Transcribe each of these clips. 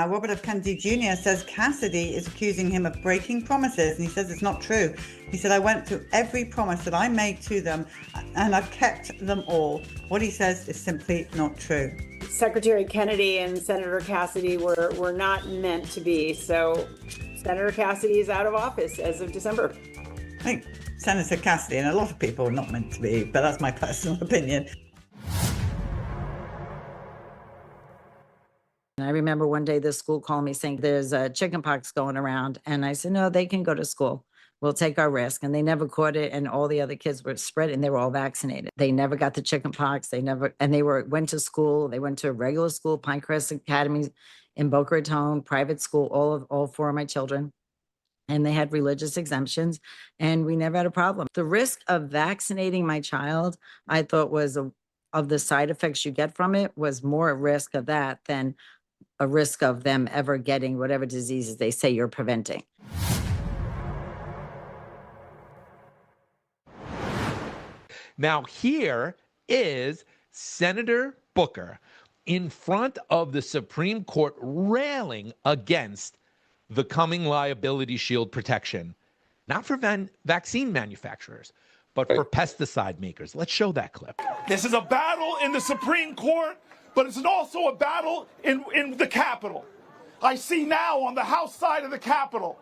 Robert F. Kennedy Jr. says Cassidy is accusing him of breaking promises, and he says it's not true. He said, I went through every promise that I made to them, and I've kept them all. What he says is simply not true. Secretary Kennedy and Senator Cassidy were not meant to be. So Senator Cassidy is out of office as of December. I think Senator Cassidy and a lot of people are not meant to be, but that's my personal opinion. I remember one day the school called me saying there's a chicken pox going around. And I said, no, they can go to school. We'll take our risk. And they never caught it. And all the other kids were spread and they were all vaccinated. They never got the chicken pox. Went to school. They went to a regular school, Pinecrest Academy in Boca Raton, private school, all four of my children. And they had religious exemptions and we never had a problem. The risk of vaccinating my child, I thought of the side effects you get from it was more a risk of that than a risk of them ever getting whatever diseases they say you're preventing. Now, here is Senator Booker in front of the Supreme Court railing against the coming liability shield protection, not for vaccine manufacturers, but for pesticide makers. Let's show that clip. This is a battle in the Supreme Court, but it's also a battle in the Capitol. I see now on the House side of the Capitol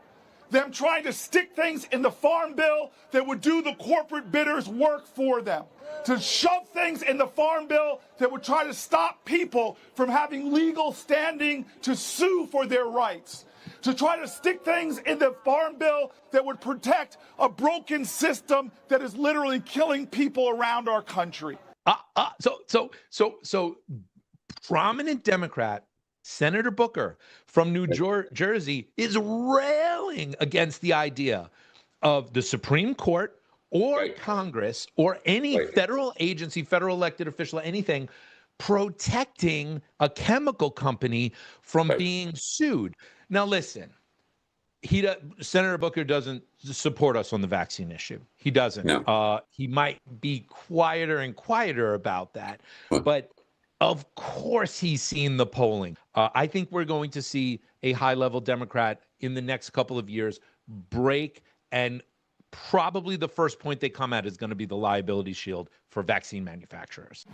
them trying to stick things in the Farm Bill that would do the corporate bidders work for them, to shove things in the Farm Bill that would try to stop people from having legal standing to sue for their rights, to try to stick things in the Farm Bill that would protect a system that is literally killing people around our country. So prominent Democrat Senator Booker from New Jersey is railing against the idea of the Supreme Court or Congress or any federal agency, federal elected official, anything protecting a chemical company from being sued. Now, listen, Senator Booker doesn't support us on the vaccine issue. He doesn't. No. He might be quieter and quieter about that, but of course he's seen the polling. I think we're going to see a high-level Democrat in the next couple of years break, and probably the first point they come at is going to be the liability shield for vaccine manufacturers.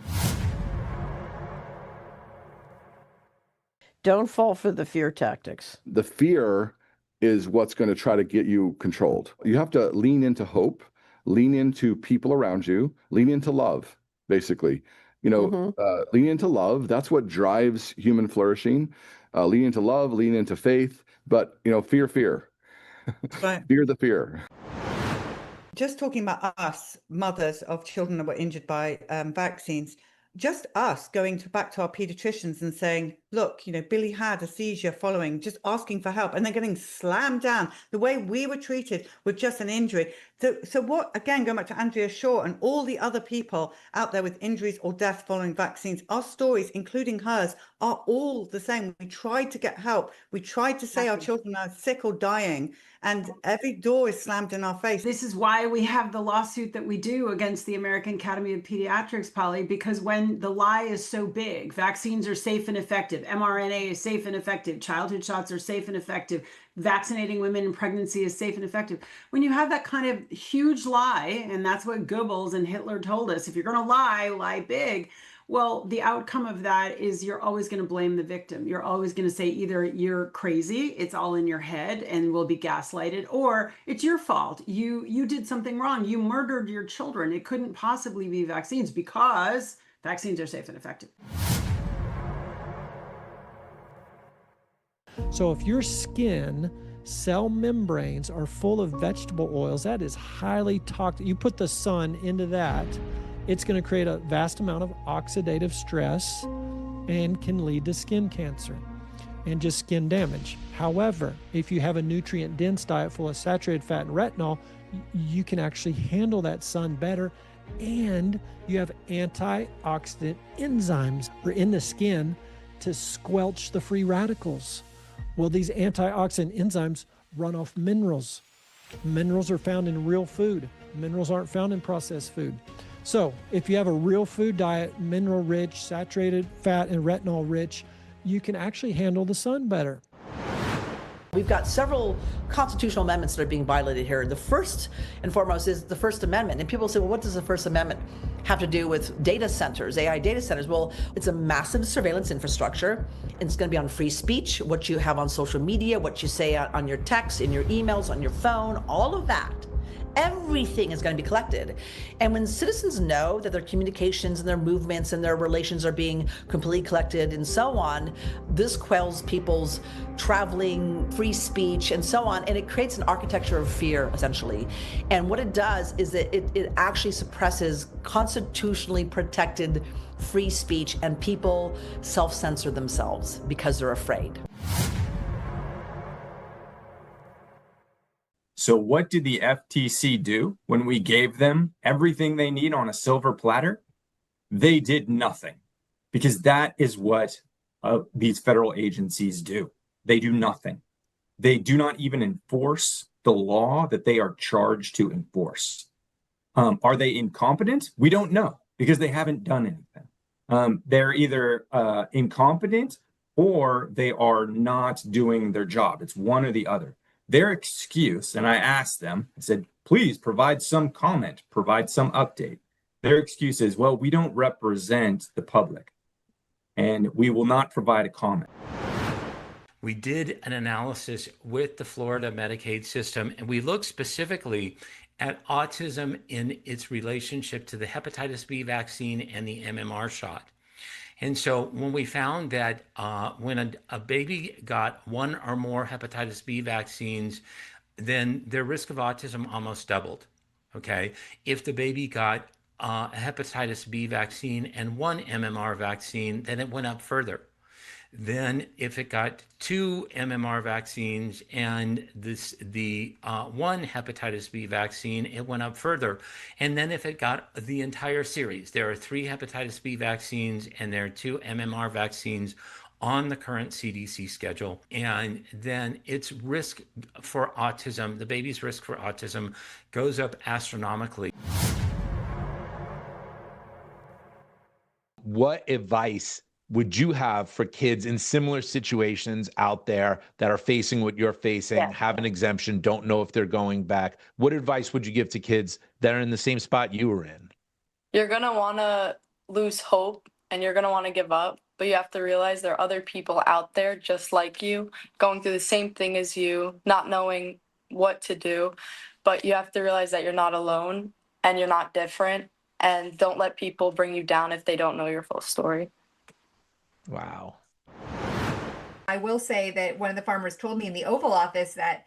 Don't fall for the fear tactics. The fear is what's going to try to get you controlled. You have to lean into hope, lean into people around you, lean into love, basically. Lean into love. That's what drives human flourishing. Lean into love, lean into faith, but, fear. Right. Fear the fear. Just talking about us, mothers of children that were injured by vaccines, just us going back to our pediatricians and saying, look, Billy had a seizure following, just asking for help, and then getting slammed down the way we were treated with just an injury. So what, again, going back to Andrea Shaw and all the other people out there with injuries or death following vaccines, our stories, including hers, are all the same. We tried to get help. We tried to say our children are sick or dying, and every door is slammed in our face. This is why we have the lawsuit that we do against the American Academy of Pediatrics, Polly, because when the lie is so big, vaccines are safe and effective, mRNA is safe and effective, childhood shots are safe and effective, vaccinating women in pregnancy is safe and effective. When you have that kind of huge lie, and that's what Goebbels and Hitler told us, if you're going to lie big. Well, the outcome of that is you're always going to blame the victim. You're always going to say either you're crazy, it's all in your head and will be gaslighted, or it's your fault. You did something wrong. You murdered your children. It couldn't possibly be vaccines because vaccines are safe and effective. So if your skin cell membranes are full of vegetable oils, that is highly toxic. You put the sun into that, it's going to create a vast amount of oxidative stress and can lead to skin cancer and just skin damage. However, if you have a nutrient-dense diet full of saturated fat and retinol, you can actually handle that sun better, and you have antioxidant enzymes in the skin to squelch the free radicals. Well, these antioxidant enzymes run off minerals. Minerals are found in real food. Minerals aren't found in processed food. So if you have a real food diet, mineral rich, saturated fat and retinol rich, you can actually handle the sun better. We've got several constitutional amendments that are being violated here. The first and foremost is the First Amendment. And people say, well, what does the First Amendment have to do with data centers, AI data centers? Well, it's a massive surveillance infrastructure. And it's going to be on free speech, what you have on social media, what you say on your texts, in your emails, on your phone, all of that. Everything is going to be collected. And when citizens know that their communications and their movements and their relations are being completely collected and so on, this quells people's traveling, free speech, and so on. And it creates an architecture of fear, essentially. And what it does is that it actually suppresses constitutionally protected free speech, and people self-censor themselves because they're afraid. So what did the FTC do when we gave them everything they need on a silver platter? They did nothing, because that is what these federal agencies do. They do nothing. They do not even enforce the law that they are charged to enforce. Are they incompetent? We don't know, because they haven't done anything. They're either incompetent or they are not doing their job. It's one or the other. Their excuse, and I asked them, I said, please provide some comment, provide some update. Their excuse is, well, we don't represent the public and we will not provide a comment. We did an analysis with the Florida Medicaid system, and we looked specifically at autism in its relationship to the hepatitis B vaccine and the MMR shot. And so when we found that when a baby got one or more hepatitis B vaccines, then their risk of autism almost doubled, okay? If the baby got a hepatitis B vaccine and one MMR vaccine, then it went up further. Then if it got 2 MMR vaccines and the one hepatitis B vaccine, it went up further. And then if it got the entire series, there are 3 hepatitis B vaccines and there are 2 MMR vaccines on the current CDC schedule. And then its risk for autism, the baby's risk for autism, goes up astronomically. What advice would you have for kids in similar situations out there that are facing what you're facing, have an exemption, don't know if they're going back? What advice would you give to kids that are in the same spot you were in? You're going to want to lose hope and you're going to want to give up, but you have to realize there are other people out there just like you, going through the same thing as you, not knowing what to do, but you have to realize that you're not alone and you're not different, and don't let people bring you down if they don't know your full story. Wow. I will say that one of the farmers told me in the Oval Office that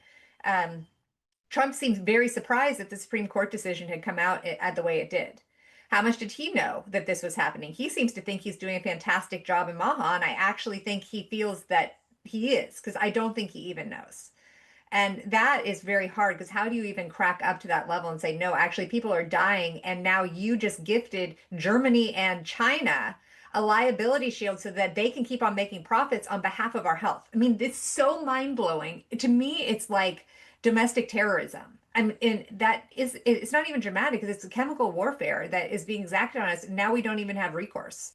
Trump seems very surprised that the Supreme Court decision had come out the way it did. How much did he know that this was happening? He seems to think he's doing a fantastic job in Maha, and I actually think he feels that he is, because I don't think he even knows. And that is very hard, because how do you even crack up to that level and say, no, actually people are dying, and now you just gifted Germany and China a liability shield so that they can keep on making profits on behalf of our health. I mean, it's so mind-blowing. To me, it's like domestic terrorism. It's not even dramatic, because it's a chemical warfare that is being exacted on us. Now we don't even have recourse.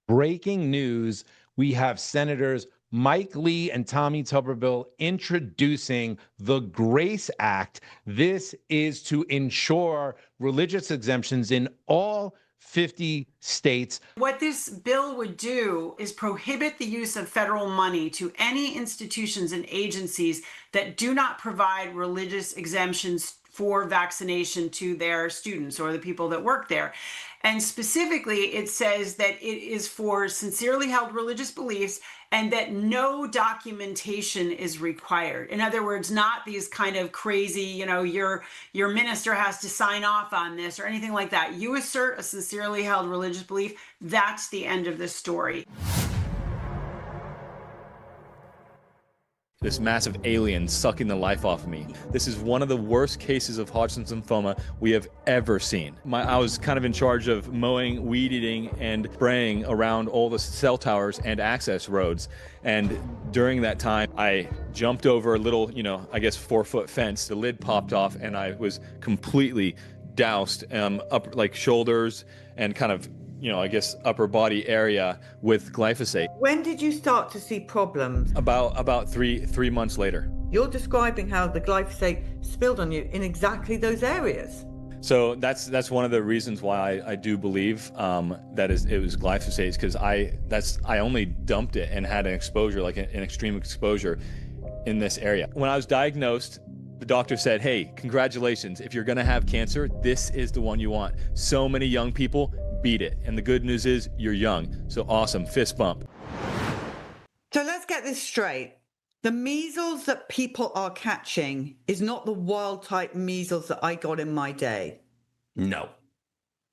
Breaking news, we have Senators Mike Lee and Tommy Tuberville introducing the GRACE Act. This is to ensure religious exemptions in all 50 states. What this bill would do is prohibit the use of federal money to any institutions and agencies that do not provide religious exemptions for vaccination to their students or the people that work there. And specifically, it says that it is for sincerely held religious beliefs and that no documentation is required. In other words, not these kind of crazy, your minister has to sign off on this or anything like that. You assert a sincerely held religious belief, that's the end of the story. This massive alien sucking the life off of me. This is one of the worst cases of Hodgkin's lymphoma we have ever seen. I was kind of in charge of mowing, weed eating, and spraying around all the cell towers and access roads. And during that time, I jumped over a little, 4-foot fence. The lid popped off and I was completely doused up like shoulders and kind of I guess upper body area with glyphosate. When did you start to see problems? About three months later. You're describing how the glyphosate spilled on you in exactly those areas. So that's one of the reasons why I do believe that it was glyphosate, because I only dumped it and had an exposure, like an extreme exposure in this area. When I was diagnosed, the doctor said, hey, congratulations, if you're gonna have cancer, this is the one you want. So many young people beat it. And the good news is you're young. So awesome, fist bump. So let's get this straight. The measles that people are catching is not the wild type measles that I got in my day. No.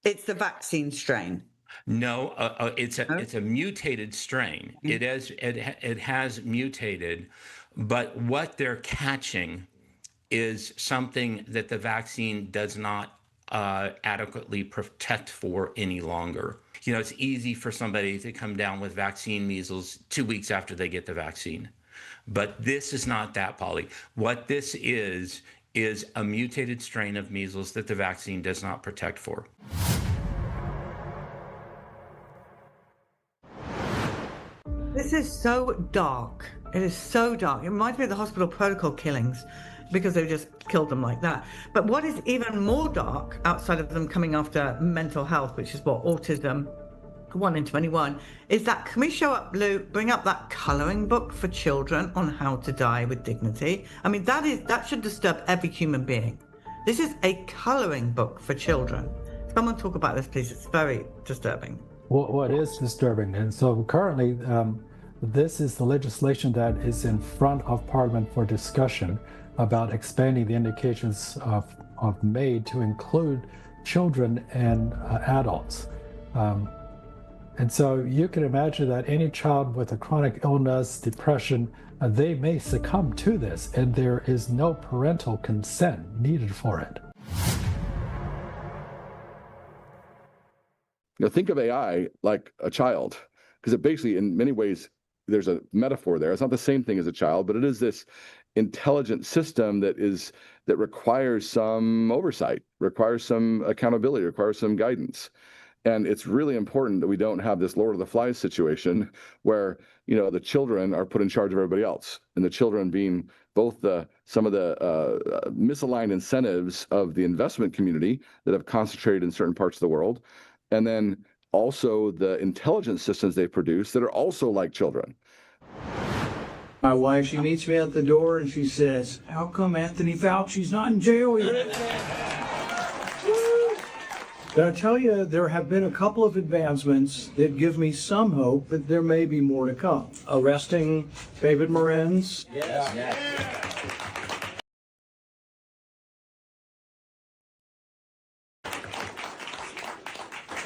It's the vaccine strain. No, it's a mutated strain. It has mutated, but what they're catching is something that the vaccine does not adequately protect for any longer. It's easy for somebody to come down with vaccine measles 2 weeks after they get the vaccine. But this is not that, Polly. What this is a mutated strain of measles that the vaccine does not protect for. This is so dark. It is so dark. It reminds me of the hospital protocol killings because they just killed them like that. But what is even more dark, outside of them coming after mental health, which is what autism, 1 in 21, is that, can we show up, Lou, bring up that colouring book for children on how to die with dignity? I mean, that should disturb every human being. This is a colouring book for children. Someone talk about this, please. It's very disturbing. What is disturbing? And so currently, this is the legislation that is in front of Parliament for discussion about expanding the indications of MAID to include children and adults. And so you can imagine that any child with a chronic illness, depression, they may succumb to this, and there is no parental consent needed for it. Think of AI like a child, because it basically, in many ways, there's a metaphor there. It's not the same thing as a child, but it is this intelligent system that requires some oversight, requires some accountability, requires some guidance. And it's really important that we don't have this Lord of the Flies situation where, the children are put in charge of everybody else, and the children being both some of the misaligned incentives of the investment community that have concentrated in certain parts of the world, and then also the intelligence systems they produce that are also like children. My wife, she meets me at the door and she says, how come Anthony Fauci's not in jail yet? But I tell you, there have been a couple of advancements that give me some hope that there may be more to come. Arresting David Morenz. Yes.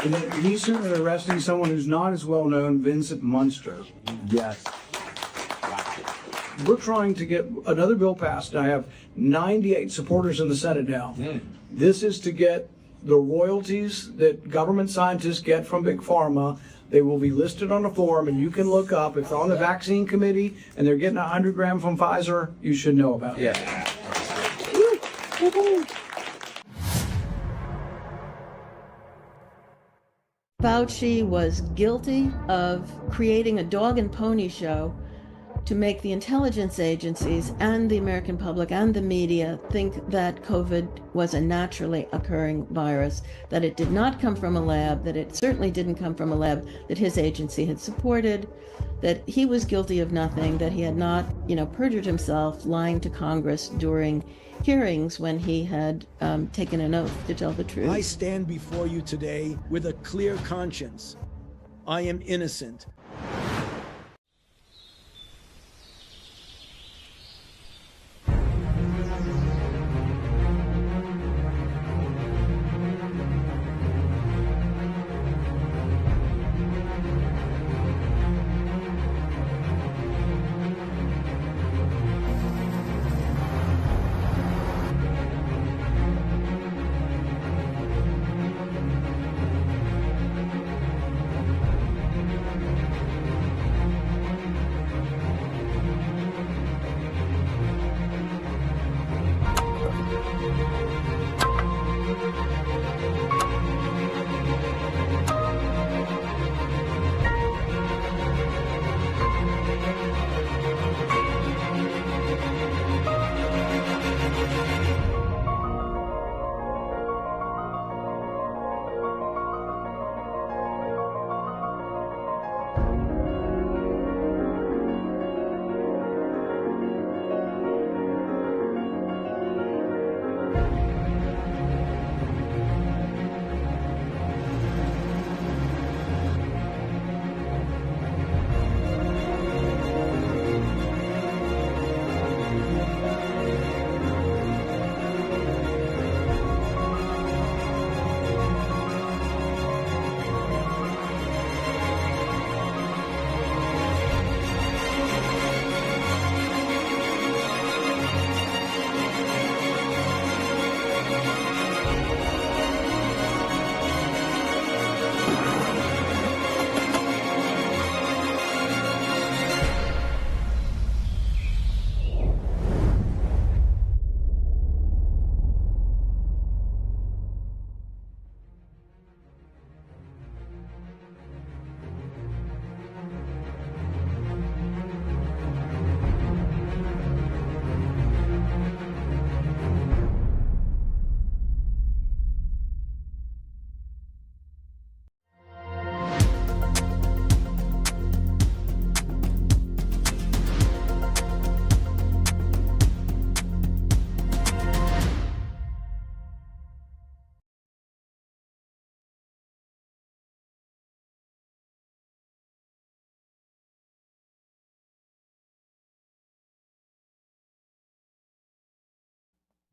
And then recently arresting someone who's not as well known, Vincent Munster. Yes. We're trying to get another bill passed. I have 98 supporters in the Senate now. This is to get the royalties that government scientists get from Big Pharma. They will be listed on a form, and you can look up if they're on the vaccine committee and they're getting 100 grams from Pfizer, you should know about it. Fauci was guilty of creating a dog and pony show to make the intelligence agencies and the American public and the media think that COVID was a naturally occurring virus, that it did not come from a lab, that it certainly didn't come from a lab that his agency had supported, that he was guilty of nothing, that he had not, perjured himself, lying to Congress during hearings when he had taken an oath to tell the truth. I stand before you today with a clear conscience. I am innocent.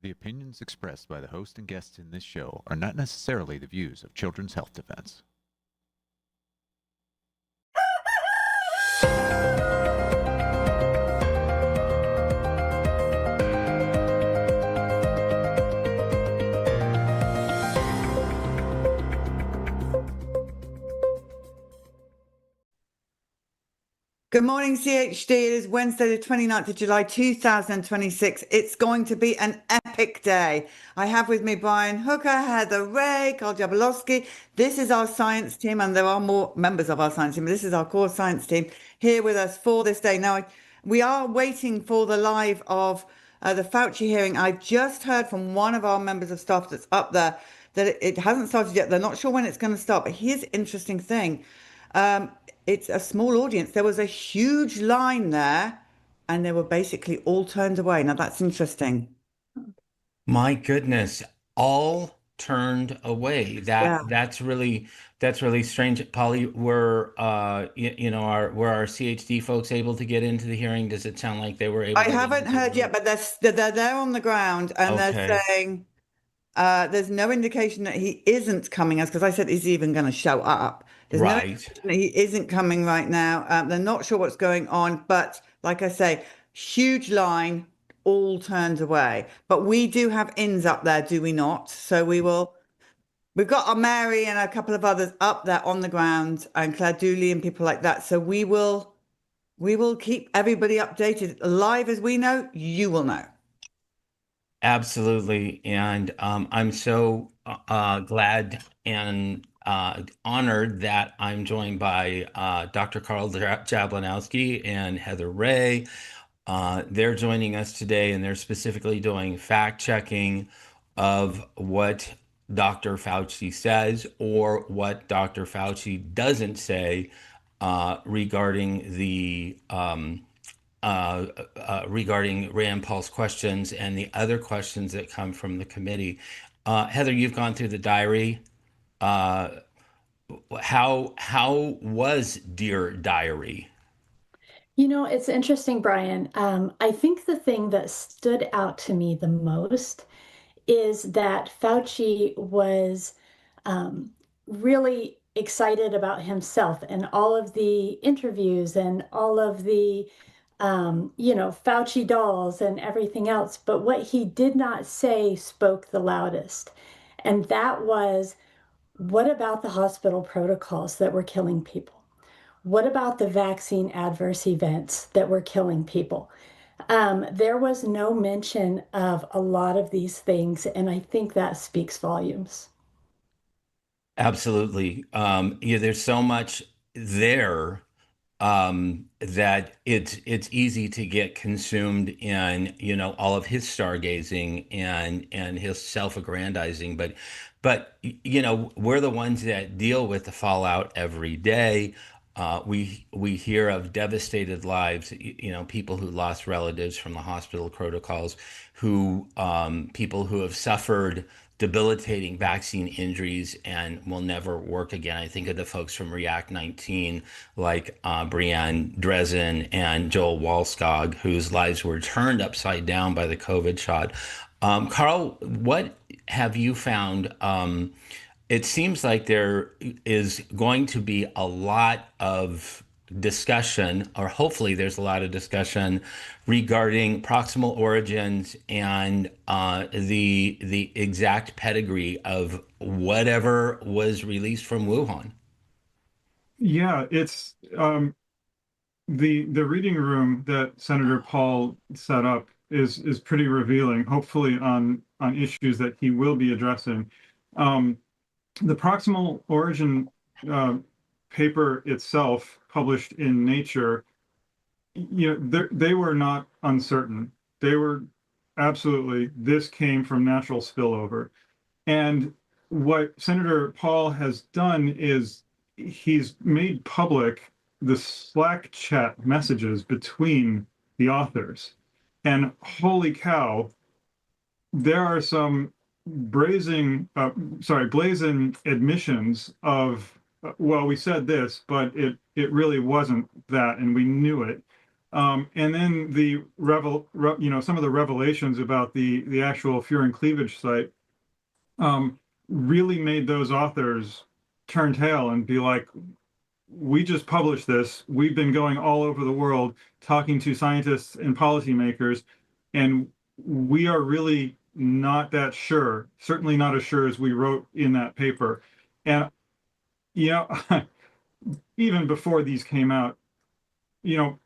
The opinions expressed by the host and guests in this show are not necessarily the views of Children's Health Defense. Good morning, CHD. It is Wednesday, the 29th of July, 2026. It's going to be an epic day. I have with me Brian Hooker, Heather Ray, Carl Jablowski. This is our science team, and there are more members of our science team, but this is our core science team here with us for this day. Now, we are waiting for the live of the Fauci hearing. I just heard from one of our members of staff that's up there that it hasn't started yet. They're not sure when it's going to start, but here's the interesting thing. It's a small audience. There was a huge line there, and they were basically all turned away. Now that's interesting. My goodness, all turned away. That's really strange. Polly, were were our CHD folks able to get into the hearing? Does it sound like they were able? I haven't heard yet, but they're there on the ground, and they're saying there's no indication that he isn't coming, as because I said, is he even going to show up? There's no indication that he isn't coming right now. They're not sure what's going on, but like I say, huge line, all turned away. But we do have ins up there, do we not? So we've got our Mary and a couple of others up there on the ground, and Claire Dooley and people like that. So we will keep everybody updated. Live as we know, you will know. Absolutely. And I'm so glad and honored that I'm joined by Dr. Carl Jablonowski and Heather Ray. They're joining us today, and they're specifically doing fact checking of what Dr. Fauci says or what Dr. Fauci doesn't say regarding the regarding Rand Paul's questions and the other questions that come from the committee. Heather, you've gone through the diary. How was Dear Diary? You know, it's interesting, Brian. I think the thing that stood out to me the most is that Fauci was really excited about himself and all of the interviews and all of the Fauci dolls and everything else. But what he did not say spoke the loudest. And that was, what about the hospital protocols that were killing people? What about the vaccine adverse events that were killing people? There was no mention of a lot of these things, and I think that speaks volumes. Absolutely. There's so much there that it's easy to get consumed in all of his stargazing and his self-aggrandizing, but we're the ones that deal with the fallout every day. We hear of devastated lives, people who lost relatives from the hospital protocols, people who have suffered debilitating vaccine injuries and will never work again. I think of the folks from React 19, like Brianne Dresden and Joel Walskog, whose lives were turned upside down by the COVID shot. Carl, what have you found? It seems like there is going to be a lot of discussion, or hopefully there's a lot of discussion regarding proximal origins and the exact pedigree of whatever was released from Wuhan. Yeah, it's the reading room that Senator Paul set up is pretty revealing, hopefully on issues that he will be addressing. The proximal origin paper itself, published in Nature, they were not uncertain. They were absolutely, this came from natural spillover. And what Senator Paul has done is he's made public the Slack chat messages between the authors. And holy cow, there are some blazing admissions of, well, we said this, but it really wasn't that, and we knew it. And then some of the revelations about the actual furin cleavage site really made those authors turn tail and be like, we just published this. We've been going all over the world talking to scientists and policymakers, and we are really not that sure, certainly not as sure as we wrote in that paper. And, even before these came out,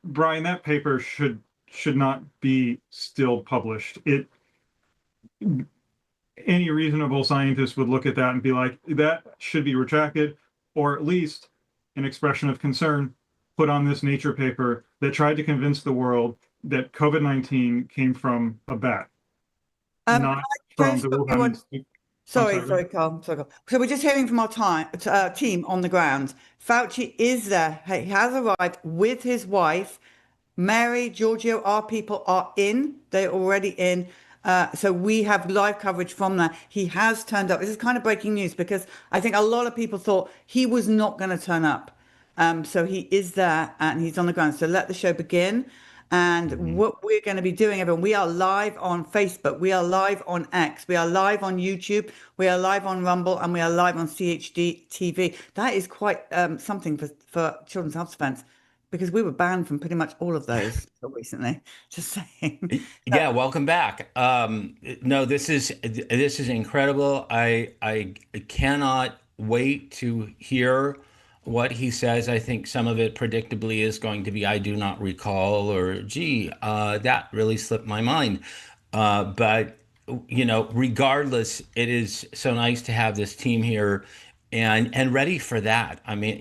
Brian, that paper should not be still published. Any reasonable scientist would look at that and be like, that should be retracted, or at least an expression of concern put on this Nature paper that tried to convince the world that COVID-19 came from a bat, not from the Wuhan. Sorry, Carl. So we're just hearing from our team on the ground. Fauci is there. He has arrived with his wife. Mary, Giorgio, our people are in. They're already in. So we have live coverage from there. He has turned up. This is kind of breaking news because I think a lot of people thought he was not going to turn up. So he is there and he's on the ground. So let the show begin. And what we're going to be doing, everyone, we are live on Facebook. We are live on X. We are live on YouTube. We are live on Rumble. And we are live on CHD TV. That is quite something for Children's Health Defense, because we were banned from pretty much all of those recently. Just saying. Yeah, welcome back. No, this is incredible. I cannot wait to hear what he says. I think some of it predictably is going to be, I do not recall, or gee, that really slipped my mind. But regardless, it is so nice to have this team here and ready for that. I mean,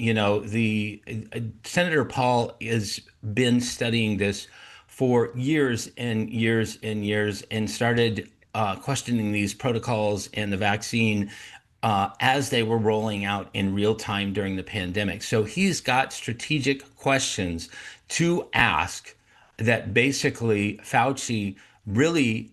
the Senator Paul has been studying this for years and years and years, and started questioning these protocols and the vaccine as they were rolling out in real time during the pandemic. So he's got strategic questions to ask that basically Fauci really,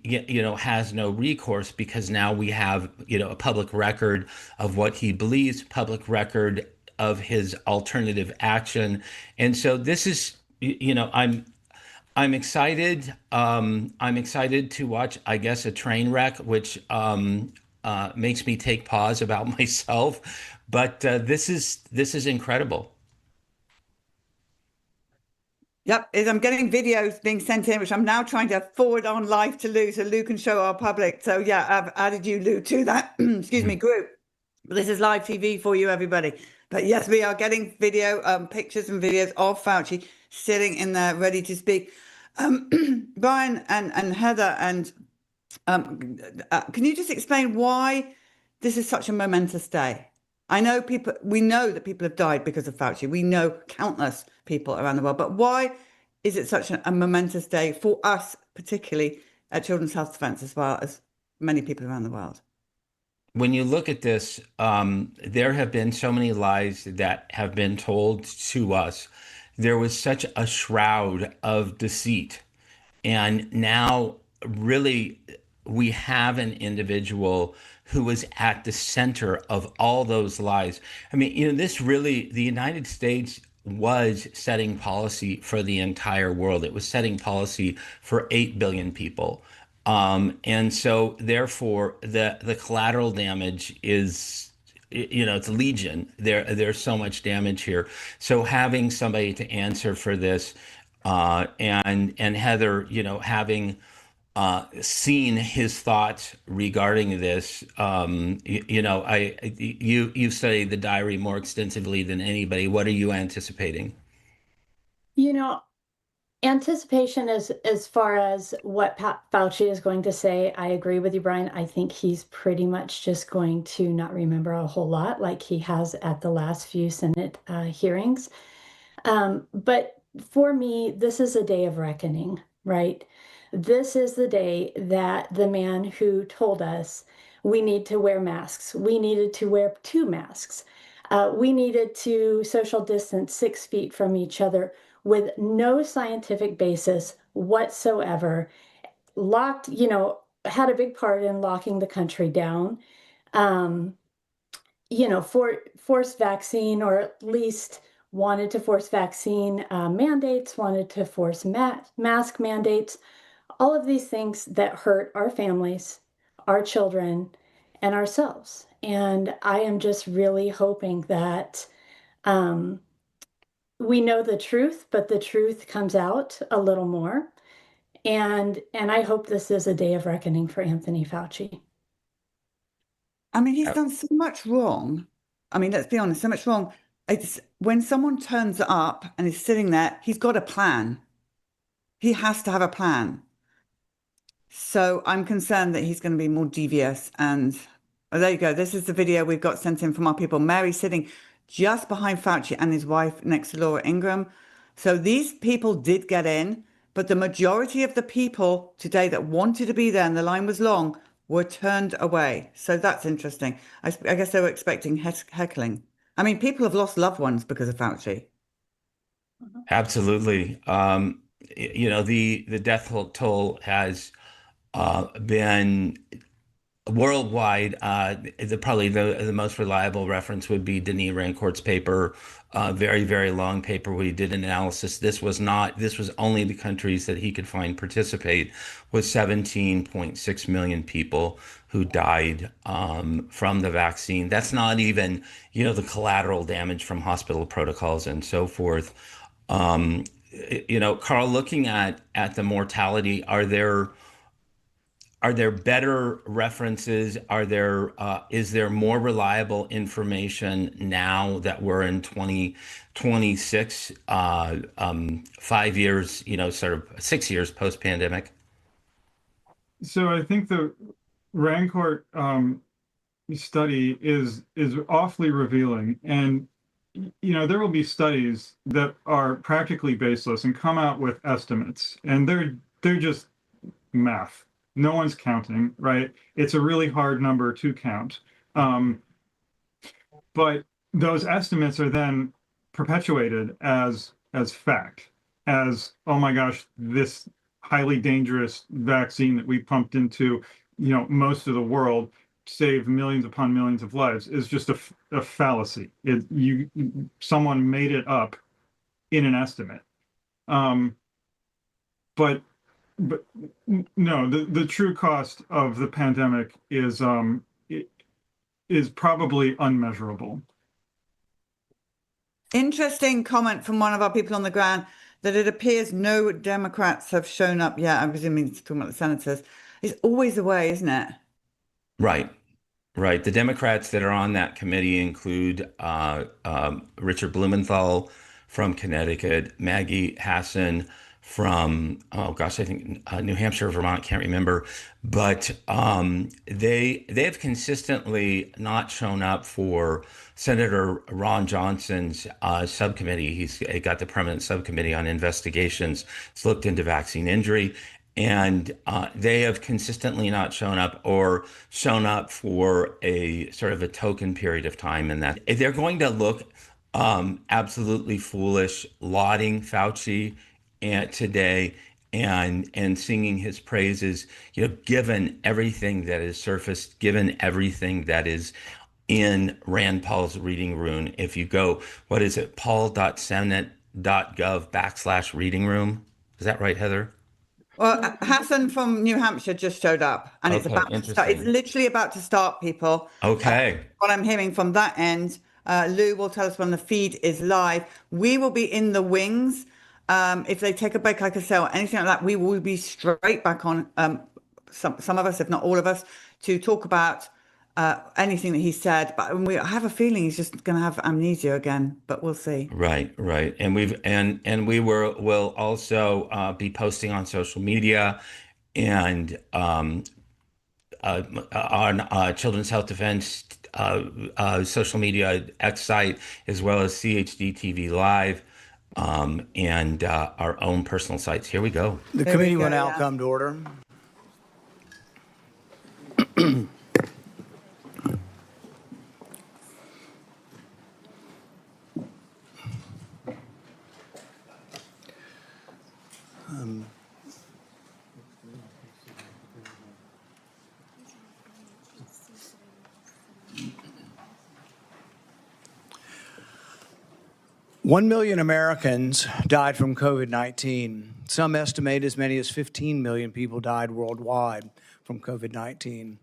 has no recourse, because now we have, a public record of what he believes, public record of his alternative action. And so this is, I'm excited. I'm excited to watch, I guess, a train wreck, which makes me take pause about myself. But this is incredible. Yep, I'm getting videos being sent in, which I'm now trying to forward on live to Lou so Lou can show our public. So yeah, I've added you, Lou, to that excuse me, group. But this is live TV for you, everybody. But yes, we are getting video, pictures and videos of Fauci sitting in there ready to speak. Brian and Heather, and can you just explain why this is such a momentous day? We know that people have died because of Fauci. We know countless people around the world, but why is it such a momentous day for us, particularly at Children's Health Defense, as well as many people around the world? When you look at this, there have been so many lies that have been told to us. There was such a shroud of deceit. And now, really, we have an individual who was at the center of all those lies. I mean, the United States was setting policy for the entire world. It was setting policy for 8 billion people. And so therefore the collateral damage is, it's legion. There's so much damage here. So having somebody to answer for this, and Heather, having seen his thoughts regarding this, you've studied the diary more extensively than anybody. What are you anticipating? Anticipation as far as what Fauci is going to say, I agree with you, Brian. I think he's pretty much just going to not remember a whole lot, like he has at the last few Senate hearings. But for me, this is a day of reckoning, right? This is the day that the man who told us we need to wear masks, we needed to wear 2 masks, we needed to social distance 6 feet from each other with no scientific basis whatsoever, had a big part in locking the country down, forced vaccine, or at least wanted to force vaccine mandates, wanted to force mask mandates, all of these things that hurt our families, our children, and ourselves. And I am just really hoping that we know the truth, but the truth comes out a little more. And I hope this is a day of reckoning for Anthony Fauci. I mean, he's done so much wrong. I mean, let's be honest, so much wrong. It's when someone turns up and is sitting there, he's got a plan. He has to have a plan. So I'm concerned that he's going to be more devious. And there you go. This is the video we've got sent in from our people. Mary sitting just behind Fauci and his wife next to Laura Ingraham. So these people did get in, but the majority of the people today that wanted to be there and the line was long were turned away. So that's interesting. I guess they were expecting heckling. I mean, people have lost loved ones because of Fauci. Absolutely. The death toll has been worldwide. Probably the most reliable reference would be Denis Rancourt's paper, very, very long paper where he did an analysis. This was only the countries that he could find participate, with 17.6 million people who died from the vaccine. That's not even, the collateral damage from hospital protocols and so forth. Carl, looking at the mortality, are there better references? Is there more reliable information now that we're in 2026, 5 years, sort of 6 years post-pandemic? So I think the Rancourt study is awfully revealing, and there will be studies that are practically baseless and come out with estimates, and they're just math. No one's counting, right? It's a really hard number to count. But those estimates are then perpetuated as fact, as, oh my gosh, this highly dangerous vaccine that we pumped into, most of the world, saved millions upon millions of lives, is just a fallacy. Someone made it up in an estimate. But no, the true cost of the pandemic is probably unmeasurable. Interesting comment from one of our people on the ground that it appears no Democrats have shown up yet. I'm presuming it's talking about the senators. It's always the way, isn't it? Right. The Democrats that are on that committee include Richard Blumenthal from Connecticut, Maggie Hassan from, I think New Hampshire, Vermont, can't remember. But they have consistently not shown up for Senator Ron Johnson's subcommittee. He's got the permanent subcommittee on investigations. It's looked into vaccine injury. And they have consistently not shown up, or shown up for a sort of a token period of time. And that if they're going to look absolutely foolish, lauding Fauci today and singing his praises, given everything that is surfaced, given everything that is in Rand Paul's reading room. If you go, what is it, paul.senate.gov/reading room? Is that right, Heather? Well, Hassan from New Hampshire just showed up, and it's about to start. It's literally about to start, people. Okay. What I'm hearing from that end, Lou will tell us when the feed is live. We will be in the wings. If they take a break, like I say, or anything like that, we will be straight back on, some of us, if not all of us, to talk about anything that he said. But I have a feeling he's just going to have amnesia again, but we'll see. Right. And we will also be posting on social media and on Children's Health Defense social media X site, as well as CHD TV Live, and our own personal sites. Here we go. The committee will now come to order. 1 million Americans died from COVID-19. Some estimate as many as 15 million people died worldwide from COVID-19.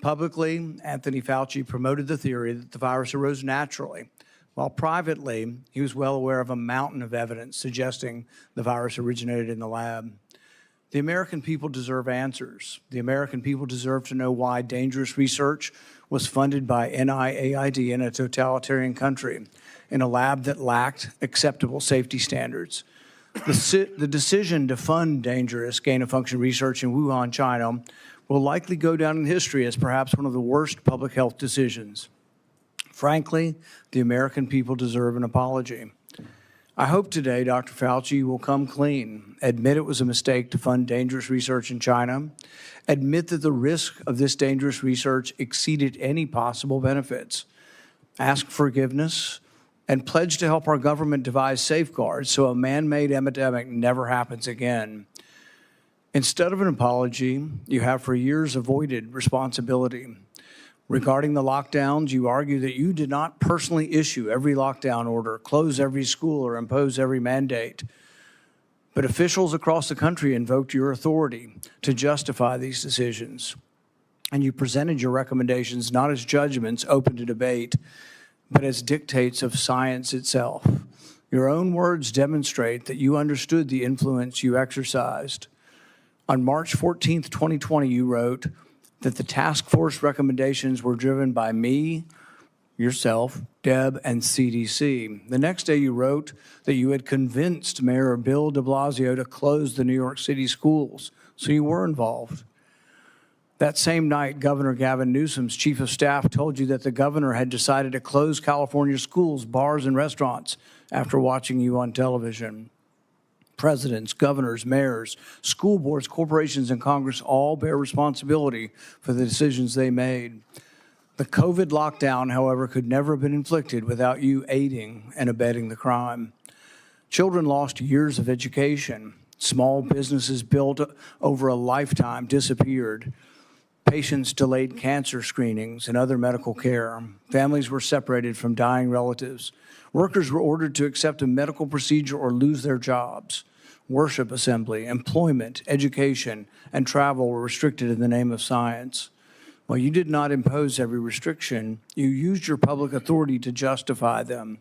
Publicly, Anthony Fauci promoted the theory that the virus arose naturally, while privately, he was well aware of a mountain of evidence suggesting the virus originated in the lab. The American people deserve answers. The American people deserve to know why dangerous research was funded by NIAID in a totalitarian country, in a lab that lacked acceptable safety standards. The decision to fund dangerous gain-of-function research in Wuhan, China, will likely go down in history as perhaps one of the worst public health decisions. Frankly, the American people deserve an apology. I hope today Dr. Fauci will come clean, admit it was a mistake to fund dangerous research in China, admit that the risk of this dangerous research exceeded any possible benefits, ask forgiveness, and pledge to help our government devise safeguards so a man-made epidemic never happens again. Instead of an apology, you have for years avoided responsibility. Regarding the lockdowns, you argue that you did not personally issue every lockdown order, close every school, or impose every mandate. But officials across the country invoked your authority to justify these decisions. And you presented your recommendations not as judgments open to debate, but as dictates of science itself. Your own words demonstrate that you understood the influence you exercised. On March 14th, 2020, you wrote that the task force recommendations were driven by me, yourself, Deb, and CDC. The next day, you wrote that you had convinced Mayor Bill de Blasio to close the New York City schools, so you were involved. That same night, Governor Gavin Newsom's chief of staff told you that the governor had decided to close California schools, bars, and restaurants after watching you on television. Presidents, governors, mayors, school boards, corporations, and Congress all bear responsibility for the decisions they made. The COVID lockdown, however, could never have been inflicted without you aiding and abetting the crime. Children lost years of education. Small businesses built over a lifetime disappeared. Patients delayed cancer screenings and other medical care. Families were separated from dying relatives. Workers were ordered to accept a medical procedure or lose their jobs. Worship assembly, employment, education, and travel were restricted in the name of science. While you did not impose every restriction, you used your public authority to justify them.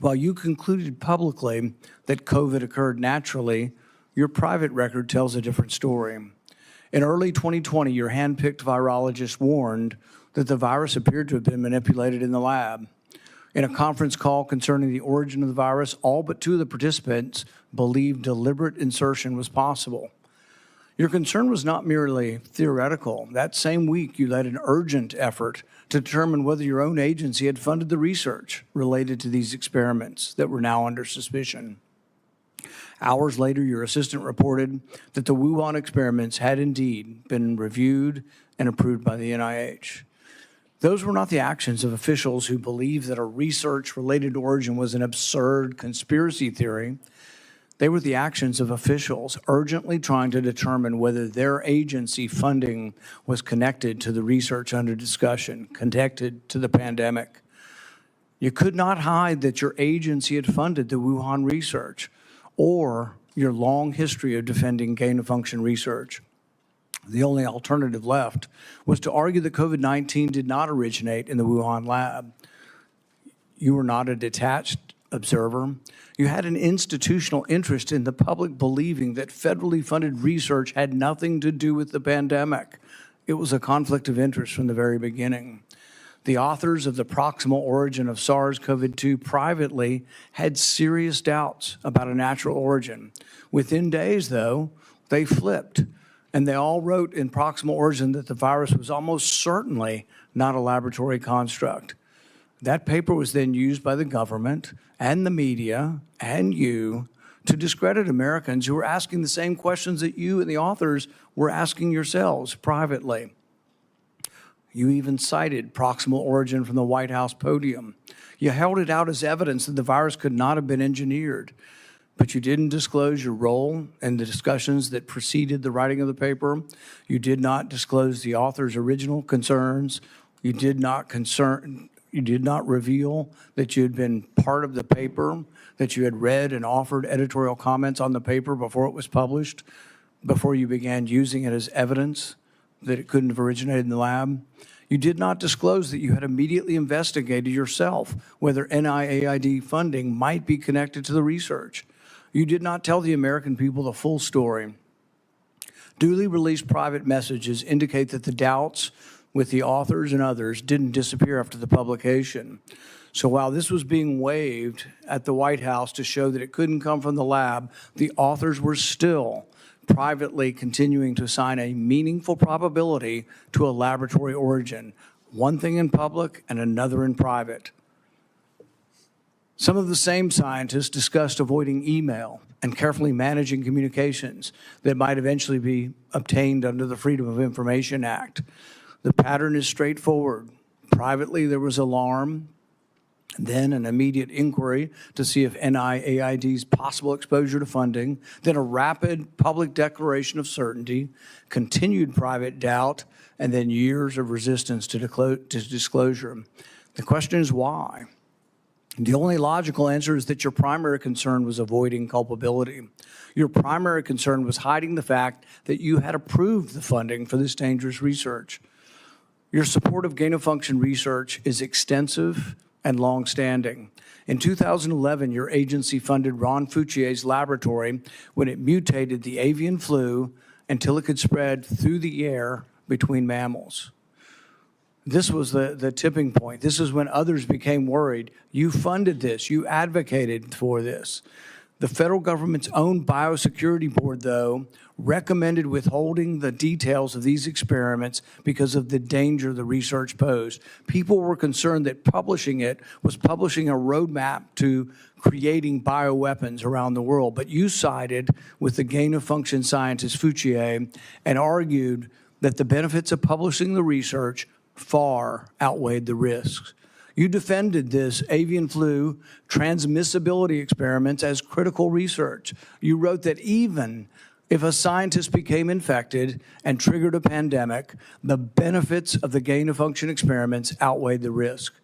While you concluded publicly that COVID occurred naturally, your private record tells a different story. In early 2020, your hand-picked virologist warned that the virus appeared to have been manipulated in the lab. In a conference call concerning the origin of the virus, all but two of the participants believed deliberate insertion was possible. Your concern was not merely theoretical. That same week, you led an urgent effort to determine whether your own agency had funded the research related to these experiments that were now under suspicion. Hours later, your assistant reported that the Wuhan experiments had indeed been reviewed and approved by the NIH. Those were not the actions of officials who believed that a research-related origin was an absurd conspiracy theory. They were the actions of officials urgently trying to determine whether their agency funding was connected to the research under discussion, connected to the pandemic. You could not hide that your agency had funded the Wuhan research or your long history of defending gain-of-function research. The only alternative left was to argue that COVID-19 did not originate in the Wuhan lab. You were not a detached observer. You had an institutional interest in the public believing that federally funded research had nothing to do with the pandemic. It was a conflict of interest from the very beginning. The authors of the proximal origin of SARS-CoV-2 privately had serious doubts about a natural origin. Within days, though, they flipped. And they all wrote in proximal origin that the virus was almost certainly not a laboratory construct. That paper was then used by the government and the media and you to discredit Americans who were asking the same questions that you and the authors were asking yourselves privately. You even cited proximal origin from the White House podium. You held it out as evidence that the virus could not have been engineered. But you didn't disclose your role in the discussions that preceded the writing of the paper. You did not disclose the author's original concerns. You did not You did not reveal that you had been part of the paper, that you had read and offered editorial comments on the paper before it was published, before you began using it as evidence that it couldn't have originated in the lab. You did not disclose that you had immediately investigated yourself whether NIAID funding might be connected to the research. You did not tell the American people the full story. Duly released private messages indicate that the doubts with the authors and others didn't disappear after the publication. So while this was being waved at the White House to show that it couldn't come from the lab, the authors were still privately continuing to assign a meaningful probability to a laboratory origin, one thing in public and another in private. Some of the same scientists discussed avoiding email and carefully managing communications that might eventually be obtained under the Freedom of Information Act. The pattern is straightforward. Privately, there was alarm, then an immediate inquiry to see if NIAID's possible exposure to funding, then a rapid public declaration of certainty, continued private doubt, and then years of resistance to disclosure. The question is why? The only logical answer is that your primary concern was avoiding culpability. Your primary concern was hiding the fact that you had approved the funding for this dangerous research. Your support of gain-of-function research is extensive and long-standing. In 2011, your agency funded Ron Fauci's laboratory when it mutated the avian flu until it could spread through the air between mammals. This was the tipping point. This is when others became worried. You funded this. You advocated for this. The federal government's own biosecurity board, though, recommended withholding the details of these experiments because of the danger the research posed. People were concerned that publishing it was publishing a roadmap to creating bioweapons around the world. But you sided with the gain-of-function scientist Fauci and argued that the benefits of publishing the research far outweighed the risks. You defended this avian flu transmissibility experiments as critical research. You wrote that even if a scientist became infected and triggered a pandemic, the benefits of the gain-of-function experiments outweighed the risk.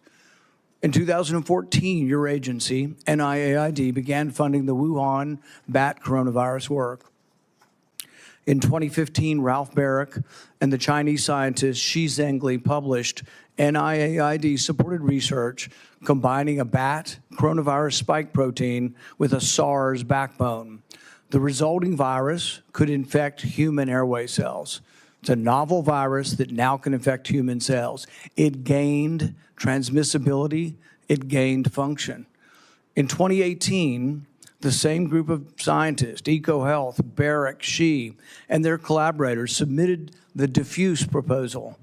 In 2014, your agency, NIAID, began funding the Wuhan bat coronavirus work. In 2015, Ralph Barrick and the Chinese scientist Shi Zhengli published NIAID-supported research combining a bat coronavirus spike protein with a SARS backbone. The resulting virus could infect human airway cells. It's a novel virus that now can infect human cells. It gained transmissibility. It gained function. In 2018, the same group of scientists, EcoHealth, Barrick, Shi, and their collaborators submitted the diffuse proposal,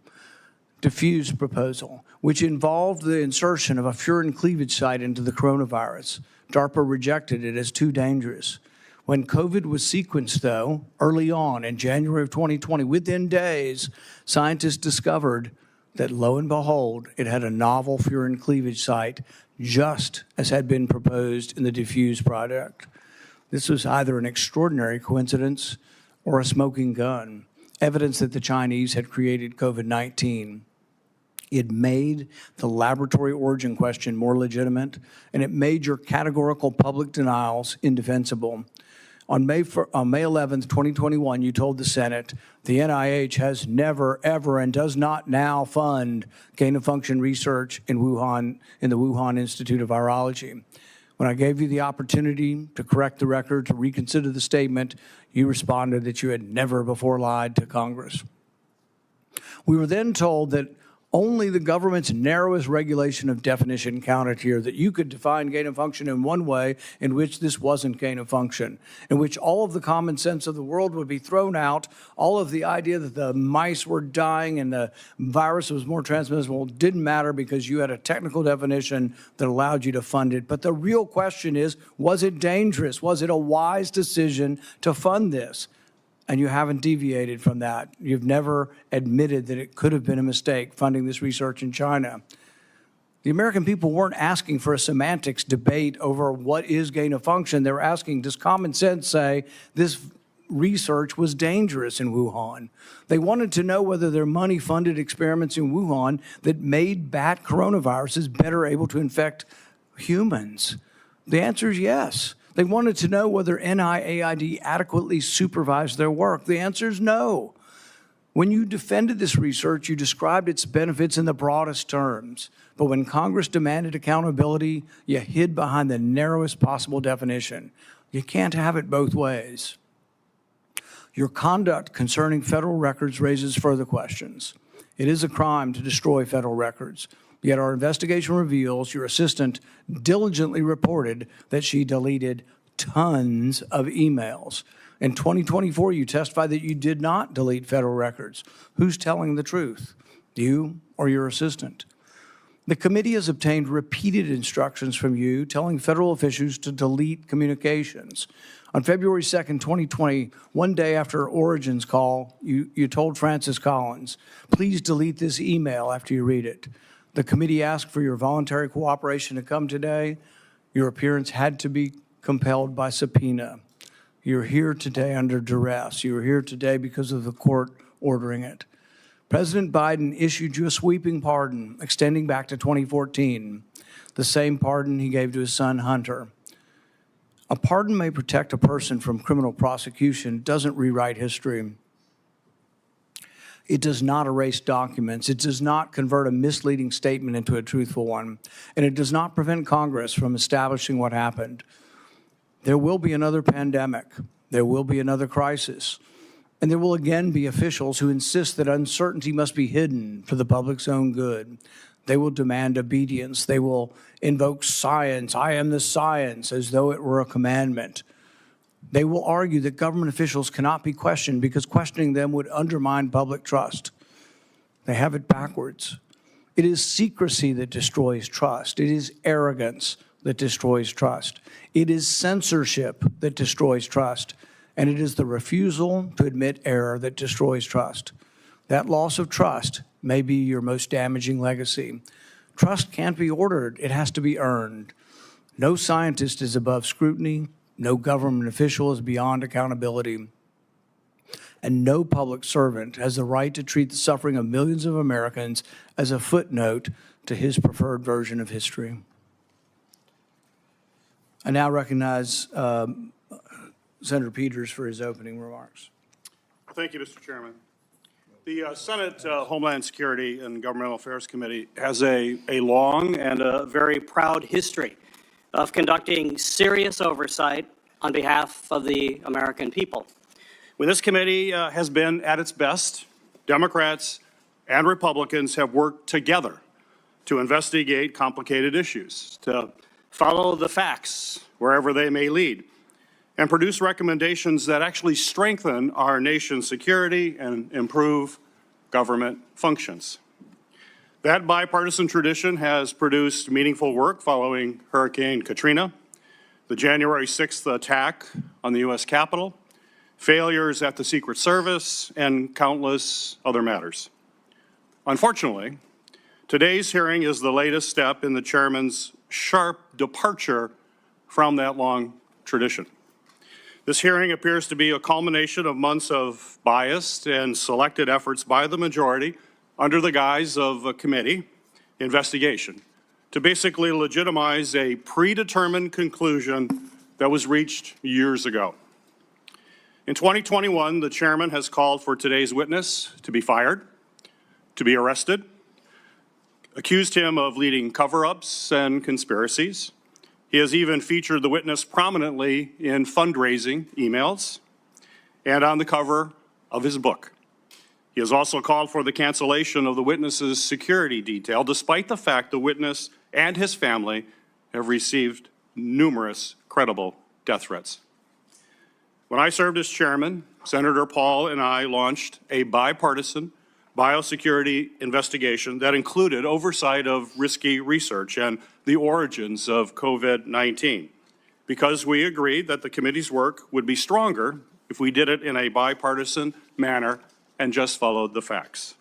which involved the insertion of a furin cleavage site into the coronavirus. DARPA rejected it as too dangerous. When COVID was sequenced, though, early on in January of 2020, within days, scientists discovered that, lo and behold, it had a novel furin cleavage site, just as had been proposed in the diffuse product. This was either an extraordinary coincidence or a smoking gun, evidence that the Chinese had created COVID-19. It made the laboratory origin question more legitimate, and it made your categorical public denials indefensible. On May 11th, 2021, you told the Senate, the NIH has never, ever, and does not now fund gain-of-function research in Wuhan, in the Wuhan Institute of Virology. When I gave you the opportunity to correct the record, to reconsider the statement, you responded that you had never before lied to Congress. We were then told that only the government's narrowest regulation of definition counted here, that you could define gain of function in one way in which this wasn't gain of function, in which all of the common sense of the world would be thrown out, all of the idea that the mice were dying and the virus was more transmissible didn't matter because you had a technical definition that allowed you to fund it. But the real question is, was it dangerous? Was it a wise decision to fund this? And you haven't deviated from that. You've never admitted that it could have been a mistake funding this research in China. The American people weren't asking for a semantics debate over what is gain of function. They were asking, does common sense say this research was dangerous in Wuhan. They wanted to know whether their money-funded experiments in Wuhan that made bat coronaviruses better able to infect humans. The answer is yes. They wanted to know whether NIAID adequately supervised their work. The answer is no. When you defended this research, you described its benefits in the broadest terms. But when Congress demanded accountability, you hid behind the narrowest possible definition. You can't have it both ways. Your conduct concerning federal records raises further questions. It is a crime to destroy federal records. Yet our investigation reveals your assistant diligently reported that she deleted tons of emails. In 2024, you testified that you did not delete federal records. Who's telling the truth, you or your assistant? The committee has obtained repeated instructions from you telling federal officials to delete communications. On February 2nd, 2020, one day after Origin's call, you told Francis Collins, please delete this email after you read it. The committee asked for your voluntary cooperation to come today. Your appearance had to be compelled by subpoena. You're here today under duress. You're here today because of the court ordering it. President Biden issued you a sweeping pardon extending back to 2014, the same pardon he gave to his son Hunter. A pardon may protect a person from criminal prosecution, doesn't rewrite history. It does not erase documents. It does not convert a misleading statement into a truthful one. And it does not prevent Congress from establishing what happened. There will be another pandemic. There will be another crisis. And there will again be officials who insist that uncertainty must be hidden for the public's own good. They will demand obedience. They will invoke science. I am the science, as though it were a commandment. They will argue that government officials cannot be questioned because questioning them would undermine public trust. They have it backwards. It is secrecy that destroys trust. It is arrogance that destroys trust. It is censorship that destroys trust. And it is the refusal to admit error that destroys trust. That loss of trust may be your most damaging legacy. Trust can't be ordered. It has to be earned. No scientist is above scrutiny. No government official is beyond accountability. And no public servant has the right to treat the suffering of millions of Americans as a footnote to his preferred version of history. I now recognize Senator Peters for his opening remarks. Thank you, Mr. Chairman. The Senate Homeland Security and Governmental Affairs Committee has a long and a very proud history of conducting serious oversight on behalf of the American people. When this committee has been at its best, Democrats and Republicans have worked together to investigate complicated issues, to follow the facts wherever they may lead, and produce recommendations that actually strengthen our nation's security and improve government functions. That bipartisan tradition has produced meaningful work following Hurricane Katrina, the January 6th attack on the U.S. Capitol, failures at the Secret Service, and countless other matters. Unfortunately, today's hearing is the latest step in the chairman's sharp departure from that long tradition. This hearing appears to be a culmination of months of biased and selected efforts by the majority under the guise of a committee investigation to basically legitimize a predetermined conclusion that was reached years ago. In 2021, the chairman has called for today's witness to be fired, to be arrested, accused him of leading cover-ups and conspiracies. He has even featured the witness prominently in fundraising emails and on the cover of his book. He has also called for the cancellation of the witness's security detail, despite the fact the witness and his family have received numerous credible death threats. When I served as chairman, Senator Paul and I launched a bipartisan biosecurity investigation that included oversight of risky research and the origins of COVID-19, because we agreed that the committee's work would be stronger if we did it in a bipartisan manner and just followed the facts.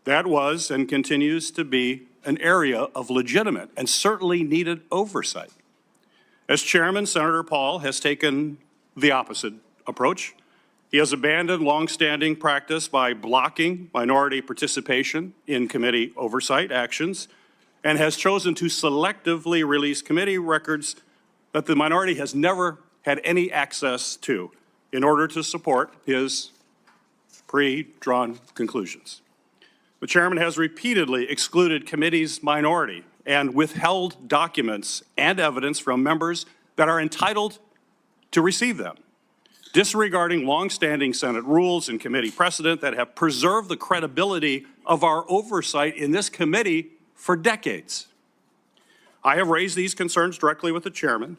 That was and continues to be an area of legitimate and certainly needed oversight. As chairman, Senator Paul has taken the opposite approach He has abandoned longstanding practice by blocking minority participation in committee oversight actions and has chosen to selectively release committee records that the minority has never had any access to in order to support his pre-drawn conclusions. The chairman has repeatedly excluded committee's minority and withheld documents and evidence from members that are entitled to receive them, disregarding longstanding Senate rules and committee precedent that have preserved the credibility of our oversight in this committee for decades. I have raised these concerns directly with the chairman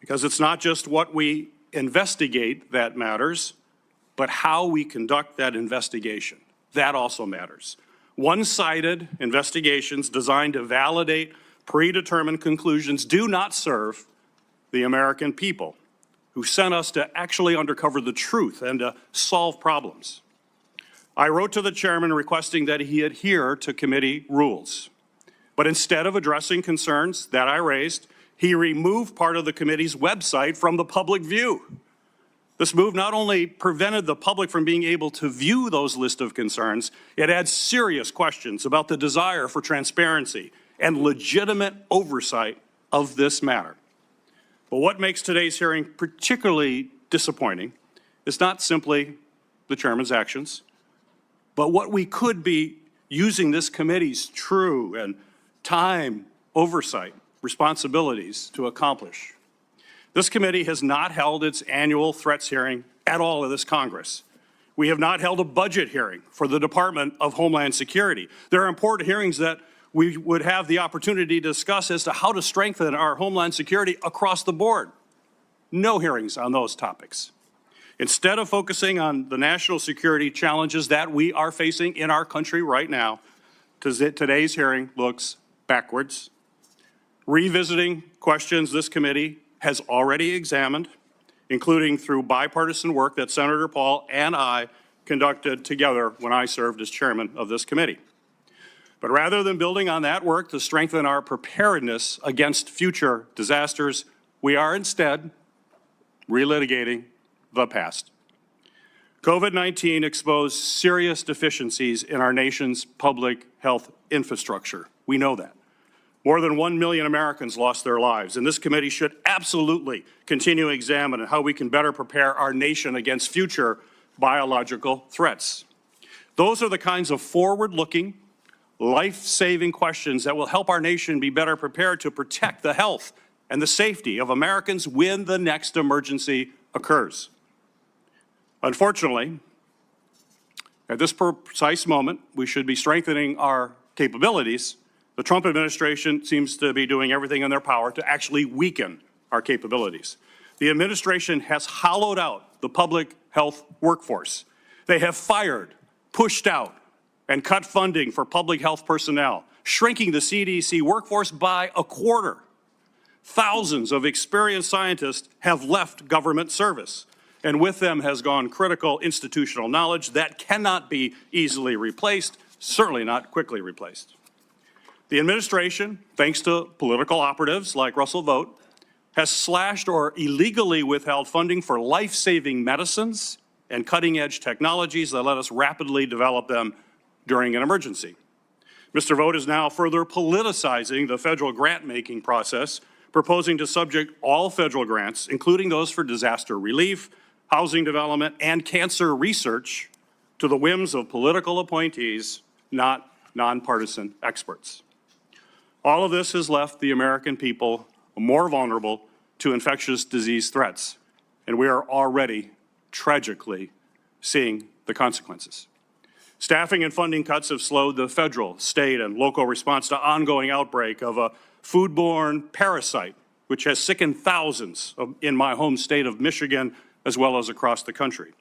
because it's not just what we investigate that matters, but how we conduct that investigation. That also matters. One-sided investigations designed to validate predetermined conclusions do not serve the American people who sent us to actually uncover the truth and to solve problems. I wrote to the chairman requesting that he adhere to committee rules. But instead of addressing concerns that I raised, he removed part of the committee's website from the public view. This move not only prevented the public from being able to view those lists of concerns, it adds serious questions about the desire for transparency and legitimate oversight of this matter. But what makes today's hearing particularly disappointing is not simply the chairman's actions, but what we could be using this committee's true and time oversight responsibilities to accomplish. This committee has not held its annual threats hearing at all in this Congress. We have not held a budget hearing for the Department of Homeland Security. There are important hearings that we would have the opportunity to discuss as to how to strengthen our Homeland Security across the board. No hearings on those topics. Instead of focusing on the national security challenges that we are facing in our country right now, today's hearing looks backwards, revisiting questions this committee has already examined, including through bipartisan work that Senator Paul and I conducted together when I served as chairman of this committee. But rather than building on that work to strengthen our preparedness against future disasters, we are instead relitigating the past. COVID-19 exposed serious deficiencies in our nation's public health infrastructure. We know that. More than 1 million Americans lost their lives, and this committee should absolutely continue to examine how we can better prepare our nation against future biological threats. Those are the kinds of forward-looking, life-saving questions that will help our nation be better prepared to protect the health and the safety of Americans when the next emergency occurs. Unfortunately, at this precise moment, we should be strengthening our capabilities. The Trump administration seems to be doing everything in their power to actually weaken our capabilities. The administration has hollowed out the public health workforce. They have fired, pushed out, and cut funding for public health personnel, shrinking the CDC workforce by a quarter. Thousands of experienced scientists have left government service, and with them has gone critical institutional knowledge that cannot be easily replaced, certainly not quickly replaced. The administration, thanks to political operatives like Russell Vought, has slashed or illegally withheld funding for life-saving medicines and cutting-edge technologies that let us rapidly develop them during an emergency. Mr. Vought is now further politicizing the federal grant-making process, proposing to subject all federal grants, including those for disaster relief, housing development, and cancer research, to the whims of political appointees, not nonpartisan experts. All of this has left the American people more vulnerable to infectious disease threats, and we are already tragically seeing the consequences. Staffing and funding cuts have slowed the federal, state, and local response to ongoing outbreak of a foodborne parasite, which has sickened thousands in my home state of Michigan, as well as across the country.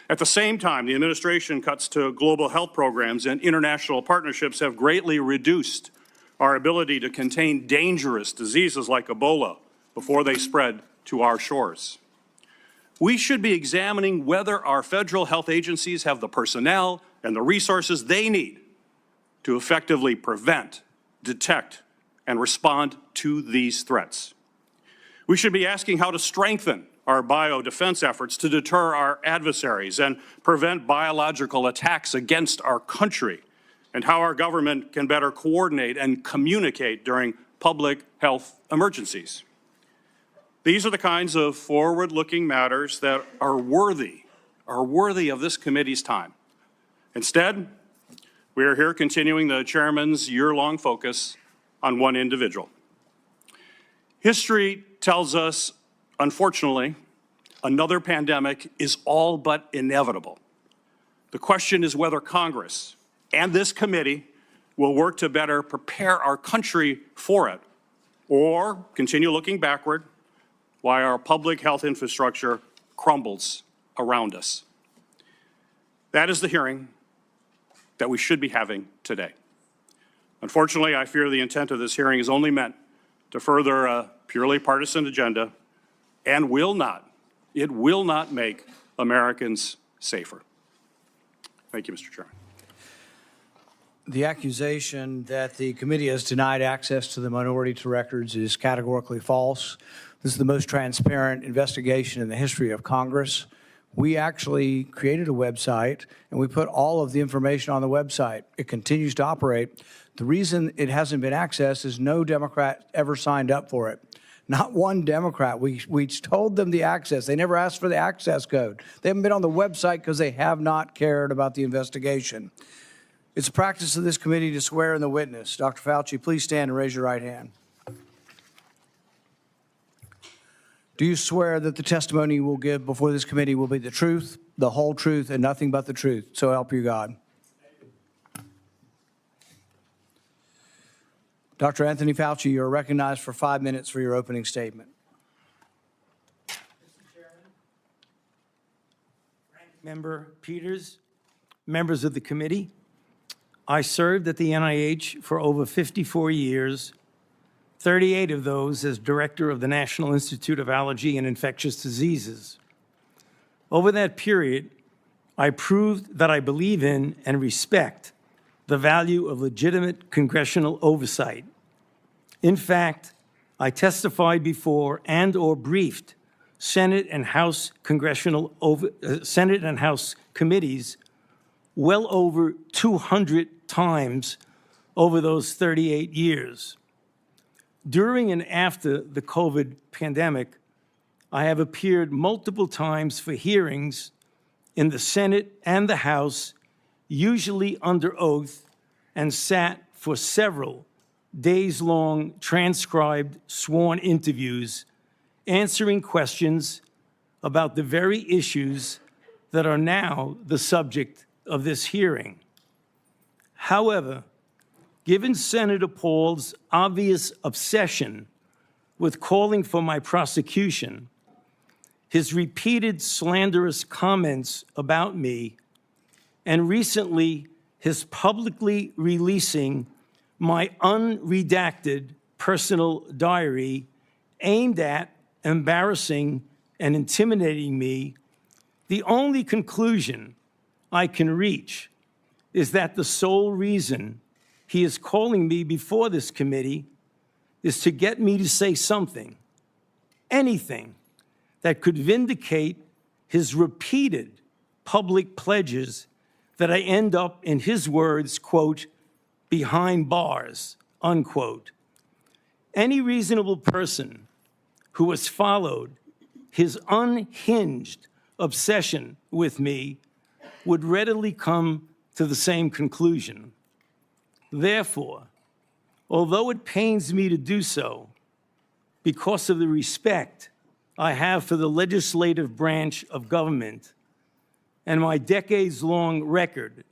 At the same time, the administration cuts to global health programs and international partnerships have greatly reduced our ability to contain dangerous diseases like Ebola before they spread to our shores. We should be examining whether our federal health agencies have the personnel and the resources they need to effectively prevent, detect, and respond to these threats. We should be asking how to strengthen our biodefense efforts to deter our adversaries and prevent biological attacks against our country, and how our government can better coordinate and communicate during public health emergencies. These are the kinds of forward-looking matters that are worthy of this committee's time. Instead, we are here continuing the chairman's year-long focus on one individual. History tells us, unfortunately, another pandemic is all but inevitable. The question is whether Congress and this committee will work to better prepare our country for it, or continue looking backward while our public health infrastructure crumbles around us. That is the hearing that we should be having today. Unfortunately, I fear the intent of this hearing is only meant to further a purely partisan agenda and it will not make Americans safer. Thank you, Mr. Chairman. The accusation that the committee has denied access to the minority to records is categorically false. This is the most transparent investigation in the history of Congress. We actually created a website, and we put all of the information on the website. It continues to operate. The reason it hasn't been accessed is no Democrat ever signed up for it. Not one Democrat. We told them the access. They never asked for the access code. They haven't been on the website because they have not cared about the investigation. It's a practice of this committee to swear in the witness. Dr. Fauci, please stand and raise your right hand. Do you swear that the testimony you will give before this committee will be the truth, the whole truth, and nothing but the truth? So help you God. Dr. Anthony Fauci, you are recognized for 5 minutes for your opening statement. Mr. Chairman, Ranking Member Peters, members of the committee, I served at the NIH for over 54 years, 38 of those as director of the National Institute of Allergy and Infectious Diseases. Over that period, I proved that I believe in and respect the value of legitimate congressional oversight. In fact, I testified before and/or briefed Senate and House Senate and House committees well over 200 times over those 38 years. During and after the COVID pandemic, I have appeared multiple times for hearings in the Senate and the House, usually under oath, and sat for several days-long transcribed sworn interviews, answering questions about the very issues that are now the subject of this hearing. However, given Senator Paul's obvious obsession with calling for my prosecution, his repeated slanderous comments about me, and recently his publicly releasing my unredacted personal diary aimed at embarrassing and intimidating me, the only conclusion I can reach is that the sole reason he is calling me before this committee is to get me to say something, anything, that could vindicate his repeated public pledges that I end up, in his words, quote, behind bars, unquote. Any reasonable person who has followed his unhinged obsession with me would readily come to the same conclusion. Therefore, although it pains me to do so, because of the respect I have for the legislative branch of government and my decades-long record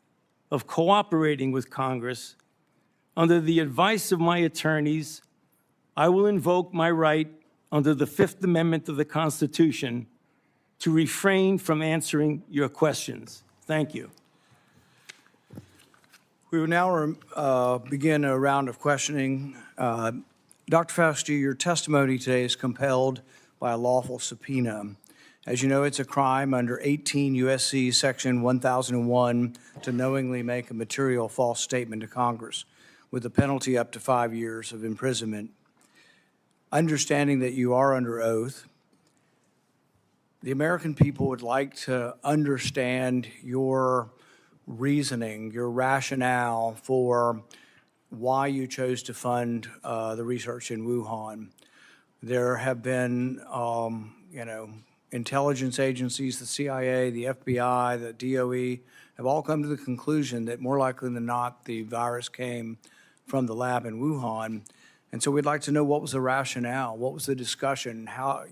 of cooperating with Congress, under the advice of my attorneys, I will invoke my right under the Fifth Amendment of the Constitution to refrain from answering your questions. Thank you. We will now begin a round of questioning. Dr. Fauci, your testimony today is compelled by a lawful subpoena. As you know, it's a crime under 18 U.S.C. Section 1001 to knowingly make a material false statement to Congress, with a penalty up to 5 years of imprisonment. Understanding that you are under oath, The American people would like to understand your reasoning, your rationale for why you chose to fund the research in Wuhan. There have been, intelligence agencies, the CIA, the FBI, the DOE, have all come to the conclusion that more likely than not, the virus came from the lab in Wuhan. And so we'd like to know what was the rationale, what was the discussion, how,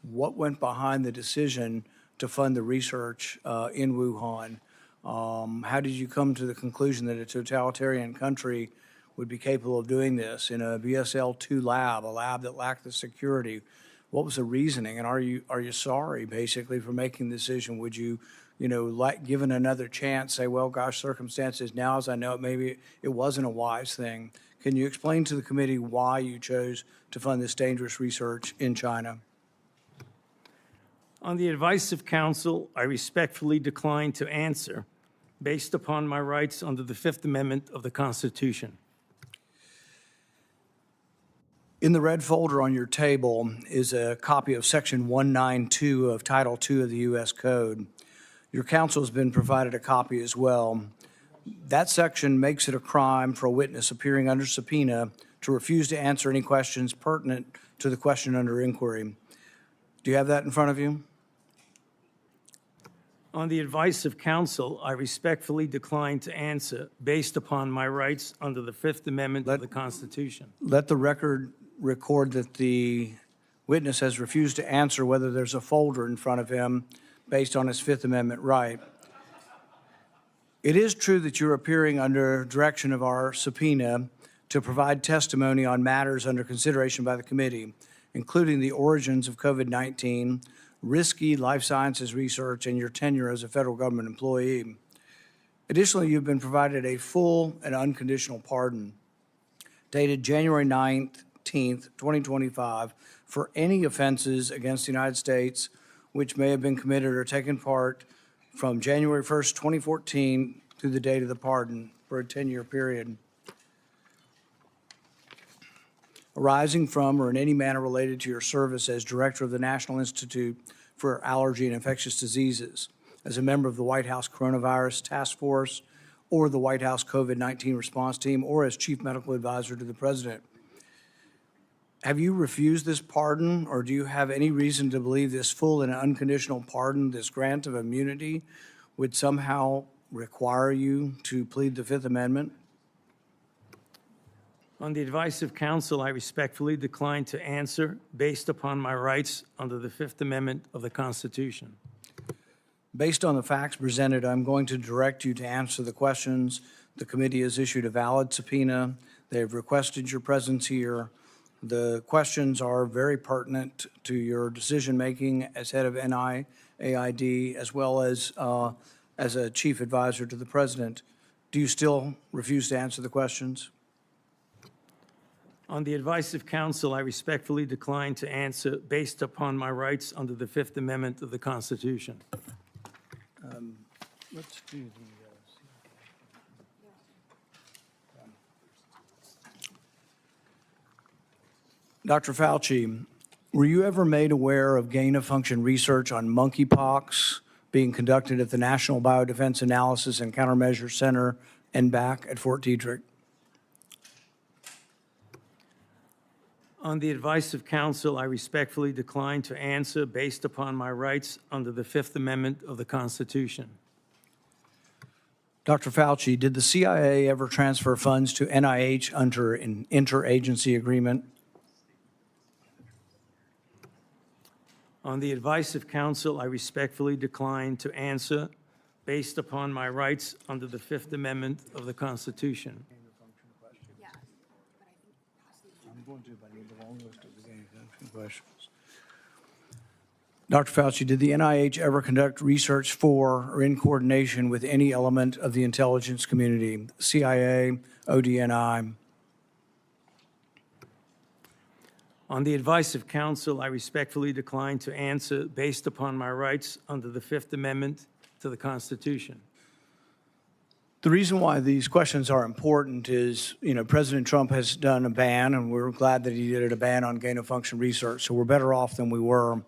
what went behind the decision to fund the research in Wuhan? How did you come to the conclusion that a totalitarian country would be capable of doing this in a BSL-2 lab, a lab that lacked the security? What was the reasoning? And are you sorry, basically, for making the decision? Would you, given another chance, say, well, gosh, circumstances now, as I know it, maybe it wasn't a wise thing. Can you explain to the committee why you chose to fund this dangerous research in China? On the advice of counsel, I respectfully decline to answer based upon my rights under the Fifth Amendment of the Constitution. In the red folder on your table is a copy of Section 192 of Title II of the U.S. Code. Your counsel has been provided a copy as well. That section makes it a crime for a witness appearing under subpoena to refuse to answer any questions pertinent to the question under inquiry. Do you have that in front of you? On the advice of counsel, I respectfully decline to answer based upon my rights under the Fifth Amendment of the Constitution. Let the record record that the witness has refused to answer whether there's a folder in front of him based on his Fifth Amendment right. It is true that you're appearing under direction of our subpoena to provide testimony on matters under consideration by the committee, including the origins of COVID-19, risky life sciences research, and your tenure as a federal government employee. Additionally, you've been provided a full and unconditional pardon dated January 19th, 2025, for any offenses against the United States which may have been committed or taken part from January 1st, 2014 through the date of the pardon for a 10-year period, arising from or in any manner related to your service as Director of the National Institute for Allergy and Infectious Diseases, as a member of the White House Coronavirus Task Force or the White House COVID-19 Response Team, or as Chief Medical Advisor to the President. Have you refused this pardon, or do you have any reason to believe this full and unconditional pardon, this grant of immunity, would somehow require you to plead the Fifth Amendment? On the advice of counsel, I respectfully decline to answer based upon my rights under the Fifth Amendment of the Constitution. Based on the facts presented, I'm going to direct you to answer the questions. The committee has issued a valid subpoena. They have requested your presence here. The questions are very pertinent to your decision-making as head of NIAID, as well as a chief advisor to the president. Do you still refuse to answer the questions? On the advice of counsel, I respectfully decline to answer based upon my rights under the Fifth Amendment of the Constitution. Let's do the Dr. Fauci, were you ever made aware of gain-of-function research on monkeypox being conducted at the National Biodefense Analysis and Countermeasure Center, NBAC, at Fort Detrick? On the advice of counsel, I respectfully decline to answer based upon my rights under the Fifth Amendment of the Constitution. Dr. Fauci, did the CIA ever transfer funds to NIH under an interagency agreement? On the advice of counsel, I respectfully decline to answer based upon my rights under the Fifth Amendment of the Constitution. I'm going to, but I need the long list of the gain-of-function questions. Dr. Fauci, did the NIH ever conduct research for or in coordination with any element of the intelligence community, CIA, ODNI? On the advice of counsel, I respectfully decline to answer based upon my rights under the Fifth Amendment to the Constitution. The reason why these questions are important is, President Trump has done a ban, and we're glad that he did a ban on gain-of-function research, so we're better off than we were.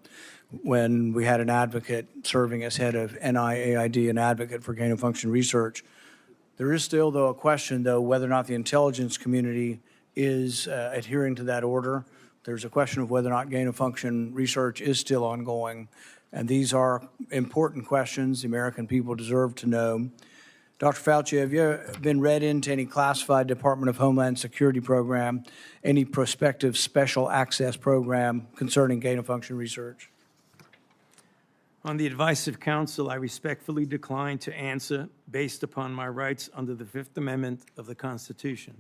when we had an advocate serving as head of NIAID, an advocate for gain-of-function research. There is still, though, a question, though, whether or not the intelligence community is adhering to that order. There's a question of whether or not gain-of-function research is still ongoing. And these are important questions the American people deserve to know. Dr. Fauci, have you been read into any classified Department of Homeland Security program, any prospective special access program concerning gain-of-function research? On the advice of counsel, I respectfully decline to answer based upon my rights under the Fifth Amendment of the Constitution.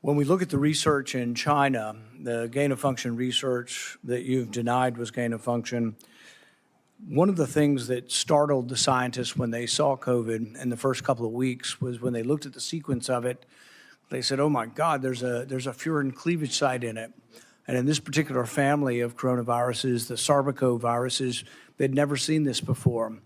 When we look at the research in China, the gain-of-function research that you've denied was gain-of-function, one of the things that startled the scientists when they saw COVID in the first couple of weeks was when they looked at the sequence of it, they said, oh my God, there's a furin cleavage site in it. And in this particular family of coronaviruses, the sarbecoviruses, they'd never seen this before.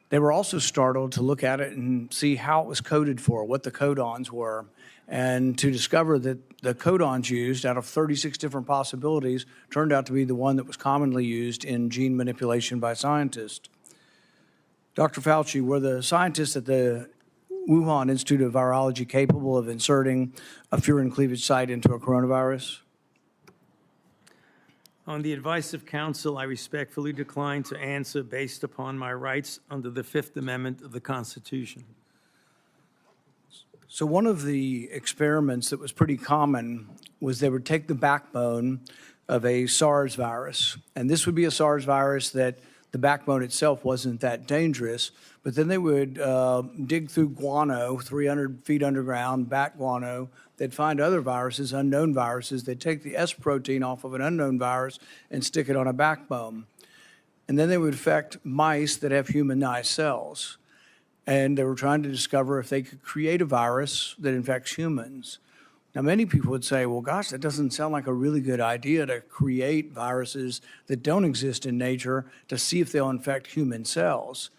They were also startled to look at it and see how it was coded for, what the codons were, and to discover that the codons used out of 36 different possibilities turned out to be the one that was commonly used in gene manipulation by scientists. Dr. Fauci, were the scientists at the Wuhan Institute of Virology capable of inserting a furin cleavage site into a coronavirus? On the advice of counsel, I respectfully decline to answer based upon my rights under the Fifth Amendment of the Constitution. So one of the experiments that was pretty common was they would take the backbone of a SARS virus, and this would be a SARS virus that the backbone itself wasn't that dangerous, but then they would dig through guano, 300 feet underground, bat guano. They'd find other viruses, unknown viruses. They'd take the S protein off of an unknown virus and stick it on a backbone. And then they would infect mice that have humanized cells. And they were trying to discover if they could create a virus that infects humans. Now, many people would say, well, gosh, that doesn't sound like a really good idea to create viruses that don't exist in nature to see if they'll infect human cells.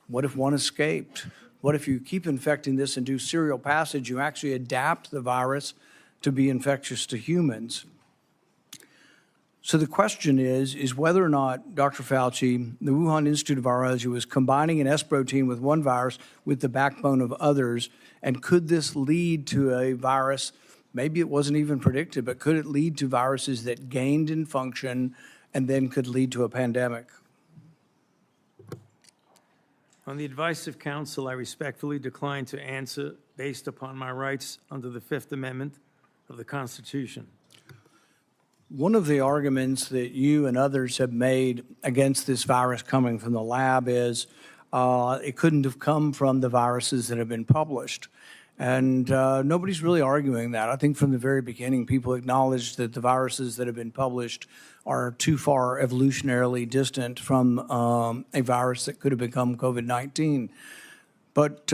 What if one escaped? What if you keep infecting this and do serial passage, you actually adapt the virus to be infectious to humans? So the question is whether or not, Dr. Fauci, the Wuhan Institute of Virology was combining an S protein with one virus with the backbone of others, and could this lead to a virus, maybe it wasn't even predicted, but could it lead to viruses that gained in function and then could lead to a pandemic? On the advice of counsel, I respectfully decline to answer based upon my rights under the Fifth Amendment of the Constitution. One of the arguments that you and others have made against this virus coming from the lab is it couldn't have come from the viruses that have been published. And nobody's really arguing that. I think from the very beginning, people acknowledged that the viruses that have been published are too far evolutionarily distant from a virus that could have become COVID-19. But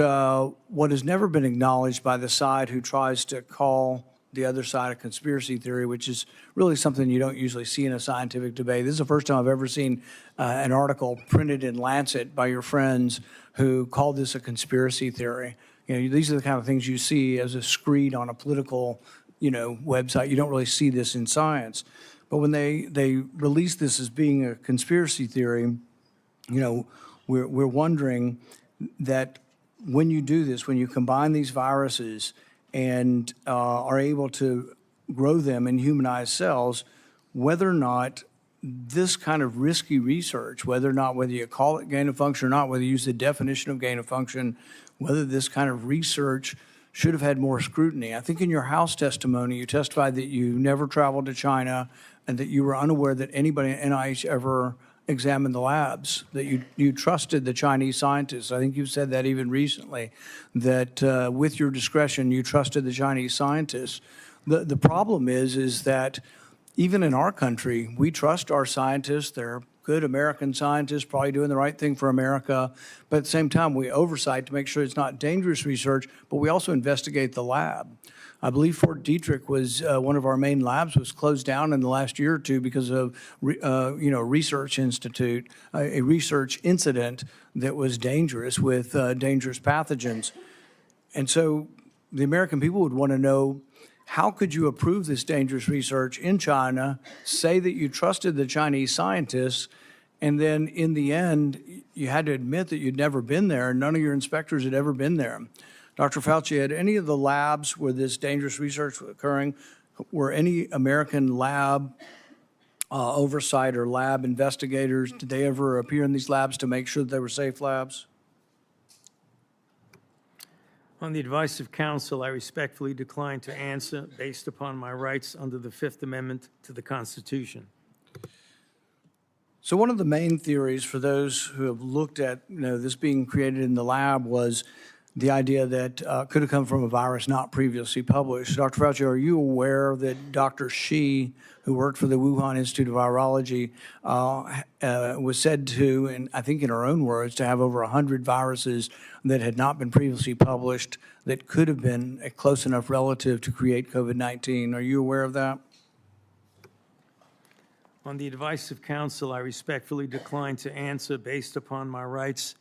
what has never been acknowledged by the side who tries to call the other side of conspiracy theory, which is really something you don't usually see in a scientific debate. This is the first time I've ever seen an article printed in Lancet by your friends who called this a conspiracy theory. You know, these are the kind of things you see as a screed on a political, website. You don't really see this in science. But when they release this as being a conspiracy theory, we're wondering that when you do this, when you combine these viruses and are able to grow them in humanized cells, whether or not this kind of risky research, whether you call it gain of function or not, whether you use the definition of gain of function, whether this kind of research should have had more scrutiny. I think in your House testimony, you testified that you never traveled to China and that you were unaware that anybody at NIH ever examined the labs, that you trusted the Chinese scientists. I think you said that even recently, that with your discretion, you trusted the Chinese scientists. The problem is that even in our country, we trust our scientists. They're good American scientists, probably doing the right thing for America. But at the same time, we oversight to make sure it's not dangerous research, but we also investigate the lab. I believe Fort Detrick was one of our main labs, was closed down in the last year or two because of, research institute, a research incident that was dangerous with dangerous pathogens. And so the American people would want to know, How could you approve this dangerous research in China, say that you trusted the Chinese scientists, and then in the end, you had to admit that you'd never been there, and none of your inspectors had ever been there? Dr. Fauci, had any of the labs where this dangerous research was occurring, were any American lab oversight or lab investigators, did they ever appear in these labs to make sure that they were safe labs? On the advice of counsel, I respectfully decline to answer based upon my rights under the Fifth Amendment to the Constitution. So one of the main theories for those who have looked at this being created in the lab was the idea that could have come from a virus not previously published. Dr. Fauci, are you aware that Dr. Shi, who worked for the Wuhan Institute of Virology, was said to, and I think in her own words, to have over 100 viruses that had not been previously published that could have been a close enough relative to create COVID-19? Are you aware of that? On the advice of counsel, I respectfully decline to answer based upon my rights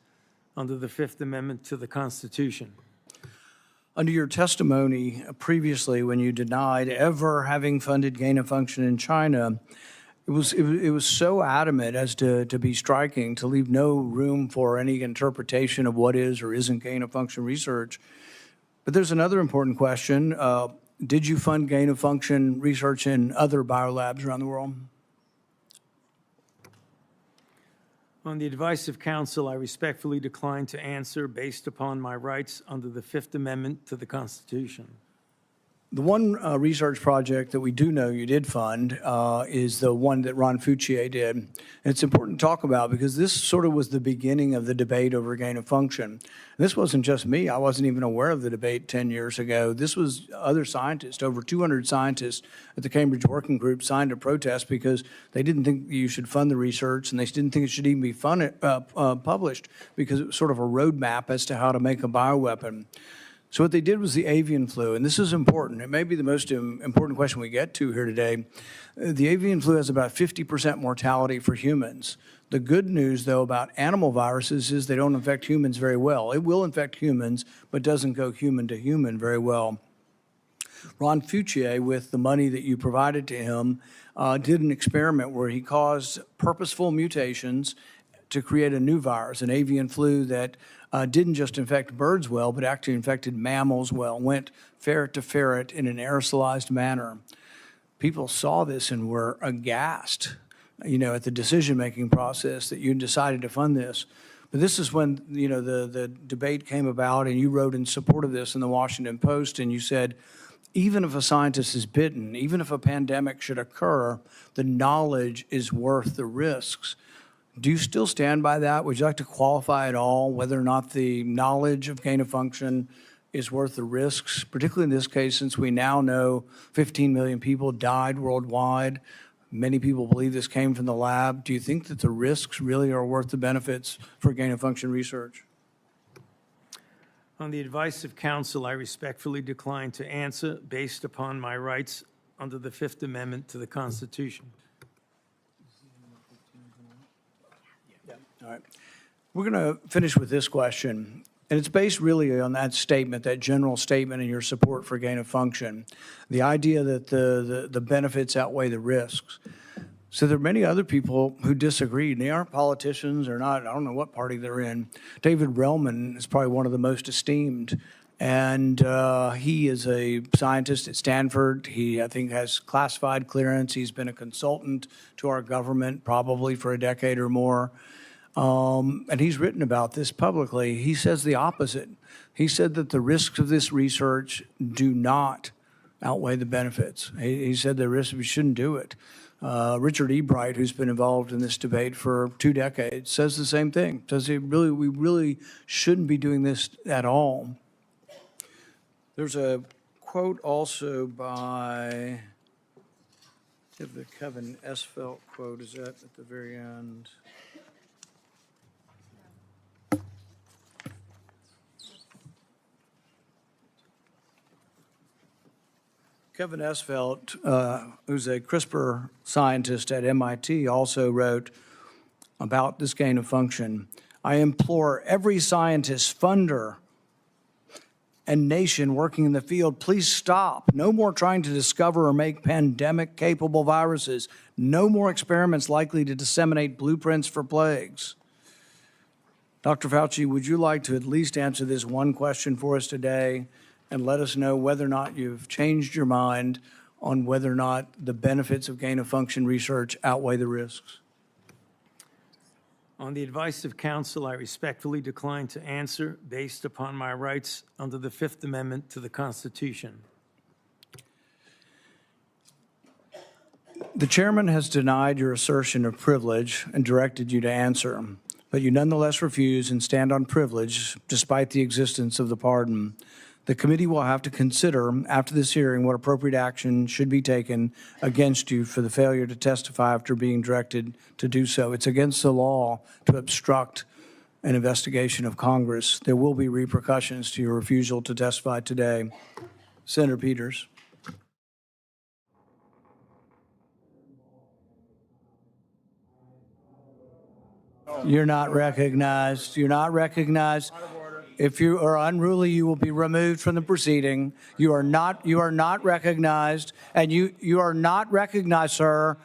under the Fifth Amendment to the Constitution. Under your testimony previously, when you denied ever having funded gain of function in China, it was so adamant as to be striking, to leave no room for any interpretation of what is or isn't gain of function research. But there's another important question. Did you fund gain of function research in other biolabs around the world? On the advice of counsel, I respectfully decline to answer based upon my rights under the Fifth Amendment to the Constitution. The one research project that we do know you did fund is the one that Ron Fauci did. And it's important to talk about because this sort of was the beginning of the debate over gain of function. And this wasn't just me. I wasn't even aware of the debate 10 years ago. This was other scientists. Over 200 scientists at the Cambridge Working Group signed a protest because they didn't think you should fund the research, and they didn't think it should even be published because it was sort of a roadmap as to how to make a bioweapon. So what they did was the avian flu, and this is important. It may be the most important question we get to here today. The avian flu has about 50% mortality for humans. The good news, though, about animal viruses is they don't infect humans very well. It will infect humans, but doesn't go human to human very well. Ron Fauci, with the money that you provided to him, did an experiment where he caused purposeful mutations to create a new virus, an avian flu that didn't just infect birds well, but actually infected mammals well, went ferret to ferret in an aerosolized manner. People saw this and were aghast, at the decision-making process that you decided to fund this. But this is when, the debate came about, and you wrote in support of this in the Washington Post, and you said, even if a scientist is bitten, even if a pandemic should occur, the knowledge is worth the risks. Do you still stand by that? Would you like to qualify at all whether or not the knowledge of gain of function is worth the risks, particularly in this case, since we now know 15 million people died worldwide? Many people believe this came from the lab. Do you think that the risks really are worth the benefits for gain of function research? On the advice of counsel, I respectfully decline to answer based upon my rights under the Fifth Amendment to the Constitution. All right. We're going to finish with this question, and it's based really on that statement, that general statement in your support for gain of function, the idea that the benefits outweigh the risks. So there are many other people who disagree, and they aren't politicians or not. I don't know what party they're in. David Relman is probably one of the most esteemed, and he is a scientist at Stanford. He, I think, has classified clearance. He's been a consultant to our government probably for a decade or more. And he's written about this publicly. He says the opposite. He said that the risks of this research do not outweigh the benefits. He said the risks, we shouldn't do it. Richard E. Bright, who's been involved in this debate for 2 decades, says the same thing. Says we really shouldn't be doing this at all. There's a quote also by, the Kevin Esfelt quote, is that at the very end? Kevin Esfelt, who's a CRISPR scientist at MIT, also wrote about this gain of function. I implore every scientist, funder, and nation working in the field, please stop. No more trying to discover or make pandemic-capable viruses. No more experiments likely to disseminate blueprints for plagues. Dr. Fauci, would you like to at least answer this one question for us today and let us know whether or not you've changed your mind on whether or not the benefits of gain-of-function research outweigh the risks? On the advice of counsel, I respectfully decline to answer based upon my rights under the Fifth Amendment to the Constitution. The chairman has denied your assertion of privilege and directed you to answer, but you nonetheless refuse and stand on privilege despite the existence of the pardon. The committee will have to consider after this hearing what appropriate action should be taken against you for the failure to testify after being directed to do so. It's against the law to obstruct an investigation of Congress. There will be repercussions to your refusal to testify today. Senator Peters. You're not recognized. You're not recognized. If you are unruly, you will be removed from the proceeding. You are not recognized, and you are not recognized, sir.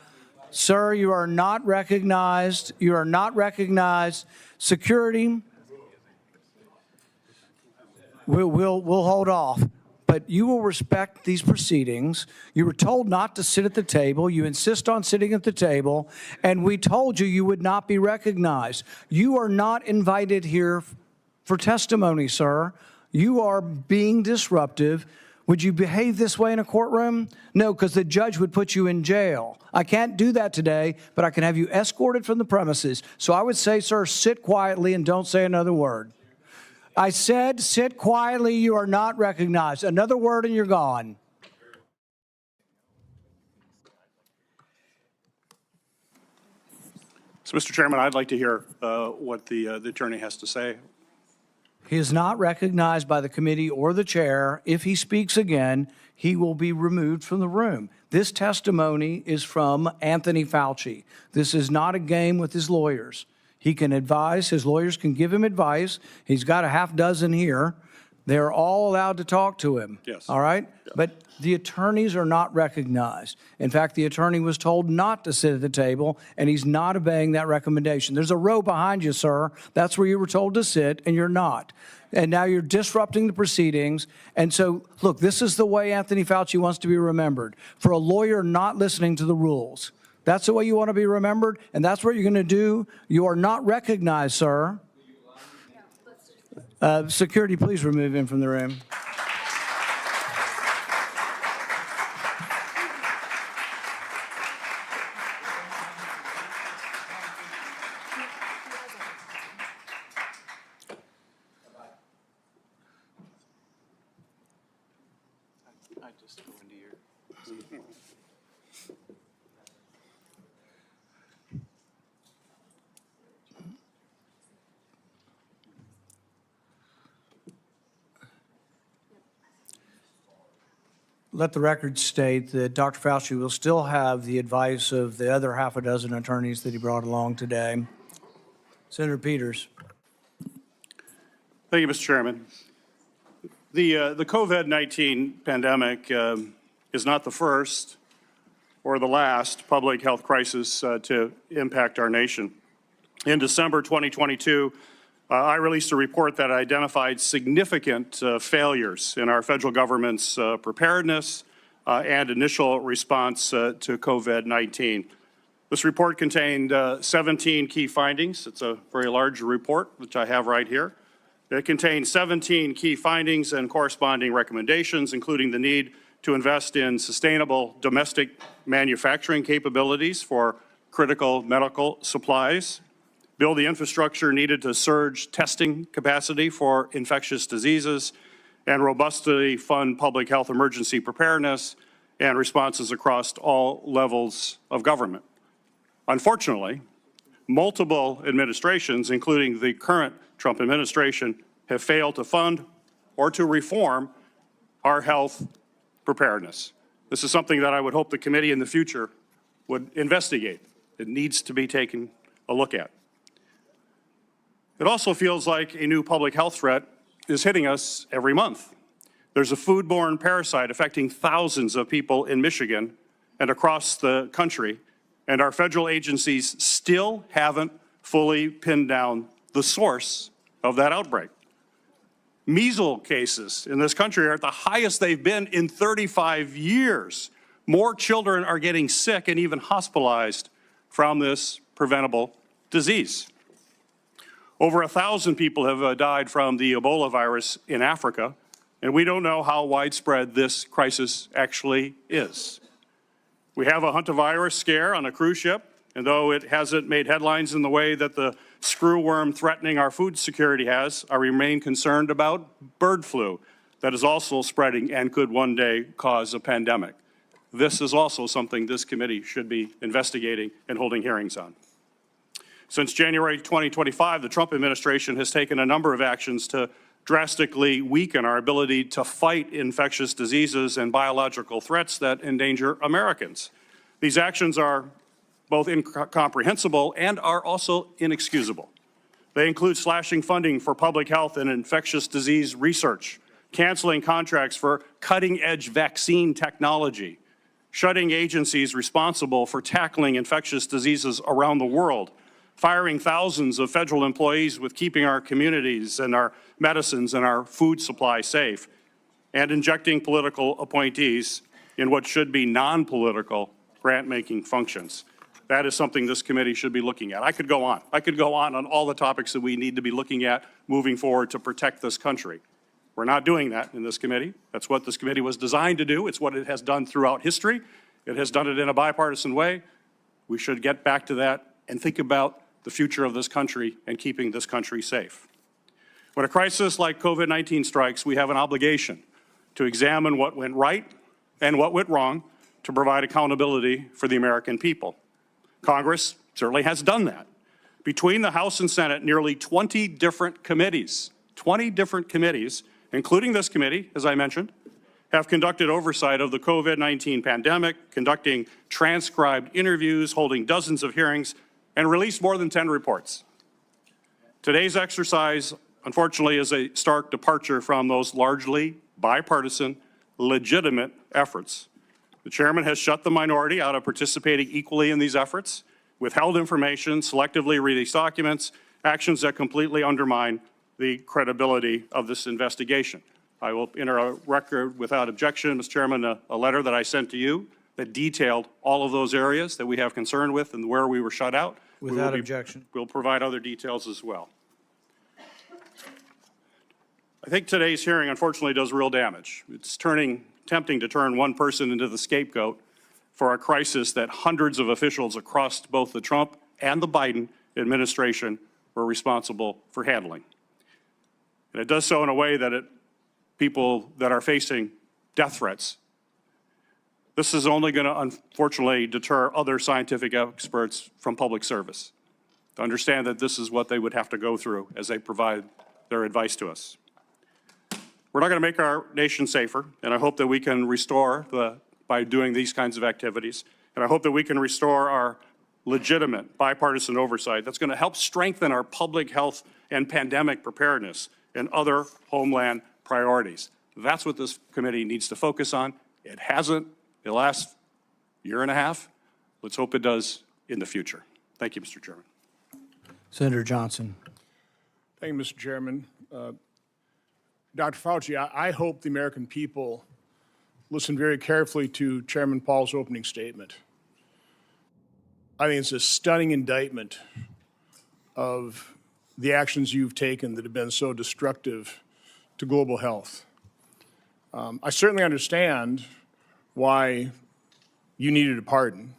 Sir, you are not recognized. You are not recognized. Security, we'll hold off. But you will respect these proceedings. You were told not to sit at the table. You insist on sitting at the table, and we told you you would not be recognized. You are not invited here for testimony, sir. You are being disruptive. Would you behave this way in a courtroom? No, because the judge would put you in jail. I can't do that today, but I can have you escorted from the premises. So I would say, sir, sit quietly and don't say another word. I said, sit quietly. You are not recognized. Another word and you're gone. So, Mr. Chairman, I'd like to hear what the attorney has to say. He is not recognized by the committee or the chair. If he speaks again, he will be removed from the room. This testimony is from Anthony Fauci. This is not a game with his lawyers. He can advise. His lawyers can give him advice. He's got a half dozen here. They're all allowed to talk to him. Yes. All right? Yeah. But the attorneys are not recognized. In fact, the attorney was told not to sit at the table, and he's not obeying that recommendation. There's a row behind you, sir. That's where you were told to sit, and you're not. And now you're disrupting the proceedings. And so, look, this is the way Anthony Fauci wants to be remembered, for a lawyer not listening to the rules. That's the way you want to be remembered, and that's what you're going to do. You are not recognized, sir. Security, please remove him from the room. Let the record state that Dr. Fauci will still have the advice of the other half a dozen attorneys that he brought along today. Senator Peters. Thank you, Mr. Chairman. The COVID-19 pandemic is not the first or the last public health crisis to impact our nation. In December 2022, I released a report that identified significant failures in our federal government's preparedness and initial response to COVID-19. This report contained 17 key findings. It's a very large report, which I have right here. It contains 17 key findings and corresponding recommendations, including the need to invest in sustainable domestic manufacturing capabilities for critical medical supplies, build the infrastructure needed to surge testing capacity for infectious diseases, and robustly fund public health emergency preparedness and responses across all levels of government. Unfortunately, multiple administrations, including the current Trump administration, have failed to fund or to reform our health preparedness. This is something that I would hope the committee in the future would investigate. It needs to be taken a look at. It also feels like a new public health threat is hitting us every month. There's a foodborne parasite affecting thousands of people in Michigan and across the country, and our federal agencies still haven't fully pinned down the source of that outbreak. Measles cases in this country are at the highest they've been in 35 years. More children are getting sick and even hospitalized from this preventable disease. Over 1,000 people have died from the Ebola virus in Africa, and we don't know how widespread this crisis actually is. We have a hantavirus scare on a cruise ship, and though it hasn't made headlines in the way that the screwworm threatening our food security has, I remain concerned about bird flu that is also spreading and could one day cause a pandemic. This is also something this committee should be investigating and holding hearings on. Since January 2025, the Trump administration has taken a number of actions to drastically weaken our ability to fight infectious diseases and biological threats that endanger Americans. These actions are both incomprehensible and are also inexcusable. They include slashing funding for public health and infectious disease research, canceling contracts for cutting-edge vaccine technology, shutting agencies responsible for tackling infectious diseases around the world, firing thousands of federal employees with keeping our communities and our medicines and our food supply safe, and injecting political appointees in what should be non-political grant-making functions. That is something this committee should be looking at. I could go on. I could go on all the topics that we need to be looking at moving forward to protect this country. We're not doing that in this committee. That's what this committee was designed to do. It's what it has done throughout history. It has done it in a bipartisan way. We should get back to that and think about the future of this country and keeping this country safe. When a crisis like COVID-19 strikes, we have an obligation to examine what went right and what went wrong to provide accountability for the American people. Congress certainly has done that. Between the House and Senate, nearly 20 different committees, including this committee, as I mentioned, have conducted oversight of the COVID-19 pandemic, conducting transcribed interviews, holding dozens of hearings, and released more than 10 reports. Today's exercise, unfortunately, is a stark departure from those largely bipartisan, legitimate efforts. The chairman has shut the minority out of participating equally in these efforts, withheld information, selectively released documents, actions that completely undermine the credibility of this investigation. I will enter a record without objection, Mr. Chairman, a letter that I sent to you that detailed all of those areas that we have concern with and where we were shut out. Without objection. We'll provide other details as well. I think today's hearing, unfortunately, does real damage. It's tempting to turn one person into the scapegoat for a crisis that hundreds of officials across both the Trump and the Biden administration were responsible for handling. And it does so in a way that people that are facing death threats. This is only going to, unfortunately, deter other scientific experts from public service to understand that this is what they would have to go through as they provide their advice to us. We're not going to make our nation safer, and I hope that we can restore by doing these kinds of activities, and I hope that we can restore our legitimate bipartisan oversight that's going to help strengthen our public health and pandemic preparedness and other homeland priorities. That's what this committee needs to focus on. It hasn't the last year and a half. Let's hope it does in the future. Thank you, Mr. Chairman. Senator Johnson. Thank you, Mr. Chairman. Dr. Fauci, I hope the American people listen very carefully to Chairman Paul's opening statement. I think it's a stunning indictment of the actions you've taken that have been so destructive to global health. I certainly understand why you needed a pardon.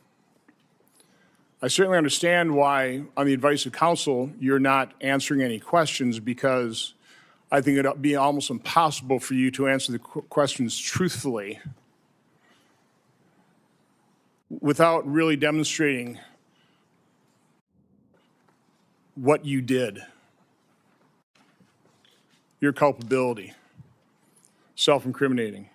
I certainly understand why, on the advice of counsel, you're not answering any questions, because I think it would be almost impossible for you to answer the questions truthfully without really demonstrating what you did, your culpability, self-incriminating.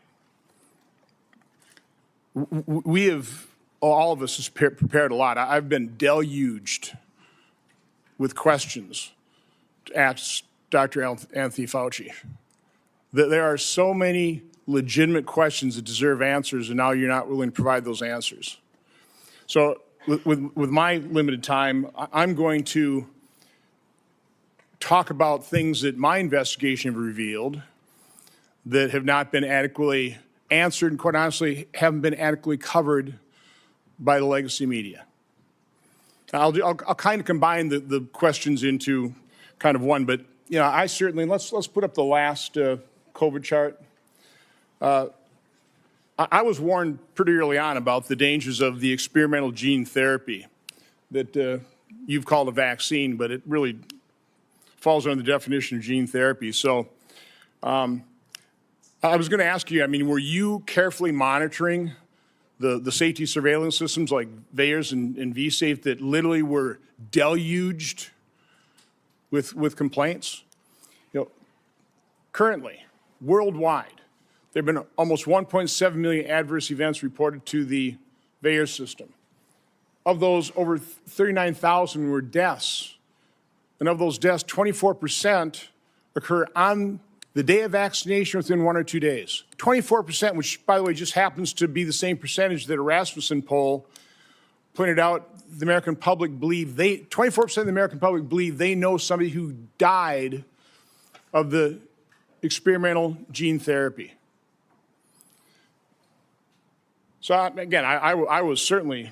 We have, all of us, has prepared a lot. I've been deluged with questions to ask Dr. Anthony Fauci. There are so many legitimate questions that deserve answers, and now you're not willing to provide those answers. So with my limited time, I'm going to talk about things that my investigation have revealed that have not been adequately answered and, quite honestly, haven't been adequately covered by the legacy media. I'll kind of combine the questions into kind of one, but I certainly, let's put up the last COVID chart. I was warned pretty early on about the dangers of the experimental gene therapy that you've called a vaccine, but it really falls under the definition of gene therapy. So I was going to ask you, were you carefully monitoring the safety surveillance systems like VAERS and vSafe that literally were deluged with complaints? Currently, worldwide, there have been almost 1.7 million adverse events reported to the VAERS system. Of those, over 39,000 were deaths. And of those deaths, 24% occur on the day of vaccination within 1 or 2 days. 24%, which, by the way, just happens to be the same percentage that a Rasmussen poll pointed out the American public believe 24% of the American public believe they know somebody who died of the experimental gene therapy. So again, I was certainly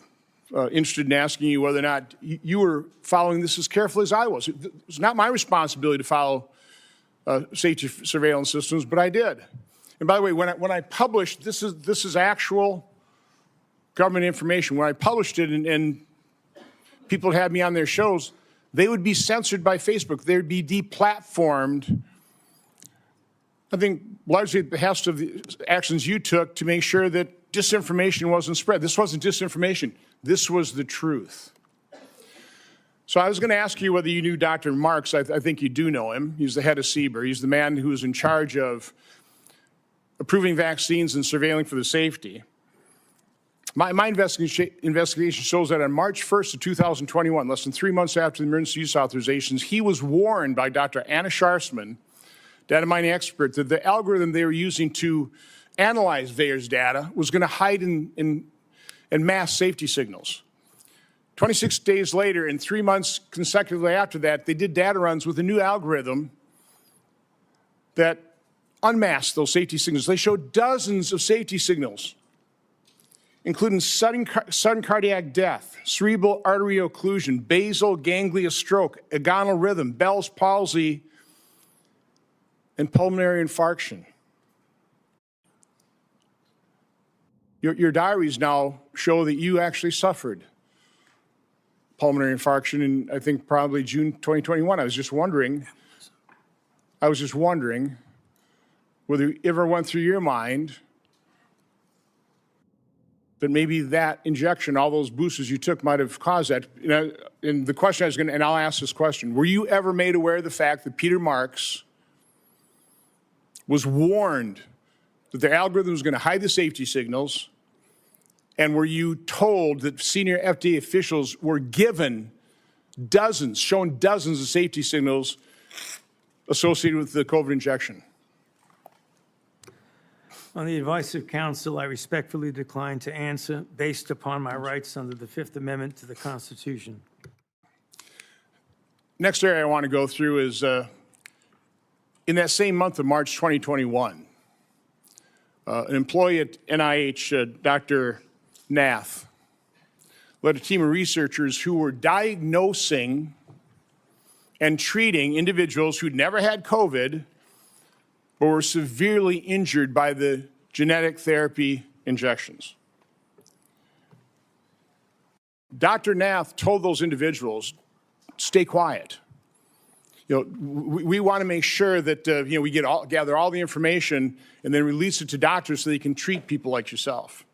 interested in asking you whether or not you were following this as carefully as I was. It was not my responsibility to follow safety surveillance systems, but I did. And by the way, when I published, this is actual government information. When I published it and people had me on their shows, they would be censored by Facebook. They would be deplatformed. I think largely at the behest of the actions you took to make sure that disinformation wasn't spread. This wasn't disinformation. This was the truth. So I was going to ask you whether you knew Dr. Marks. I think you do know him. He's the head of CBER. He's the man who is in charge of approving vaccines and surveilling for the safety. My investigation shows that on March 1st of 2021, less than 3 months after the emergency use authorizations, he was warned by Dr. Anna Scharsman, data mining expert, that the algorithm they were using to analyze VAERS data was going to hide in mass safety signals. 26 days later and 3 months consecutively after that, they did data runs with a new algorithm that unmasked those safety signals. They showed dozens of safety signals, including sudden cardiac death, cerebral artery occlusion, basal ganglia stroke, agonal rhythm, Bell's palsy, and pulmonary infarction. Your diaries now show that you actually suffered pulmonary infarction in, I think, probably June 2021. I was just wondering whether it ever went through your mind that maybe that injection, all those boosters you took, might have caused that. And the question I was going to, and I'll ask this question, were you ever made aware of the fact that Peter Marks was warned that the algorithm was going to hide the safety signals? And were you told that senior FDA officials were given shown dozens of safety signals associated with the COVID injection? On the advice of counsel, I respectfully decline to answer based upon my rights under the Fifth Amendment to the Constitution. Next area I want to go through is in that same month of March 2021, an employee at NIH, Dr. Nath, led a team of researchers who were diagnosing and treating individuals who'd never had COVID but were severely injured by the genetic therapy injections. Dr. Nath told those individuals, stay quiet. We want to make sure that we gather all the information and then release it to doctors so they can treat people like yourself.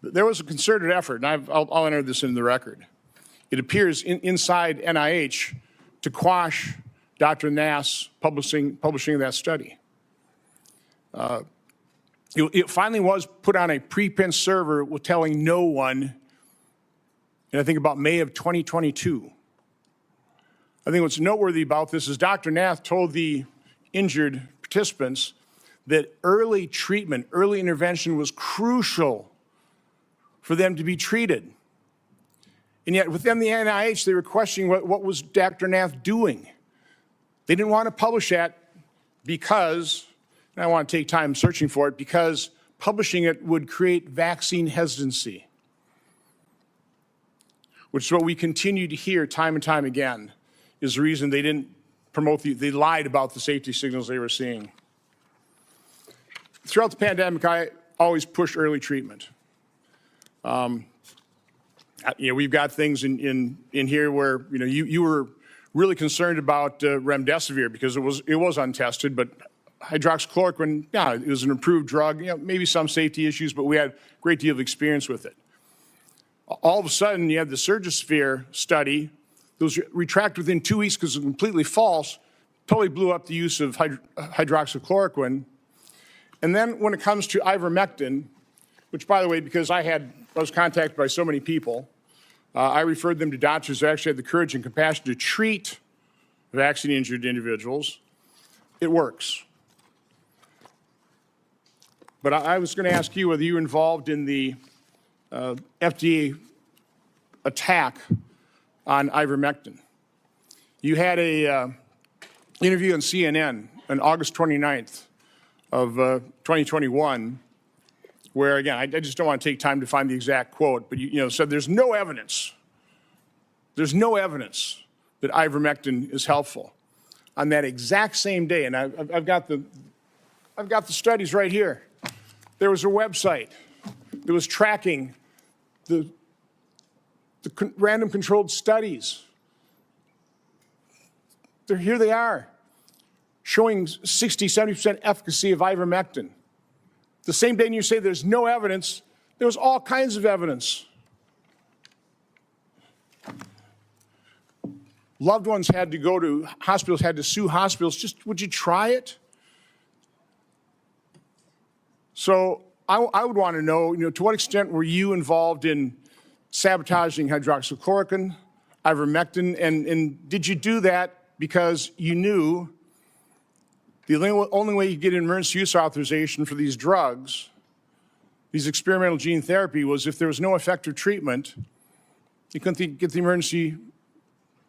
There was a concerted effort, and I'll enter this into the record. It appears inside NIH to quash Dr. Nath's publishing of that study. It finally was put on a preprint server with telling no one, and I think about May of 2022. I think what's noteworthy about this is Dr. Nath told the injured participants that early treatment, early intervention was crucial for them to be treated. And yet within the NIH, they were questioning what was Dr. Nath doing. They didn't want to publish that because, and I want to take time searching for it, because publishing it would create vaccine hesitancy, which is what we continue to hear time and time again, is the reason they didn't promote they lied about the safety signals they were seeing. Throughout the pandemic, I always pushed early treatment. We've got things in here where, you were really concerned about remdesivir because it was untested, but hydroxychloroquine, yeah, it was an approved drug, maybe some safety issues, but we had a great deal of experience with it. All of a sudden, you had the Surgisphere study that was retracted within 2 weeks because it was completely false, totally blew up the use of hydroxychloroquine. And then when it comes to ivermectin, which, by the way, because I was contacted by so many people, I referred them to doctors who actually had the courage and compassion to treat vaccine-injured individuals. It works. But I was going to ask you whether you were involved in the FDA attack on ivermectin. You had a interview on CNN on August 29th of 2021, where, again, I just don't want to take time to find the exact quote, but you said there's no evidence that ivermectin is helpful. On that exact same day, and I've got the studies right here. There was a website that was tracking the random controlled studies. Here they are, showing 60, 70% efficacy of ivermectin. The same day you say there's no evidence, there was all kinds of evidence. Loved ones had to go to hospitals, had to sue hospitals. Just, would you try it? So I would want to know, to what extent were you involved in sabotaging hydroxychloroquine, ivermectin, and did you do that because you knew the only way you get an emergency use authorization for these drugs, these experimental gene therapy, was if there was no effective treatment, you couldn't get the emergency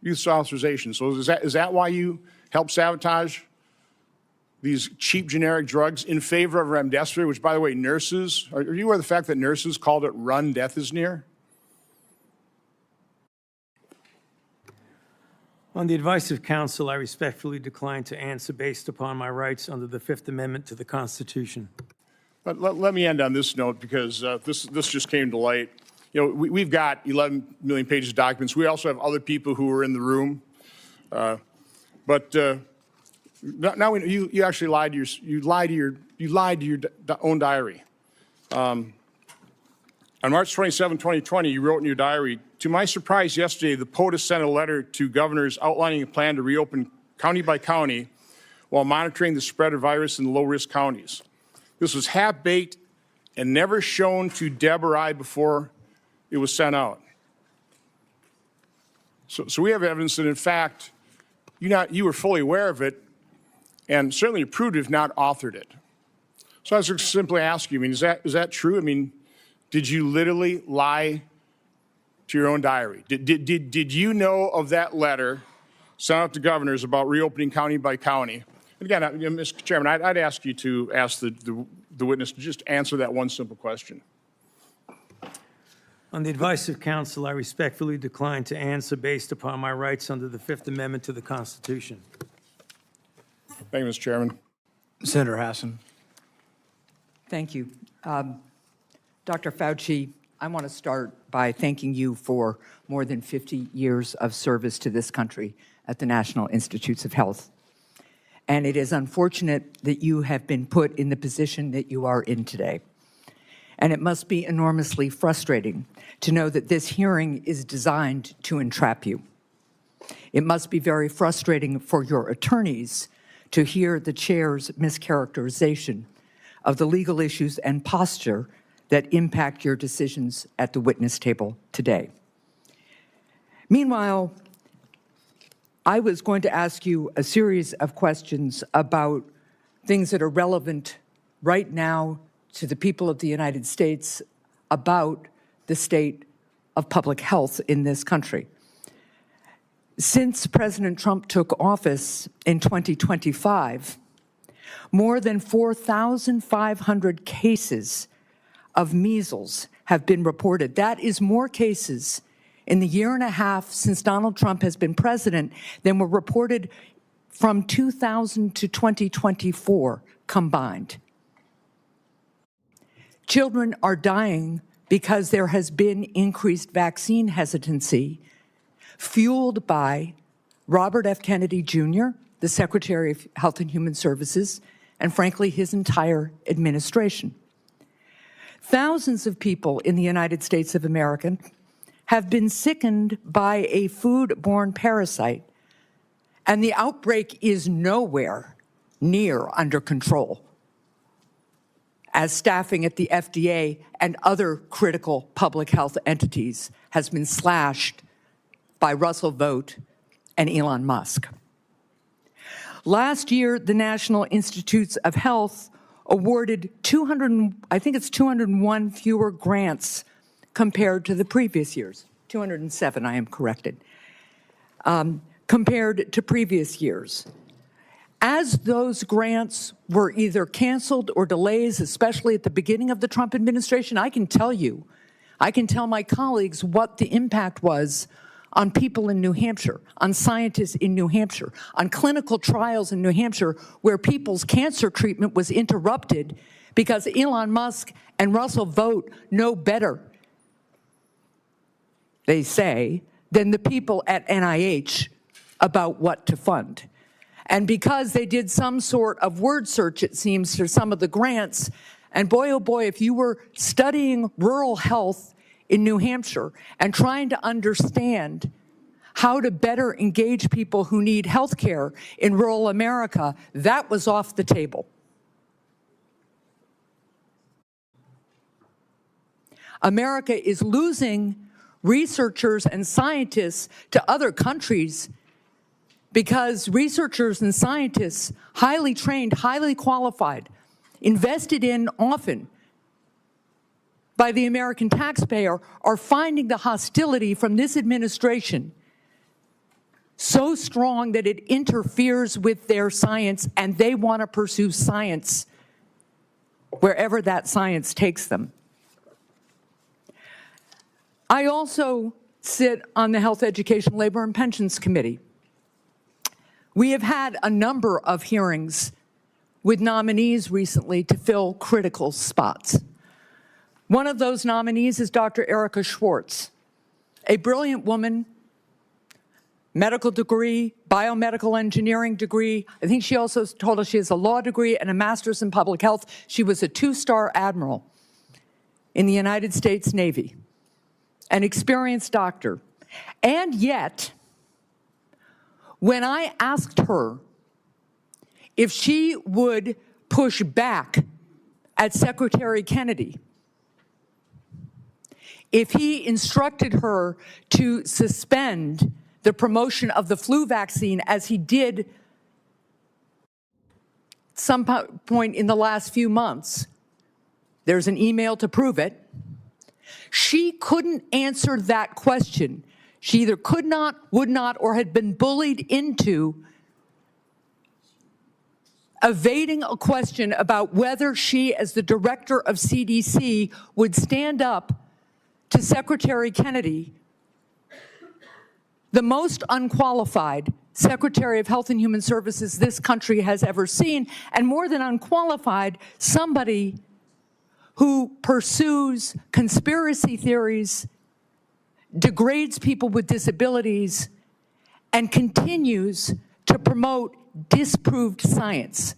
use authorization. So is that why you helped sabotage these cheap generic drugs in favor of remdesivir, which, by the way, nurses, are you aware of the fact that nurses called it run, death is near? On the advice of counsel, I respectfully decline to answer based upon my rights under the Fifth Amendment to the Constitution. But let me end on this note, because this just came to light. We've got 11 million pages of documents. We also have other people who were in the room. But now you actually lied to your own diary. On March 27, 2020, you wrote in your diary, "To my surprise yesterday, the POTUS sent a letter to governors outlining a plan to reopen county by county while monitoring the spread of virus in low-risk counties. This was half-baked and never shown to Deb or I before it was sent out." So we have evidence that, in fact, you were fully aware of it and certainly approved it, if not authored it. So I was just simply ask you, is that true? Did you literally lie to your own diary? Did you know of that letter sent out to governors about reopening county by county? And again, Mr. Chairman, I'd ask you to ask the witness to just answer that one simple question. On the advice of counsel, I respectfully decline to answer based upon my rights under the Fifth Amendment to the Constitution. Thank you, Mr. Chairman. Senator Hassan. Thank you. Dr. Fauci, I want to start by thanking you for more than 50 years of service to this country at the National Institutes of Health. And it is unfortunate that you have been put in the position that you are in today. And it must be enormously frustrating to know that this hearing is designed to entrap you. It must be very frustrating for your attorneys to hear the chair's mischaracterization of the legal issues and posture that impact your decisions at the witness table today. Meanwhile, I was going to ask you a series of questions about things that are relevant right now to the people of the United States about the state of public health in this country. Since President Trump took office in 2025, more than 4,500 cases of measles have been reported. That is more cases in the year and a half since Donald Trump has been president than were reported from 2000 to 2024 combined. Children are dying because there has been increased vaccine hesitancy, fueled by Robert F. Kennedy Jr., the Secretary of Health and Human Services, and frankly, his entire administration. Thousands of people in the United States of America have been sickened by a foodborne parasite, and the outbreak is nowhere near under control, as staffing at the FDA and other critical public health entities has been slashed by Russell Vought and Elon Musk. Last year, the National Institutes of Health awarded 201 fewer grants compared to the previous years. 207, I am corrected, compared to previous years. As those grants were either canceled or delays, especially at the beginning of the Trump administration, I can tell my colleagues what the impact was on people in New Hampshire, on scientists in New Hampshire, on clinical trials in New Hampshire where people's cancer treatment was interrupted because Elon Musk and Russell Vought know better, they say, than the people at NIH about what to fund. And because they did some sort of word search, it seems, for some of the grants, and boy, oh boy, if you were studying rural health in New Hampshire and trying to understand how to better engage people who need health care in rural America, that was off the table. America is losing researchers and scientists to other countries because researchers and scientists, highly trained, highly qualified, invested in often by the American taxpayer, are finding the hostility from this administration so strong that it interferes with their science, and they want to pursue science wherever that science takes them. I also sit on the Health, Education, Labor, and Pensions Committee. We have had a number of hearings with nominees recently to fill critical spots. One of those nominees is Dr. Erica Schwartz, a brilliant woman, medical degree, biomedical engineering degree. I think she also told us she has a law degree and a master's in public health. She was a two-star admiral in the United States Navy, an experienced doctor. And yet, when I asked her if she would push back at Secretary Kennedy, if he instructed her to suspend the promotion of the flu vaccine as he did at some point in the last few months, there's an email to prove it, she couldn't answer that question. She either could not, would not, or had been bullied into evading a question about whether she, as the director of CDC, would stand up to Secretary Kennedy, the most unqualified Secretary of Health and Human Services this country has ever seen, and more than unqualified, somebody who pursues conspiracy theories, degrades people with disabilities, and continues to promote disproved science.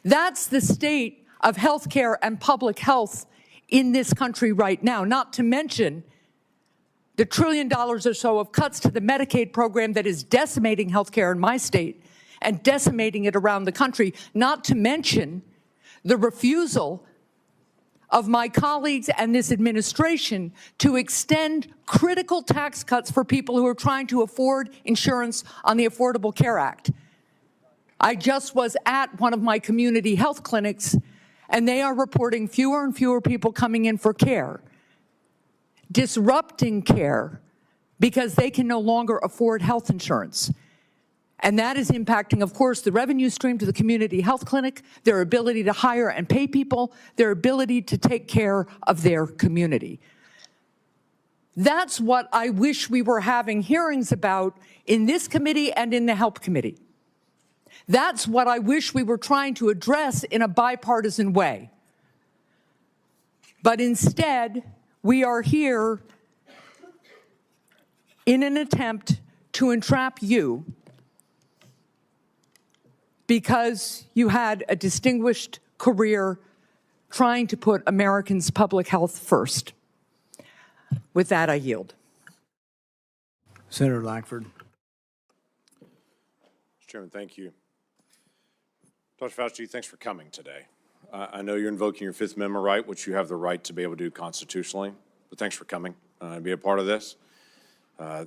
That's the state of healthcare and public health in this country right now, not to mention the $1 trillion or so of cuts to the Medicaid program that is decimating healthcare in my state and decimating it around the country, not to mention the refusal of my colleagues and this administration to extend critical tax cuts for people who are trying to afford insurance on the Affordable Care Act. I just was at one of my community health clinics, and they are reporting fewer and fewer people coming in for care, disrupting care because they can no longer afford health insurance. And that is impacting, of course, the revenue stream to the community health clinic, their ability to hire and pay people, their ability to take care of their community. That's what I wish we were having hearings about in this committee and in the Health Committee. That's what I wish we were trying to address in a bipartisan way. But instead, we are here in an attempt to entrap you because you had a distinguished career trying to put Americans' public health first. With that, I yield. Senator Lankford. Mr. Chairman, thank you. Dr. Fauci, thanks for coming today. I know you're invoking your Fifth Amendment right, which you have the right to be able to do constitutionally, but thanks for coming and be a part of this.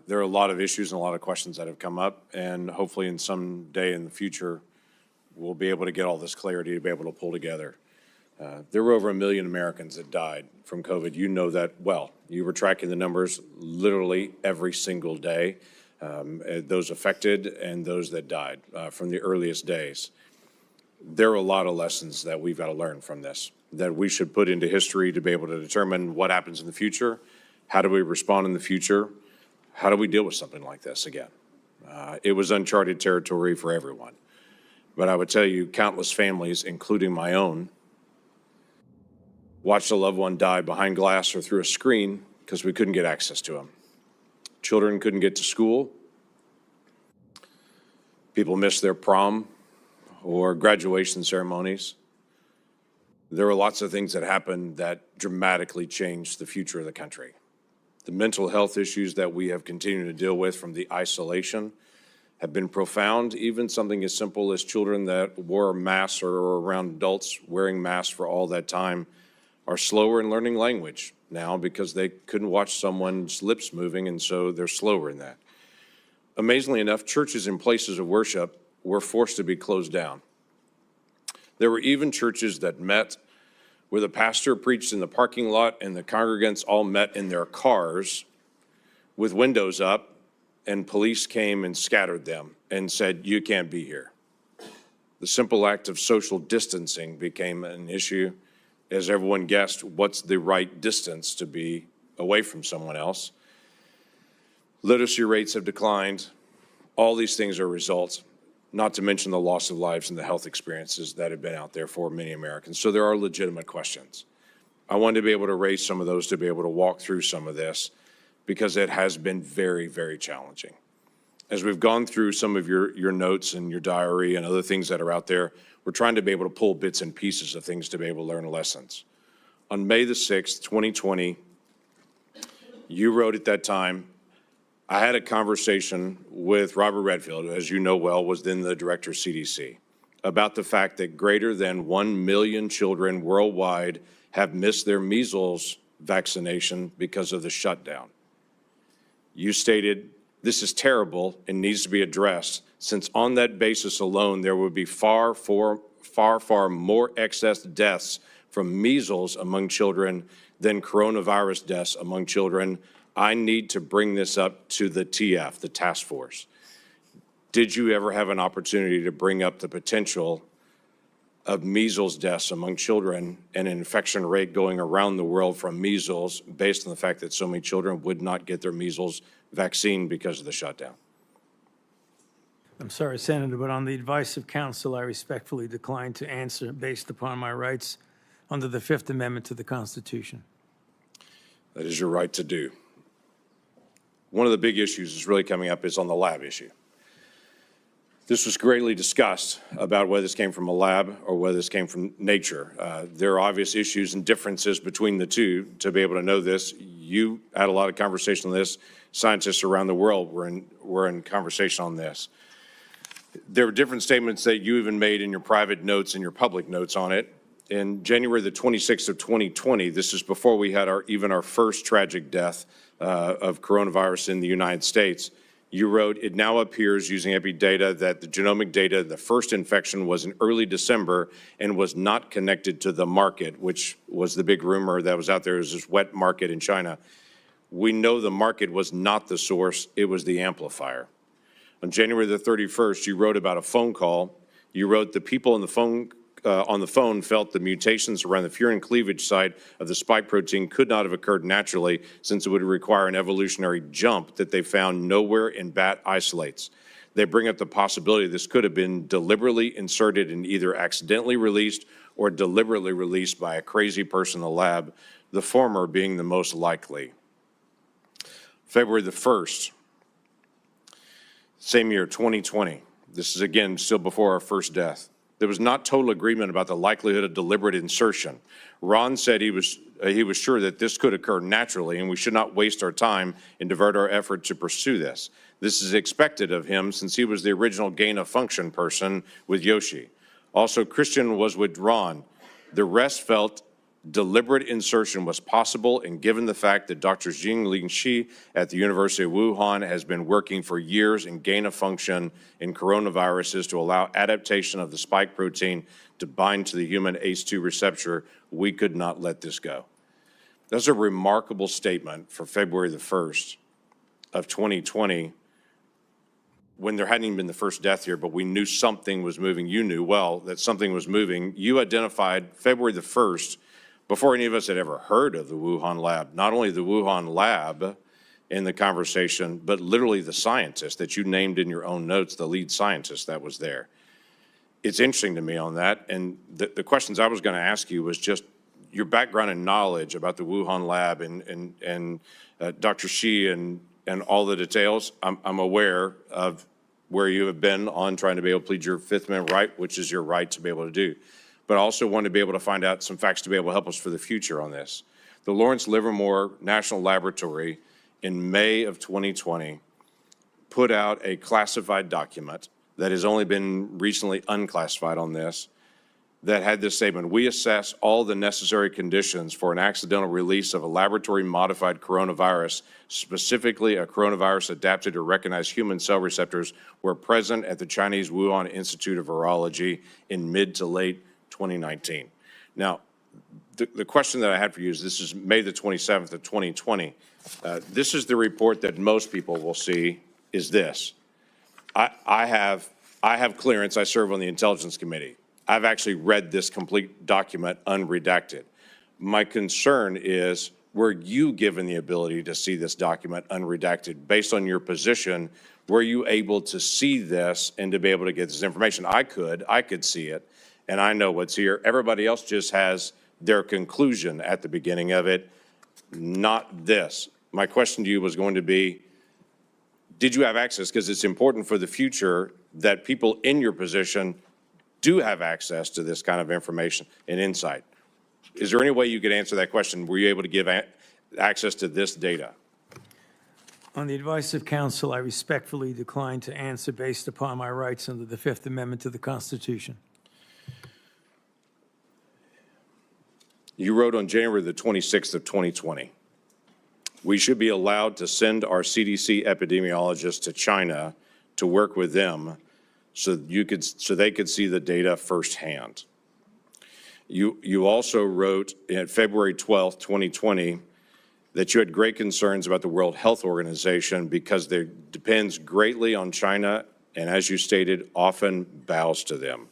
There are a lot of issues and a lot of questions that have come up, and hopefully in some day in the future, we'll be able to get all this clarity to be able to pull together. There were over 1 million Americans that died from COVID. You know that well. You were tracking the numbers literally every single day, those affected and those that died from the earliest days. There are a lot of lessons that we've got to learn from this, that we should put into history to be able to determine what happens in the future. How do we respond in the future? How do we deal with something like this again? It was uncharted territory for everyone. But I would tell you, countless families, including my own, watched a loved one die behind glass or through a screen because we couldn't get access to them. Children couldn't get to school. People missed their prom or graduation ceremonies. There were lots of things that happened that dramatically changed the future of the country. The mental health issues that we have continued to deal with from the isolation have been profound. Even something as simple as children that wore masks or around adults wearing masks for all that time are slower in learning language now because they couldn't watch someone's lips moving, and so they're slower in that. Amazingly enough, churches and places of worship were forced to be closed down. There were even churches that met where the pastor preached in the parking lot and the congregants all met in their cars with windows up, and police came and scattered them and said, "You can't be here." The simple act of social distancing became an issue. As everyone guessed, what's the right distance to be away from someone else? Literacy rates have declined. All these things are results, not to mention the loss of lives and the health experiences that have been out there for many Americans. So there are legitimate questions. I wanted to be able to raise some of those, to be able to walk through some of this, because it has been very, very challenging. As we've gone through some of your notes and your diary and other things that are out there, we're trying to be able to pull bits and pieces of things to be able to learn lessons. On May the 6th, 2020, you wrote at that time, I had a conversation with Robert Redfield, who, as you know well, was then the director of CDC, about the fact that greater than 1 million children worldwide have missed their measles vaccination because of the shutdown. You stated, this is terrible and needs to be addressed, since on that basis alone, there would be far more excess deaths from measles among children than coronavirus deaths among children. I need to bring this up to the TF, the task force. Did you ever have an opportunity to bring up the potential of measles deaths among children and an infection rate going around the world from measles based on the fact that so many children would not get their measles vaccine because of the shutdown? I'm sorry, Senator, but on the advice of counsel, I respectfully decline to answer based upon my rights under the Fifth Amendment to the Constitution. That is your right to do. One of the big issues that's really coming up is on the lab issue. This was greatly discussed about whether this came from a lab or whether this came from nature. There are obvious issues and differences between the two to be able to know this. You had a lot of conversation on this. Scientists around the world were in conversation on this. There were different statements that you even made in your private notes and your public notes on it. In January the 26th of 2020, this is before we had our first tragic death of coronavirus in the United States, You wrote, it now appears using epi data that the genomic data, the first infection was in early December and was not connected to the market, which was the big rumor that was out there, is this wet market in China. We know the market was not the source, it was the amplifier. On January the 31st, you wrote about a phone call. You wrote, the people on the phone felt the mutations around the furin cleavage site of the spike protein could not have occurred naturally, since it would require an evolutionary jump that they found nowhere in bat isolates. They bring up the possibility this could have been deliberately inserted and either accidentally released or deliberately released by a crazy person in the lab, the former being the most likely. February the 1st, same year, 2020. This is, again, still before our first death. There was not total agreement about the likelihood of deliberate insertion. Ron said he was sure that this could occur naturally and we should not waste our time and divert our effort to pursue this. This is expected of him since he was the original gain-of-function person with Yoshi. Also, Christian was with Ron. The rest felt deliberate insertion was possible, and given the fact that Dr. Jingling Shi at the University of Wuhan has been working for years in gain-of-function in coronaviruses to allow adaptation of the spike protein to bind to the human ACE2 receptor, we could not let this go. That's a remarkable statement for February the 1st of 2020, when there hadn't even been the first death here, but we knew something was moving. You knew well that something was moving. You identified February the 1st before any of us had ever heard of the Wuhan lab, not only the Wuhan lab in the conversation, but literally the scientist that you named in your own notes, the lead scientist that was there. It's interesting to me on that, and the questions I was going to ask you was just your background and knowledge about the Wuhan lab and Dr. Shi and all the details. I'm aware of where you have been on trying to be able to plead your Fifth Amendment right, which is your right to be able to do. But I also want to be able to find out some facts to be able to help us for the future on this. The Lawrence Livermore National Laboratory in May of 2020 put out a classified document that has only been recently unclassified on this, that had this statement: we assess all the necessary conditions for an accidental release of a laboratory-modified coronavirus, specifically a coronavirus adapted to recognize human cell receptors, were present at the Chinese Wuhan Institute of Virology in mid to late 2019. Now, the question that I had for you is, this is May the 27th of 2020. This is the report that most people will see, is this. I have clearance. I serve on the Intelligence Committee. I've actually read this complete document unredacted. My concern is, were you given the ability to see this document unredacted? Based on your position, were you able to see this and to be able to get this information? I could see it, and I know what's here. Everybody else just has their conclusion at the beginning of it, not this. My question to you was going to be, did you have access? Because it's important for the future that people in your position do have access to this kind of information and insight. Is there any way you could answer that question? Were you able to give access to this data? On the advice of counsel, I respectfully decline to answer based upon my rights under the Fifth Amendment to the Constitution. You wrote on January the 26th of 2020, we should be allowed to send our CDC epidemiologists to China to work with them so they could see the data firsthand. You also wrote in February 12th, 2020, that you had great concerns about the World Health Organization because it depends greatly on China and, as you stated, often bows to them.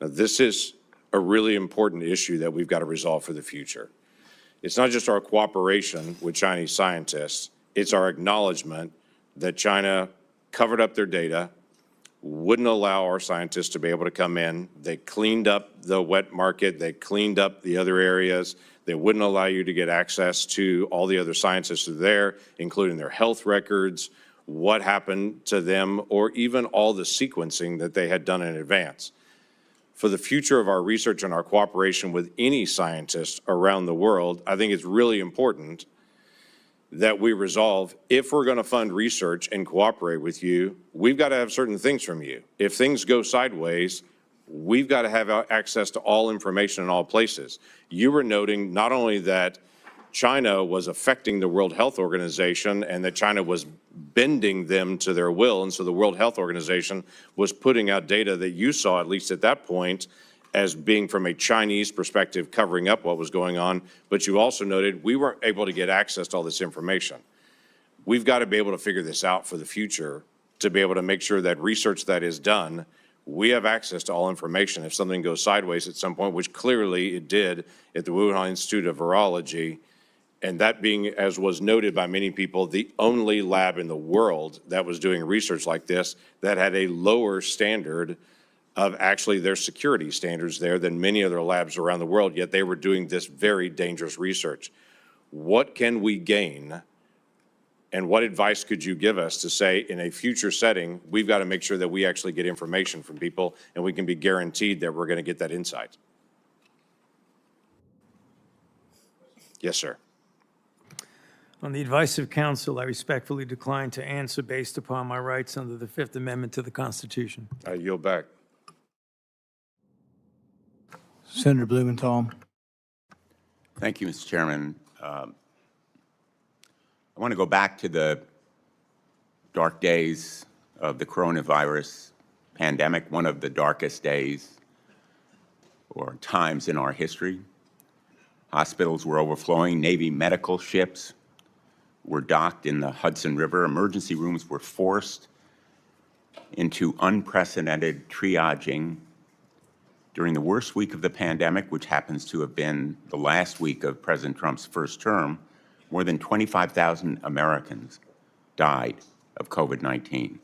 Now, this is a really important issue that we've got to resolve for the future. It's not just our cooperation with Chinese scientists, it's our acknowledgement that China covered up their data, wouldn't allow our scientists to be able to come in. They cleaned up the wet market. They cleaned up the other areas. They wouldn't allow you to get access to all the other scientists who are there, including their health records, what happened to them, or even all the sequencing that they had done in advance. For the future of our research and our cooperation with any scientist around the world, I think it's really important that we resolve, if we're going to fund research and cooperate with you, we've got to have certain things from you. If things go sideways, we've got to have access to all information in all places. You were noting not only that China was affecting the World Health Organization and that China was bending them to their will. And so the World Health Organization was putting out data that you saw, at least at that point, as being from a Chinese perspective, covering up what was going on. But you also noted we weren't able to get access to all this information. We've got to be able to figure this out for the future to be able to make sure that research that is done, we have access to all information. If something goes sideways at some point, which clearly it did at the Wuhan Institute of Virology, and that being, as was noted by many people, the only lab in the world that was doing research like this that had a lower standard of actually their security standards there than many other labs around the world, yet they were doing this very dangerous research. What can we gain, and what advice could you give us to say in a future setting, we've got to make sure that we actually get information from people and we can be guaranteed that we're going to get that insight? Yes, sir. On the advice of counsel, I respectfully decline to answer based upon my rights under the Fifth Amendment to the Constitution. I yield back. Senator Blumenthal. Thank you, Mr. Chairman. I want to go back to the dark days of the coronavirus pandemic, one of the darkest days or times in our history. Hospitals were overflowing. Navy medical ships were docked in the Hudson River. Emergency rooms were forced into unprecedented triaging during the worst week of the pandemic, which happens to have been the last week of President Trump's first term. More than 25,000 Americans died of COVID-19.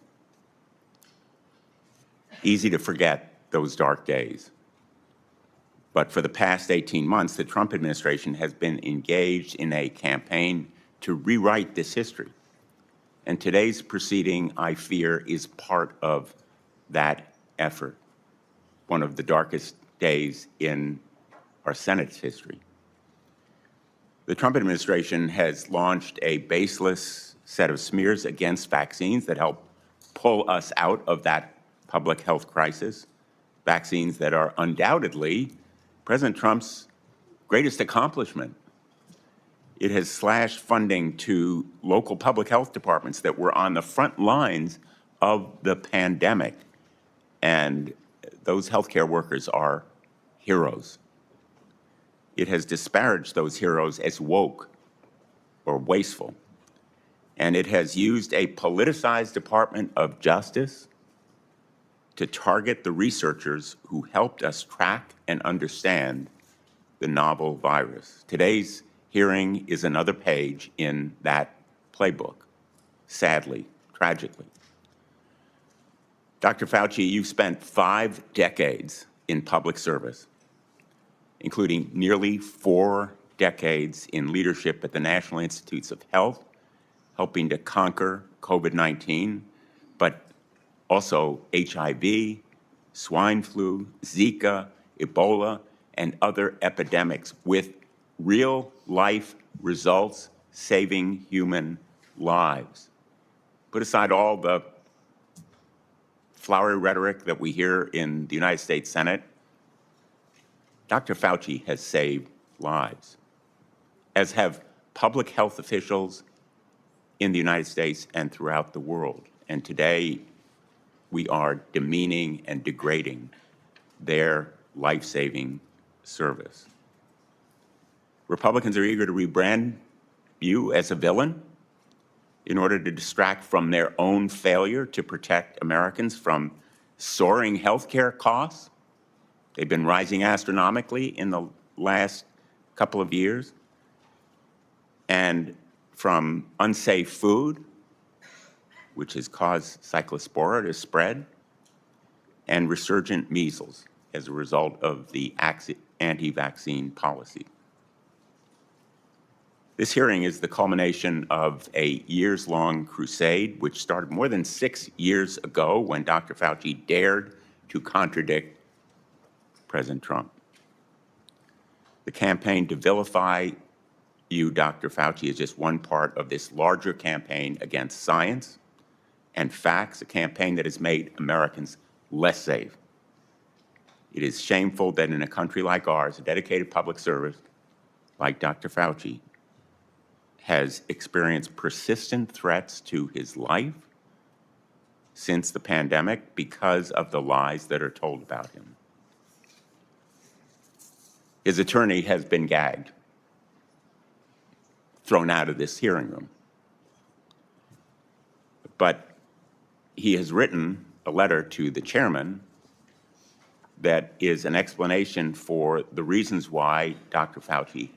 Easy to forget those dark days. But for the past 18 months, the Trump administration has been engaged in a campaign to rewrite this history. And today's proceeding, I fear, is part of that effort, one of the darkest days in our Senate's history. The Trump administration has launched a baseless set of smears against vaccines that help pull us out of that public health crisis, vaccines that are undoubtedly President Trump's greatest accomplishment. It has slashed funding to local public health departments that were on the front lines of the pandemic. And those healthcare workers are heroes. It has disparaged those heroes as woke or wasteful. And it has used a politicized Department of Justice to target the researchers who helped us track and understand the novel virus. Today's hearing is another page in that playbook, sadly, tragically. Dr. Fauci, you've spent 5 decades in public service, including nearly 4 decades in leadership at the National Institutes of Health, helping to conquer COVID-19, but also HIV, swine flu, Zika, Ebola, and other epidemics with real-life results saving human lives. Put aside all the flowery rhetoric that we hear in the United States Senate. Dr. Fauci has saved lives, as have public health officials in the United States and throughout the world. And today, we are demeaning and degrading their life-saving service. Republicans are eager to rebrand you as a villain in order to distract from their own failure to protect Americans from soaring health care costs. They've been rising astronomically in the last couple of years, and from unsafe food, which has caused cyclospora to spread, and resurgent measles as a result of the anti-vaccine policy. This hearing is the culmination of a years-long crusade, which started more than 6 years ago when Dr. Fauci dared to contradict President Trump. The campaign to vilify you, Dr. Fauci, is just one part of this larger campaign against science and facts, a campaign that has made Americans less safe. It is shameful that in a country like ours, a dedicated public service like Dr. Fauci has experienced persistent threats to his life since the pandemic because of the lies that are told about him. His attorney has been gagged, thrown out of this hearing room. But he has written a letter to the chairman that is an explanation for the reasons why Dr. Fauci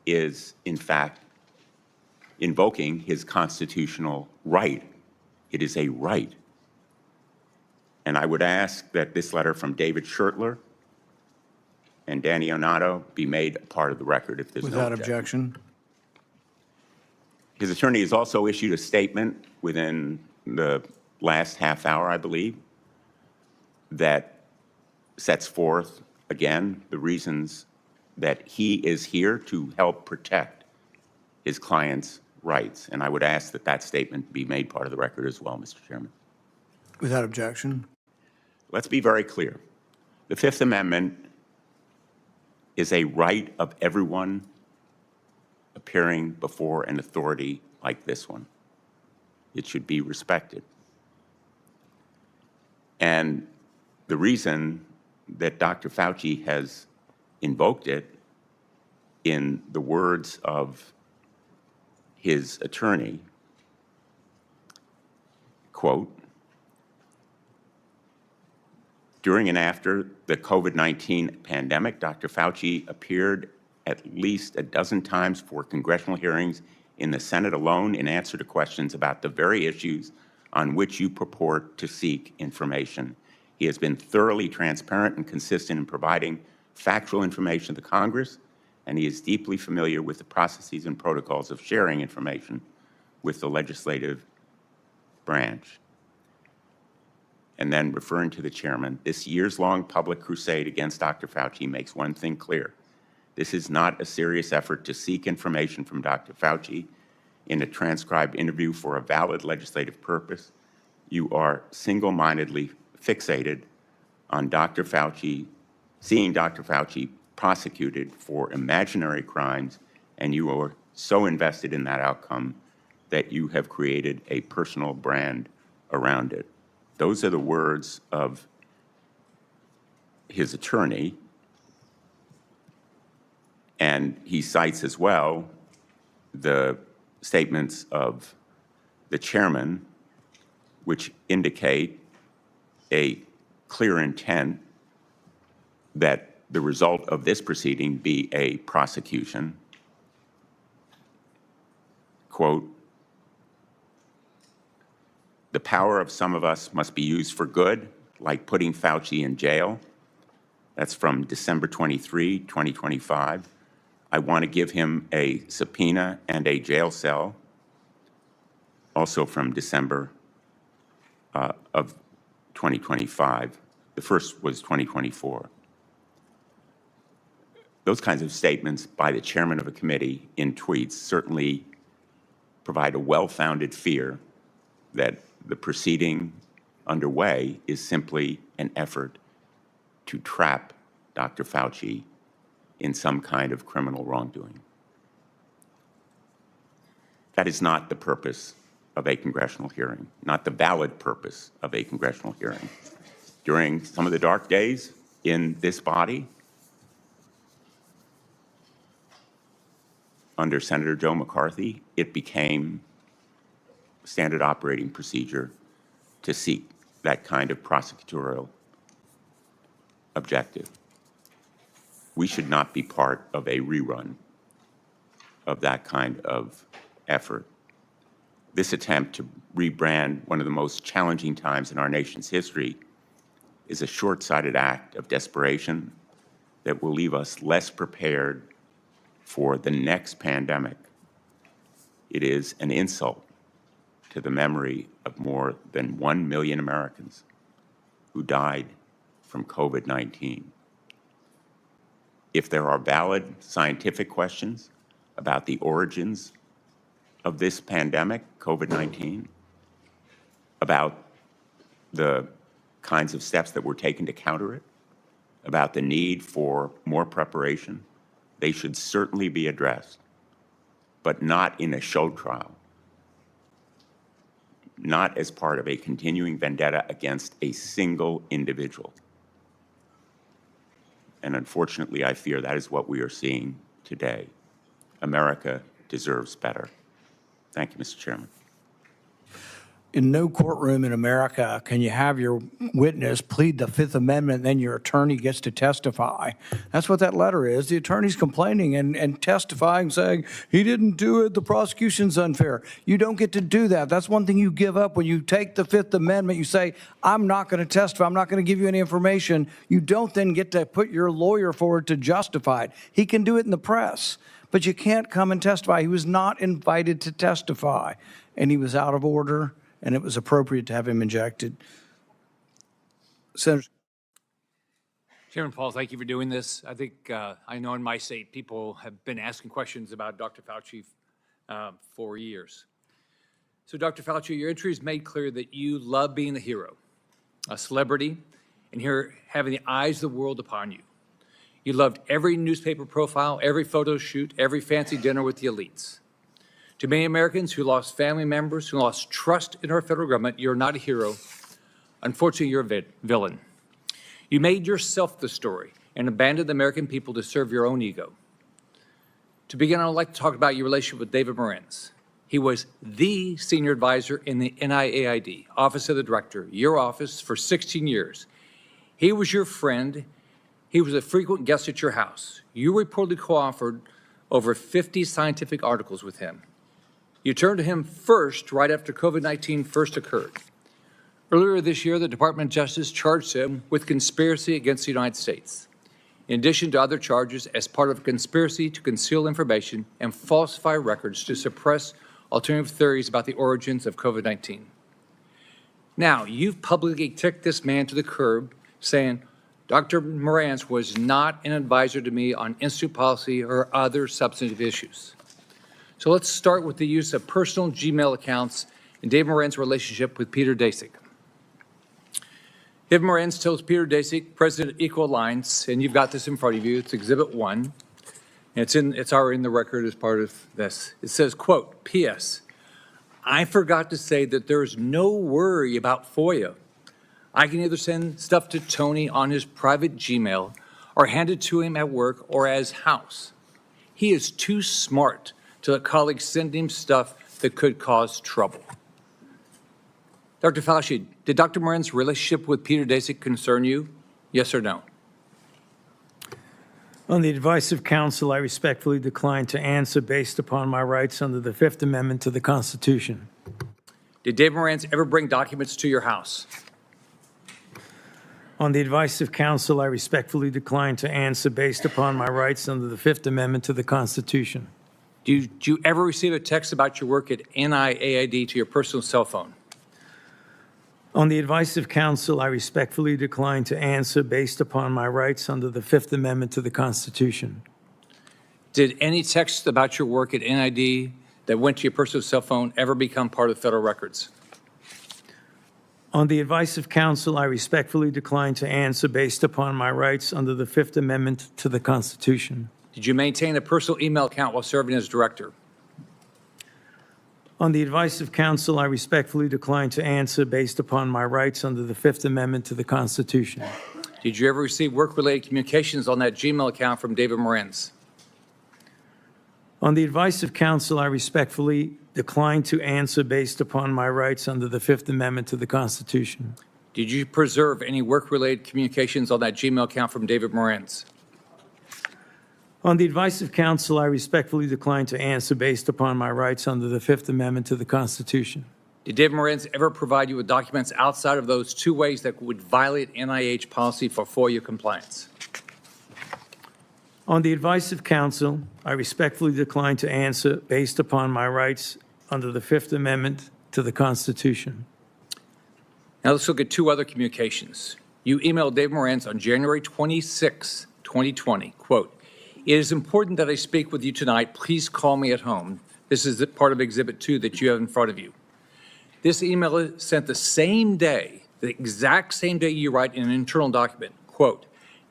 is, in fact, invoking his constitutional right. It is a right. And I would ask that this letter from David Schertler and Danny Onato be made a part of the record if there's Without no objection. His attorney has also issued a statement within the last half hour, I believe, that sets forth, again, the reasons that he is here to help protect his client's rights. And I would ask that that statement be made part of the record as well, Mr. Chairman. Without objection. Let's be very clear. The Fifth Amendment is a right of everyone appearing before an authority like this one. It should be respected. And the reason that Dr. Fauci has invoked it, in the words of his attorney, quote, during and after the COVID-19 pandemic, Dr. Fauci appeared at least a dozen times for congressional hearings in the Senate alone in answer to questions about the very issues on which you purport to seek information. He has been thoroughly transparent and consistent in providing factual information to Congress, and he is deeply familiar with the processes and protocols of sharing information with the legislative branch. And then referring to the chairman, this years-long public crusade against Dr. Fauci makes one thing clear. This is not a serious effort to seek information from Dr. Fauci in a transcribed interview for a valid legislative purpose. You are single-mindedly fixated on Dr. Fauci, seeing Dr. Fauci prosecuted for imaginary crimes, and you are so invested in that outcome that you have created a personal brand around it. Those are the words of his attorney, and he cites as well the statements of the chairman, which indicate a clear intent that the result of this proceeding be a prosecution. Quote, the power of some of us must be used for good, like putting Fauci in jail. That's from December 23, 2025. I want to give him a subpoena and a jail cell, also from December of 2025. The first was 2024. Those kinds of statements by the chairman of a committee in tweets certainly provide a well-founded fear that the proceeding underway is simply an effort to trap Dr. Fauci in some kind of criminal wrongdoing. That is not the purpose of a congressional hearing, not the valid purpose of a congressional hearing. During some of the dark days in this body, under Senator Joe McCarthy, it became standard operating procedure to seek that kind of prosecutorial objective. We should not be part of a rerun of that kind of effort. This attempt to rebrand one of the most challenging times in our nation's history is a short-sighted act of desperation that will leave us less prepared for the next pandemic. It is an insult to the memory of more than 1 million Americans who died from COVID-19. If there are valid scientific questions about the origins of this pandemic, COVID-19, about the kinds of steps that were taken to counter it, about the need for more preparation, they should certainly be addressed. but not in a show trial, not as part of a continuing vendetta against a single individual. And unfortunately, I fear that is what we are seeing today. America deserves better. Thank you, Mr. Chairman. In no courtroom in America can you have your witness plead the Fifth Amendment, then your attorney gets to testify. That's what that letter is. The attorney's complaining and testifying, saying, he didn't do it, the prosecution's unfair. You don't get to do that. That's one thing you give up when you take the Fifth Amendment. You say, I'm not going to testify. I'm not going to give you any information. You don't then get to put your lawyer forward to justify it. He can do it in the press, but you can't come and testify. He was not invited to testify, and he was out of order, and it was appropriate to have him injected. Senator. Chairman Paul, thank you for doing this. I think I know in my state people have been asking questions about Dr. Fauci for years. So Dr. Fauci, your entry has made clear that you love being a hero, a celebrity, and here having the eyes of the world upon you. You loved every newspaper profile, every photo shoot, every fancy dinner with the elites. To many Americans who lost family members, who lost trust in our federal government, you're not a hero. Unfortunately, you're a villain. You made yourself the story and abandoned the American people to serve your own ego. To begin, I'd like to talk about your relationship with David Morenz. He was the senior advisor in the NIAID, Office of the Director, your office, for 16 years. He was your friend. He was a frequent guest at your house. You reportedly co-authored over 50 scientific articles with him. You turned to him first right after COVID-19 first occurred. Earlier this year, the Department of Justice charged him with conspiracy against the United States, in addition to other charges as part of a conspiracy to conceal information and falsify records to suppress alternative theories about the origins of COVID-19. Now, you've publicly kicked this man to the curb, saying, Dr. Morenz was not an advisor to me on institute policy or other substantive issues. So let's start with the use of personal Gmail accounts and David Morenz's relationship with Peter Daszak. David Morenz tells Peter Daszak, president of Equal Alliance, and you've got this in front of you, it's Exhibit 1, and it's already in the record as part of this. It says, quote, P.S. I forgot to say that there is no worry about FOIA. I can either send stuff to Tony on his private Gmail or hand it to him at work or as house. He is too smart to let colleagues send him stuff that could cause trouble. Dr. Fauci, did Dr. Morenz's relationship with Peter Daszak concern you? Yes or no? On the advice of counsel, I respectfully decline to answer based upon my rights under the Fifth Amendment to the Constitution. Did David Morenz ever bring documents to your house? On the advice of counsel, I respectfully decline to answer based upon my rights under the Fifth Amendment to the Constitution. Did you ever receive a text about your work at NIAID to your personal cell phone? On the advice of counsel, I respectfully decline to answer based upon my rights under the Fifth Amendment to the Constitution. Did any text about your work at NIAID that went to your personal cell phone ever become part of federal records? On the advice of counsel, I respectfully decline to answer based upon my rights under the Fifth Amendment to the Constitution. Did you maintain a personal email account while serving as director? On the advice of counsel, I respectfully decline to answer based upon my rights under the Fifth Amendment to the Constitution. Did you ever receive work-related communications on that Gmail account from David Morenz? On the advice of counsel, I respectfully decline to answer based upon my rights under the Fifth Amendment to the Constitution. Did you preserve any work-related communications on that Gmail account from David Morenz? On the advice of counsel, I respectfully decline to answer based upon my rights under the Fifth Amendment to the Constitution. Did David Morenz ever provide you with documents outside of those two ways that would violate NIH policy for FOIA compliance? On the advice of counsel, I respectfully decline to answer based upon my rights under the Fifth Amendment to the Constitution. Now let's look at two other communications. You emailed David Morenz on January 26, 2020, quote, it is important that I speak with you tonight. Please call me at home. This is part of Exhibit 2 that you have in front of you. This email is sent the same day, the exact same day you write in an internal document, quote,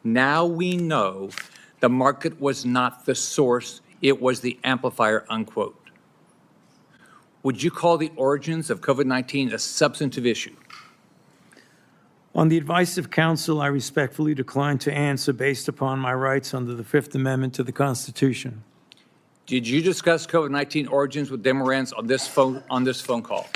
now we know the market was not the source, it was the amplifier, unquote. Would you call the origins of COVID-19 a substantive issue? On the advice of counsel, I respectfully decline to answer based upon my rights under the Fifth Amendment to the Constitution. Did you discuss COVID-19 origins with Demorans on this phone call?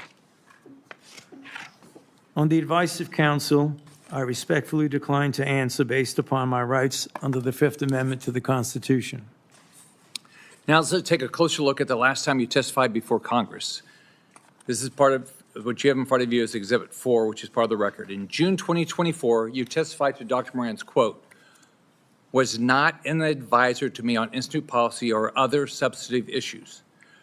On the advice of counsel, I respectfully decline to answer based upon my rights under the Fifth Amendment to the Constitution. Now let's take a closer look at the last time you testified before Congress. This is part of what you have in front of you as Exhibit 4, which is part of the record. In June 2024, you testified to Dr. Moran's, quote, was not an advisor to me on institute policy or other substantive issues.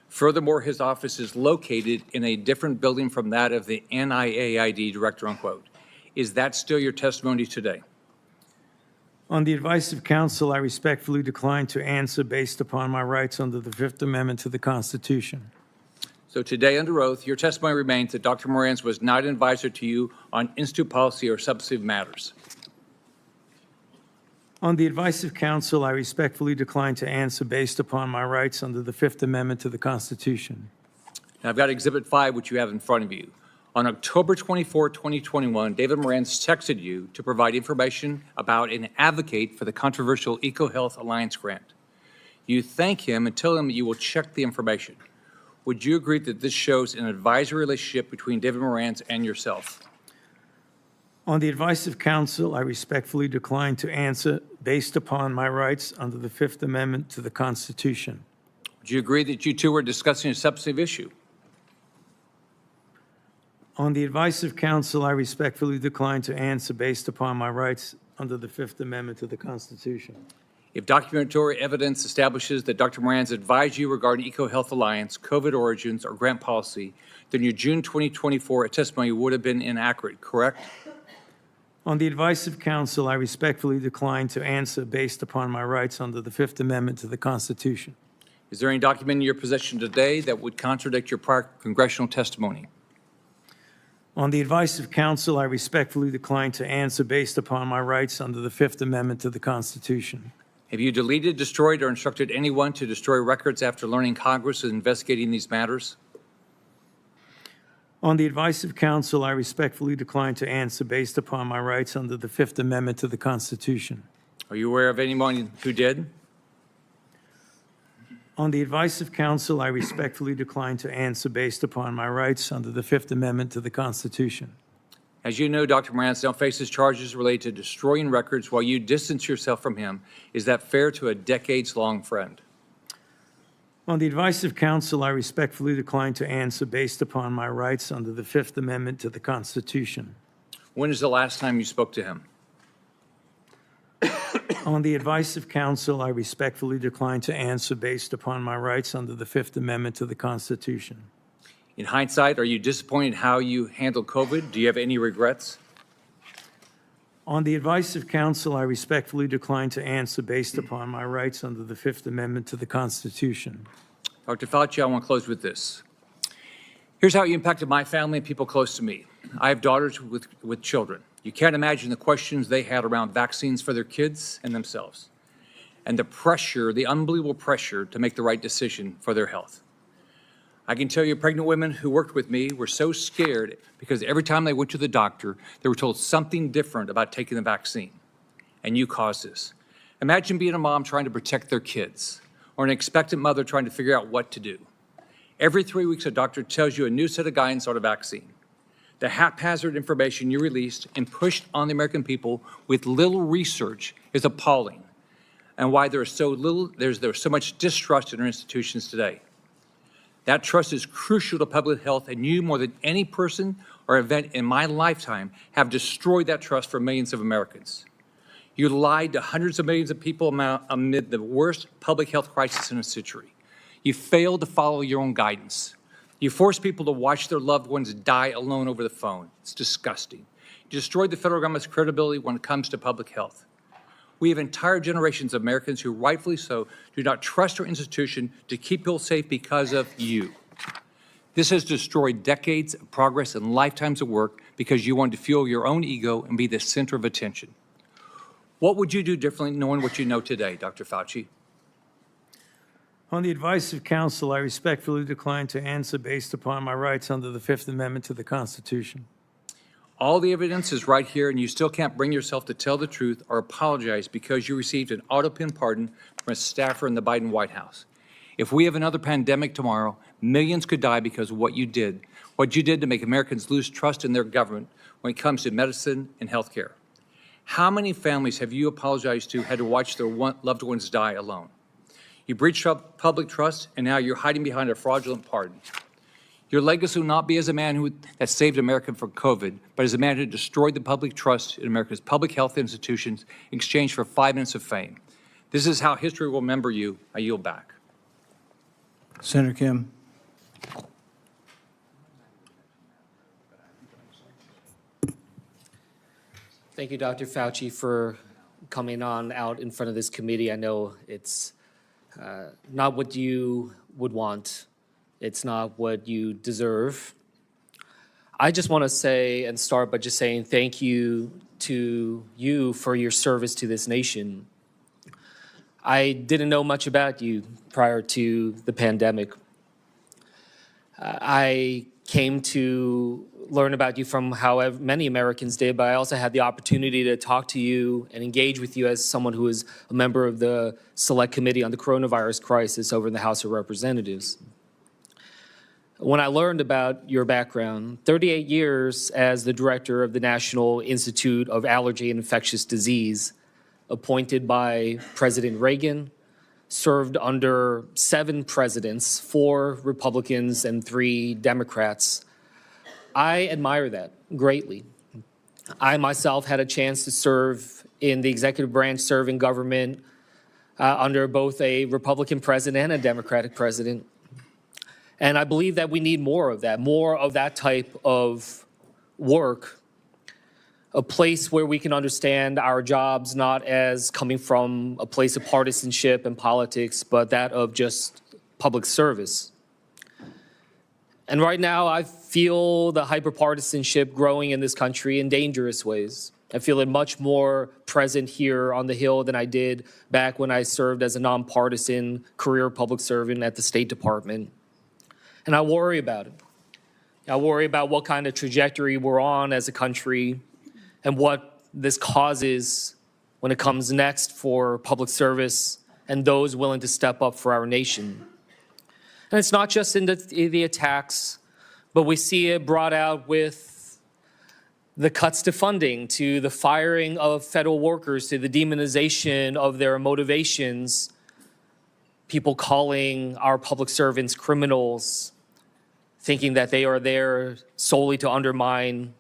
Furthermore, his office is located in a different building from that of the NIAID director, unquote. Is that still your testimony today? On the advice of counsel, I respectfully decline to answer based upon my rights under the Fifth Amendment to the Constitution. So today, under oath, your testimony remains that Dr. Moran's was not an advisor to you on institute policy or substantive matters. On the advice of counsel, I respectfully decline to answer based upon my rights under the Fifth Amendment to the Constitution. Now, I've got Exhibit 5, which you have in front of you. On October 24, 2021, David Morans texted you to provide information about and advocate for the controversial EcoHealth Alliance grant. You thank him and tell him you will check the information. Would you agree that this shows an advisory relationship between David Morans and yourself? On the advice of counsel, I respectfully decline to answer based upon my rights under the Fifth Amendment to the Constitution. Would you agree that you two were discussing a substantive issue? On the advice of counsel, I respectfully decline to answer based upon my rights under the Fifth Amendment to the Constitution. If documentary evidence establishes that Dr. Morans advised you regarding EcoHealth Alliance, COVID origins, or grant policy, then your June 2024 testimony would have been inaccurate, correct? On the advice of counsel, I respectfully decline to answer based upon my rights under the Fifth Amendment to the Constitution. Is there any document in your possession today that would contradict your prior congressional testimony? On the advice of counsel, I respectfully decline to answer based upon my rights under the Fifth Amendment to the Constitution. Have you deleted, destroyed, or instructed anyone to destroy records after learning Congress is investigating these matters? On the advice of counsel, I respectfully decline to answer based upon my rights under the Fifth Amendment to the Constitution. Are you aware of anyone who did? On the advice of counsel, I respectfully decline to answer based upon my rights under the Fifth Amendment to the Constitution. As you know, Dr. Morans now faces charges related to destroying records while you distance yourself from him. Is that fair to a decades-long friend? On the advice of counsel, I respectfully decline to answer based upon my rights under the Fifth Amendment to the Constitution. When is the last time you spoke to him? On the advice of counsel, I respectfully decline to answer based upon my rights under the Fifth Amendment to the Constitution. In hindsight, are you disappointed in how you handled COVID? Do you have any regrets? On the advice of counsel, I respectfully decline to answer based upon my rights under the Fifth Amendment to the Constitution. Dr. Fauci, I want to close with this. Here's how you impacted my family and people close to me. I have daughters with children. You can't imagine the questions they had around vaccines for their kids and themselves, and the pressure, the unbelievable pressure to make the right decision for their health. I can tell you pregnant women who worked with me were so scared because every time they went to the doctor, they were told something different about taking the vaccine. And you caused this. Imagine being a mom trying to protect their kids, or an expectant mother trying to figure out what to do. Every 3 weeks, a doctor tells you a new set of guidance on a vaccine. The haphazard information you released and pushed on the American people with little research is appalling, and why there's so much distrust in our institutions today. That trust is crucial to public health, and you, more than any person or event in my lifetime, have destroyed that trust for millions of Americans. You lied to hundreds of millions of people amid the worst public health crisis in a century. You failed to follow your own guidance. You forced people to watch their loved ones die alone over the phone. It's disgusting. You destroyed the federal government's credibility when it comes to public health. We have entire generations of Americans who, rightfully so, do not trust our institution to keep people safe because of you. This has destroyed decades of progress and lifetimes of work because you wanted to fuel your own ego and be the center of attention. What would you do differently knowing what you know today, Dr. Fauci? On the advice of counsel, I respectfully decline to answer based upon my rights under the Fifth Amendment to the Constitution. All the evidence is right here, and you still can't bring yourself to tell the truth or apologize because you received an auto-pin pardon from a staffer in the Biden White House. If we have another pandemic tomorrow, millions could die because of what you did to make Americans lose trust in their government when it comes to medicine and health care. How many families have you apologized to had to watch their loved ones die alone? You breached public trust, and now you're hiding behind a fraudulent pardon. Your legacy will not be as a man that saved America from COVID, but as a man who destroyed the public trust in America's public health institutions in exchange for 5 minutes of fame. This is how history will remember you. I yield back. Senator Kim. Thank you, Dr. Fauci, for coming on out in front of this committee. I know it's not what you would want. It's not what you deserve. I just want to say and start by just saying thank you to you for your service to this nation. I didn't know much about you prior to the pandemic. I came to learn about you from how many Americans did, but I also had the opportunity to talk to you and engage with you as someone who is a member of the Select Committee on the Coronavirus Crisis over in the House of Representatives. When I learned about your background, 38 years as the director of the National Institute of Allergy and Infectious Disease, appointed by President Reagan, served under 7 presidents, 4 Republicans and 3 Democrats. I admire that greatly. I myself had a chance to serve in the executive branch, serve in government under both a Republican president and a Democratic president. And I believe that we need more of that type of work, a place where we can understand our jobs not as coming from a place of partisanship and politics, but that of just public service. And right now, I feel the hyperpartisanship growing in this country in dangerous ways. I feel it much more present here on the Hill than I did back when I served as a nonpartisan career public servant at the State Department. And I worry about it. I worry about what kind of trajectory we're on as a country and what this causes when it comes next for public service and those willing to step up for our nation. And it's not just in the attacks, but we see it brought out with the cuts to funding, to the firing of federal workers, to the demonization of their motivations, people calling our public servants criminals, thinking that they are there solely to undermine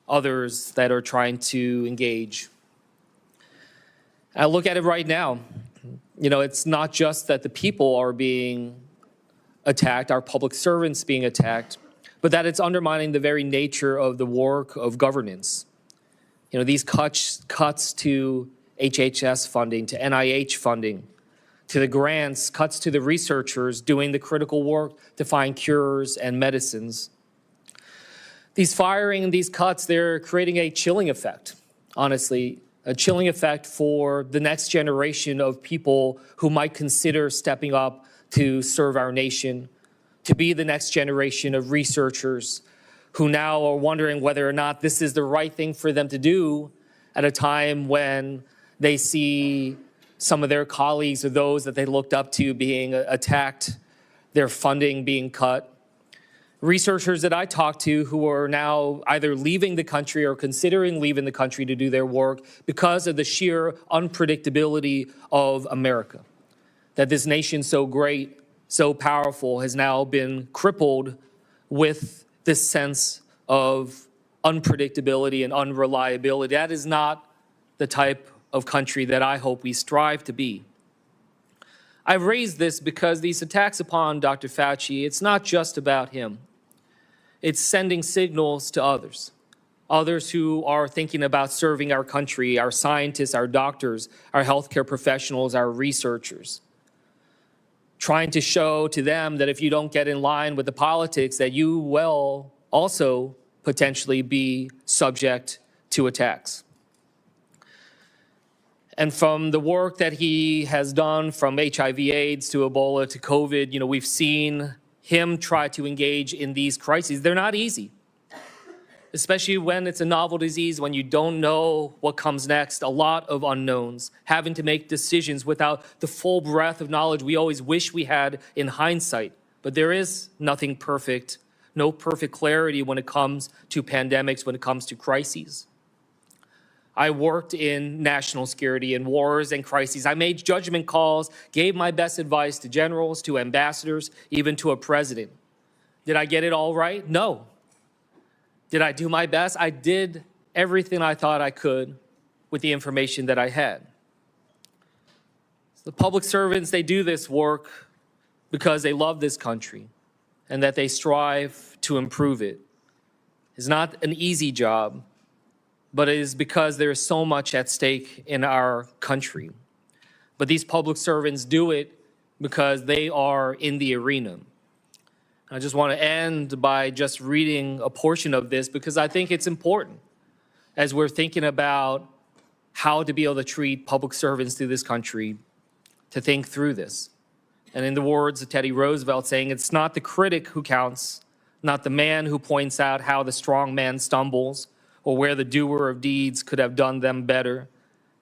others that are trying to engage. I look at it right now. You know, it's not just that the people are being attacked, our public servants being attacked, but that it's undermining the very nature of the work of governance. You know, these cuts to HHS funding, to NIH funding, to the grants, cuts to the researchers doing the critical work to find cures and medicines. These firing and these cuts, they're creating a chilling effect, honestly, a chilling effect for the next generation of people who might consider stepping up to serve our nation, to be the next generation of researchers who now are wondering whether or not this is the right thing for them to do at a time when they see some of their colleagues or those that they looked up to being attacked, their funding being cut. Researchers that I talked to who are now either leaving the country or considering leaving the country to do their work because of the sheer unpredictability of America. That this nation so great, so powerful, has now been crippled with this sense of unpredictability and unreliability. That is not the type of country that I hope we strive to be. I've raised this because these attacks upon Dr. Fauci, it's not just about him. It's sending signals to others who are thinking about serving our country, our scientists, our doctors, our healthcare professionals, our researchers. Trying to show to them that if you don't get in line with the politics, that you will also potentially be subject to attacks. And from the work that he has done, from HIV/AIDS to Ebola to COVID, we've seen him try to engage in these crises. They're not easy, especially when it's a novel disease, when you don't know what comes next, a lot of unknowns, having to make decisions without the full breadth of knowledge we always wish we had in hindsight. But there is nothing perfect, no perfect clarity when it comes to pandemics, when it comes to crises. I worked in national security and wars and crises. I made judgment calls, gave my best advice to generals, to ambassadors, even to a president. Did I get it all right? No. Did I do my best? I did everything I thought I could with the information that I had. The public servants, they do this work because they love this country and that they strive to improve it. It's not an easy job, but it is because there is so much at stake in our country. But these public servants do it because they are in the arena. I just want to end by just reading a portion of this because I think it's important as we're thinking about how to be able to treat public servants through this country, to think through this. And in the words of Teddy Roosevelt saying, it's not the critic who counts, not the man who points out how the strong man stumbles or where the doer of deeds could have done them better.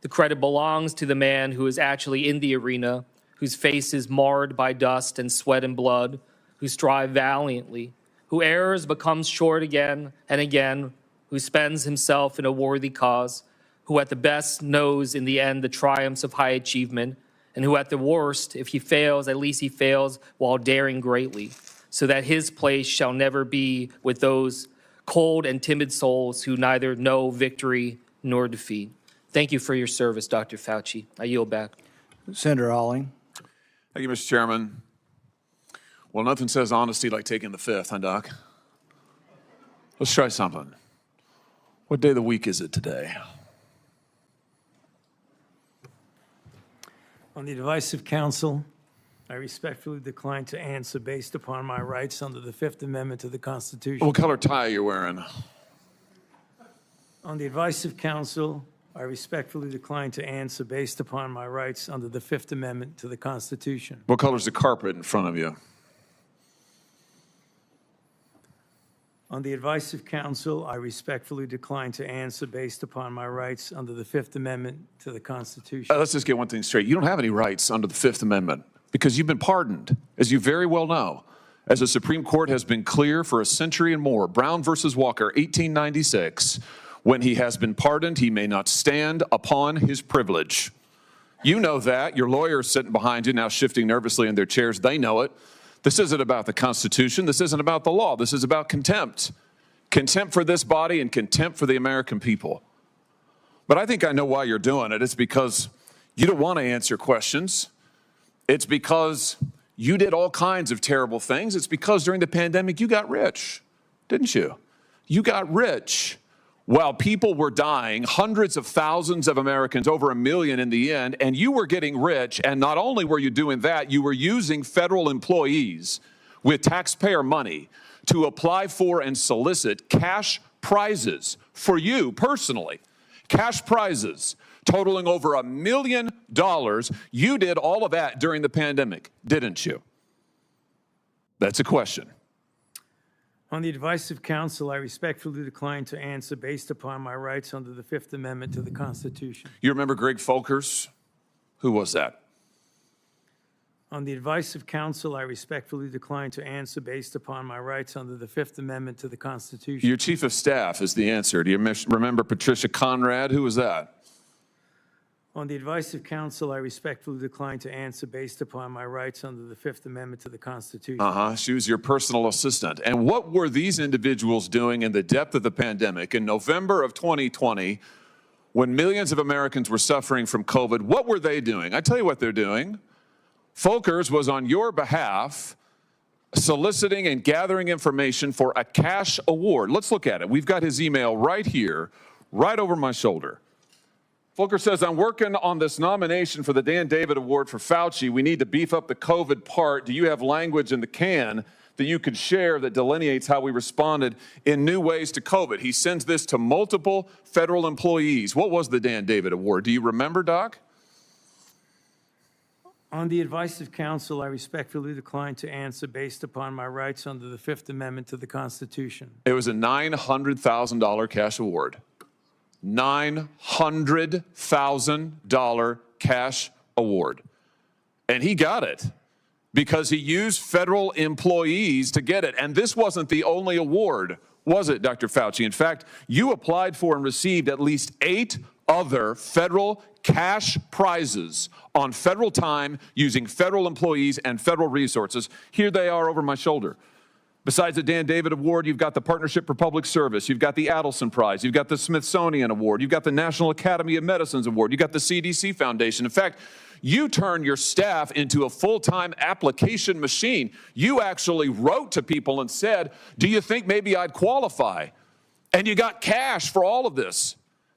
The credit belongs to the man who is actually in the arena, whose face is marred by dust and sweat and blood, who strive valiantly, who errs but comes short again and again, who spends himself in a worthy cause, who at the best knows in the end the triumphs of high achievement, and who at the worst, if he fails, at least he fails while daring greatly, so that his place shall never be with those cold and timid souls who neither know victory nor defeat. Thank you for your service, Dr. Fauci. I yield back. Senator Hawley. Thank you, Mr. Chairman. Well, nothing says honesty like taking the fifth, huh, Doc? Let's try something. What day of the week is it today? On the advice of counsel, I respectfully decline to answer based upon my rights under the Fifth Amendment to the Constitution. What color tie are you wearing? On the advice of counsel, I respectfully decline to answer based upon my rights under the Fifth Amendment to the Constitution. What color's the carpet in front of you? On the advice of counsel, I respectfully decline to answer based upon my rights under the Fifth Amendment to the Constitution. Let's just get one thing straight. You don't have any rights under the Fifth Amendment because you've been pardoned, as you very well know. As the Supreme Court has been clear for a century and more, Brown versus Walker, 1896, when he has been pardoned, he may not stand upon his privilege. You know that. Your lawyers sitting behind you now shifting nervously in their chairs, they know it. This isn't about the Constitution. This isn't about the law. This is about contempt. Contempt for this body and contempt for the American people. But I think I know why you're doing it. It's because you don't want to answer questions. It's because you did all kinds of terrible things. It's because during the pandemic you got rich, didn't you? You got rich while people were dying, hundreds of thousands of Americans, over 1 million in the end, and you were getting rich. And not only were you doing that, you were using federal employees with taxpayer money to apply for and solicit cash prizes for you personally, cash prizes totaling over $1 million. You did all of that during the pandemic, didn't you? That's a question. On the advice of counsel, I respectfully decline to answer based upon my rights under the Fifth Amendment to the Constitution. You remember Greg Folkers? Who was that? On the advice of counsel, I respectfully decline to answer based upon my rights under the Fifth Amendment to the Constitution. Your chief of staff is the answer. Do you remember Patricia Conrad? Who was that? On the advice of counsel, I respectfully decline to answer based upon my rights under the Fifth Amendment to the Constitution. She was your personal assistant. And what were these individuals doing in the depth of the pandemic in November of 2020 when millions of Americans were suffering from COVID? What were they doing? I tell you what they're doing. Folkers was on your behalf soliciting and gathering information for a cash award. Let's look at it. We've got his email right here, right over my shoulder. Folkers says, I'm working on this nomination for the Dan David Award for Fauci. We need to beef up the COVID part. Do you have language in the can that you could share that delineates how we responded in new ways to COVID. He sends this to multiple federal employees. What was the Dan David Award? Do you remember, Doc? On the advice of counsel, I respectfully decline to answer based upon my rights under the Fifth Amendment to the Constitution. It was a $900,000 cash award. $900,000 cash award. And he got it because he used federal employees to get it. And this wasn't the only award, was it, Dr. Fauci? In fact, you applied for and received at least 8 other federal cash prizes on federal time using federal employees and federal resources. Here they are over my shoulder. Besides the Dan David Award, you've got the Partnership for Public Service, you've got the Adelson Prize, you've got the Smithsonian Award, you've got the National Academy of Medicine's Award, you've got the CDC Foundation. In fact, you turn your staff into a full-time application machine. You actually wrote to people and said, do you think maybe I'd qualify? And you got cash for all of this.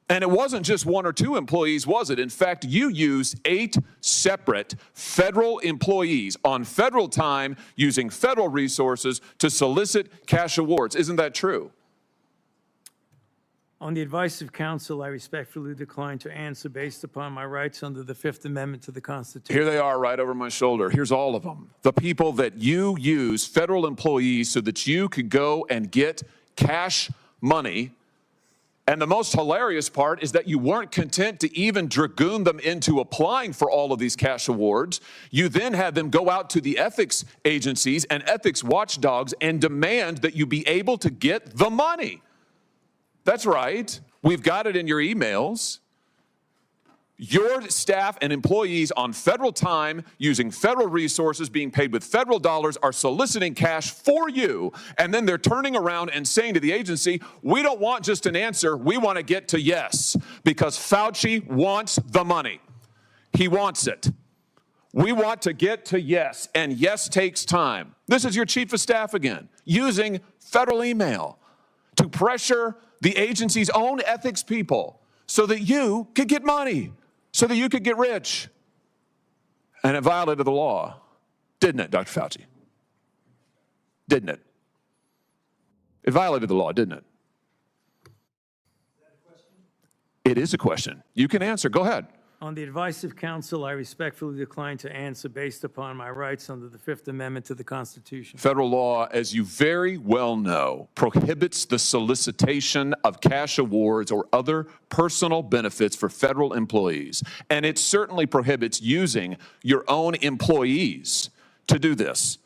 And it wasn't just 1 or 2 employees, was it? In fact, you used 8 separate federal employees on federal time using federal resources to solicit cash awards. Isn't that true? On the advice of counsel, I respectfully decline to answer based upon my rights under the Fifth Amendment to the Constitution. Here they are right over my shoulder. Here's all of them. The people that you use, federal employees, so that you could go and get cash money. And the most hilarious part is that you weren't content to even dragoon them into applying for all of these cash awards. You then had them go out to the ethics agencies and ethics watchdogs and demand that you be able to get the money. That's right. We've got it in your emails. Your staff and employees on federal time, using federal resources, being paid with federal dollars, are soliciting cash for you. And then they're turning around and saying to the agency, we don't want just an answer. We want to get to yes, because Fauci wants the money. He wants it. We want to get to yes, and yes takes time. This is your chief of staff again, using federal email to pressure the agency's own ethics people so that you could get money, so that you could get rich. And it violated the law, didn't it, Dr. Fauci? Didn't it? It violated the law, didn't it? It is a question. You can answer. Go ahead. On the advice of counsel, I respectfully decline to answer based upon my rights under the Fifth Amendment to the Constitution. Federal law, as you very well know, prohibits the solicitation of cash awards or other personal benefits for federal employees. And it certainly prohibits using your own employees to do this.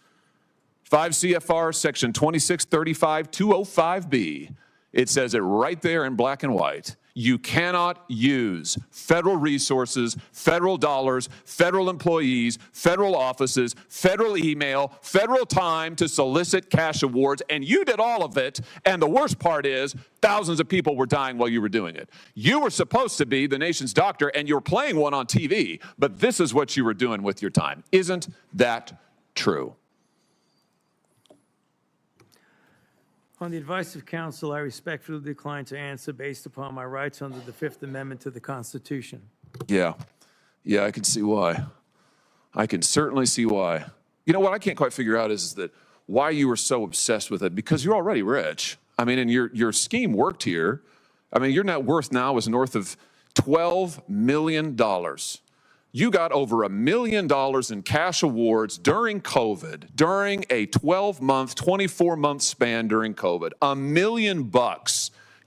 5 CFR section 2635-205B, it says it right there in black and white. You cannot use federal resources, federal dollars, federal employees, federal offices, federal email, federal time to solicit cash awards, and you did all of it, and the worst part is thousands of people were dying while you were doing it. You were supposed to be the nation's doctor, and you were playing one on TV, but this is what you were doing with your time. Isn't that true? On the advice of counsel, I respectfully decline to answer based upon my rights under the Fifth Amendment to the Constitution. Yeah, I can see why. I can certainly see why. You know what I can't quite figure out is that why you were so obsessed with it, because you're already rich. I mean, and your scheme worked here. I mean, your net worth now is north of $12 million. You got over $1 million in cash awards during COVID, during a 12-month, 24-month span during COVID. $1 million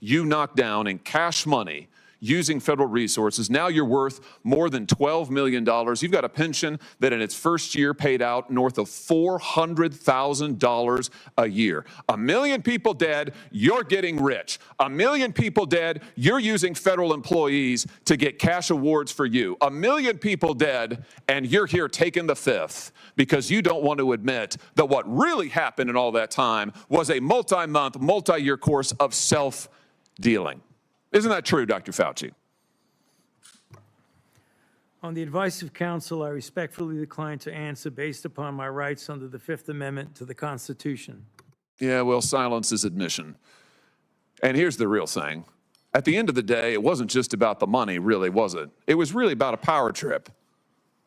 you knocked down in cash money using federal resources. Now you're worth more than $12 million. You've got a pension that in its first year paid out north of $400,000 a year. 1 million people dead, you're getting rich. 1 million people dead, you're using federal employees to get cash awards for you. 1 million people dead, and you're here taking the fifth because you don't want to admit that what really happened in all that time was a multi-month, multi-year course of self-dealing. Isn't that true, Dr. Fauci? On the advice of counsel, I respectfully decline to answer based upon my rights under the Fifth Amendment to the Constitution. Yeah, well, silence is admission. And here's the real thing. At the end of the day, it wasn't just about the money, really, was it? It was really about a power trip.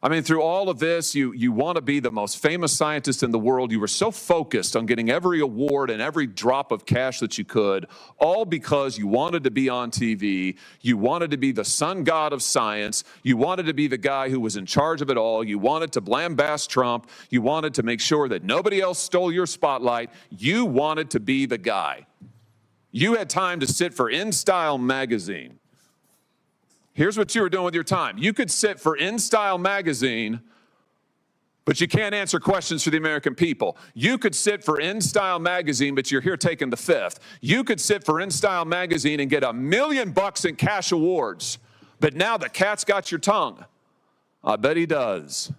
I mean, through all of this, you want to be the most famous scientist in the world. You were so focused on getting every award and every drop of cash that you could, all because you wanted to be on TV. You wanted to be the sun god of science. You wanted to be the guy who was in charge of it all. You wanted to lambast Trump. You wanted to make sure that nobody else stole your spotlight. You wanted to be the guy. You had time to sit for InStyle magazine. Here's what you were doing with your time. You could sit for InStyle magazine, but you can't answer questions for the American people. You could sit for InStyle magazine, but you're here taking the fifth. You could sit for InStyle magazine and get $1 million in cash awards, but now the cat's got your tongue. I bet he does.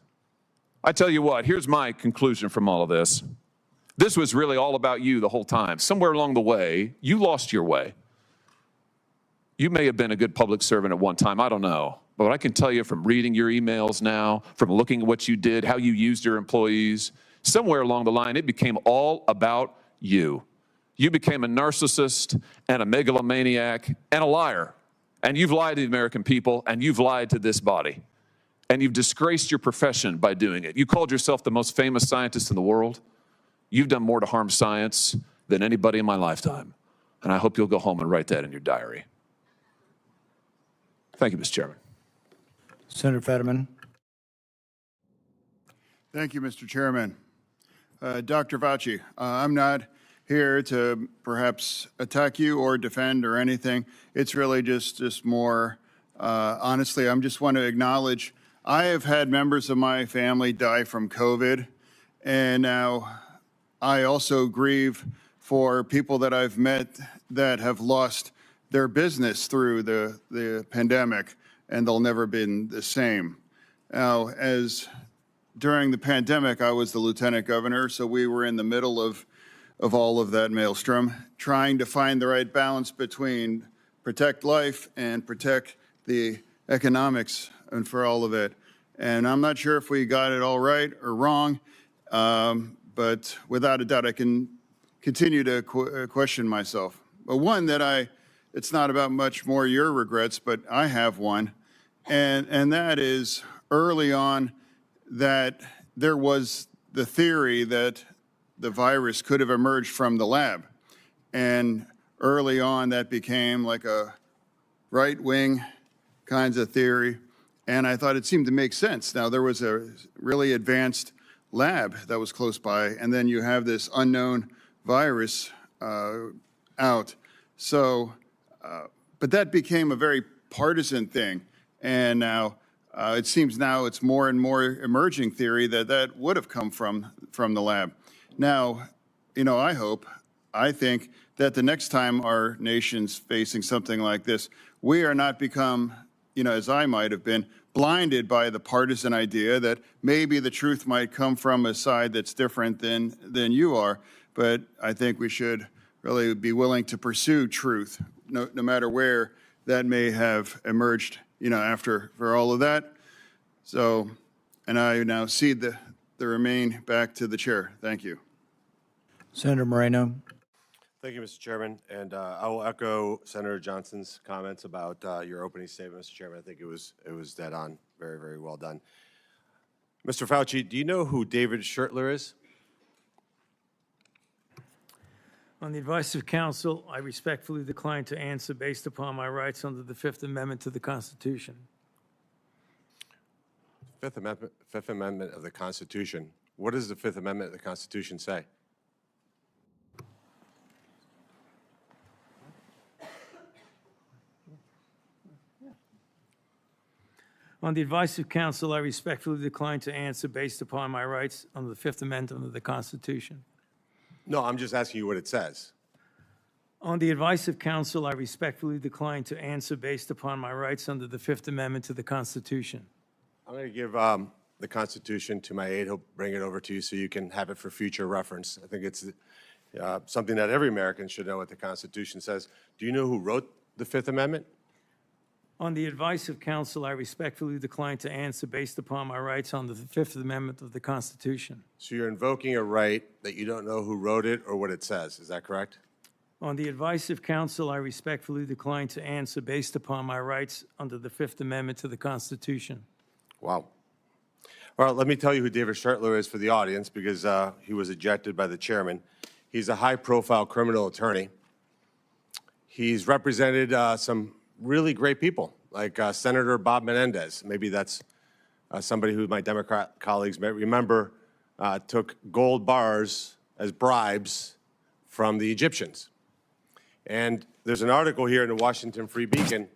I tell you what, here's my conclusion from all of this. This was really all about you the whole time. Somewhere along the way, you lost your way. You may have been a good public servant at one time, I don't know. But I can tell you from reading your emails now, from looking at what you did, how you used your employees, somewhere along the line, it became all about you. You became a narcissist and a megalomaniac and a liar. And you've lied to the American people, and you've lied to this body. And you've disgraced your profession by doing it. You called yourself the most famous scientist in the world. You've done more to harm science than anybody in my lifetime. And I hope you'll go home and write that in your diary. Thank you, Mr. Chairman. Senator Fetterman. Thank you, Mr. Chairman. Dr. Fauci, I'm not here to perhaps attack you or defend or anything. It's really just more, honestly, I just want to acknowledge I have had members of my family die from COVID, and now I also grieve for people that I've met that have lost their business through the pandemic, and they'll never been the same. Now, as during the pandemic, I was the lieutenant governor, so we were in the middle of all of that maelstrom, trying to find the right balance between protect life and protect the economics and for all of it. And I'm not sure if we got it all right or wrong, but without a doubt, I can continue to question myself. But one that it's not about much more your regrets, but I have one, and that is early on that there was the theory that the virus could have emerged from the lab. And early on that became like a right-wing kinds of theory, and I thought it seemed to make sense. Now, there was a really advanced lab that was close by, and then you have this unknown virus out. So, but that became a very partisan thing, and now it seems now it's more and more emerging theory that would have come from the lab. Now, I think that the next time our nation's facing something like this, we are not become, as I might have been, blinded by the partisan idea that maybe the truth might come from a side that's different than you are. But I think we should really be willing to pursue truth, no matter where that may have emerged, after for all of that. So, and I now cede the remain back to the chair. Thank you. Senator Moreno. Thank you, Mr. Chairman. And I will echo Senator Johnson's comments about your opening statement, Mr. Chairman. I think it was dead on. Very, very well done. Mr. Fauci, do you know who David Schertler is? On the advice of counsel, I respectfully decline to answer based upon my rights under the Fifth Amendment to the Constitution. Fifth Amendment of the Constitution. What does the Fifth Amendment of the Constitution say? On the advice of counsel, I respectfully decline to answer based upon my rights under the Fifth Amendment of the Constitution. No, I'm just asking you what it says. On the advice of counsel, I respectfully decline to answer based upon my rights under the Fifth Amendment to the Constitution. I'm going to give the Constitution to my aide. He'll bring it over to you so you can have it for future reference. I think it's something that every American should know what the Constitution says. Do you know who wrote the Fifth Amendment? On the advice of counsel, I respectfully decline to answer based upon my rights under the Fifth Amendment of the Constitution. So you're invoking a right that you don't know who wrote it or what it says. Is that correct? On the advice of counsel, I respectfully decline to answer based upon my rights under the Fifth Amendment to the Constitution. Wow. Well, let me tell you who David Schertler is for the audience, because he was ejected by the chairman. He's a high-profile criminal attorney. He's represented some really great people, like Senator Bob Menendez. Maybe that's somebody who my Democrat colleagues may remember took gold bars as bribes from the Egyptians. And there's an article here in the Washington Free Beacon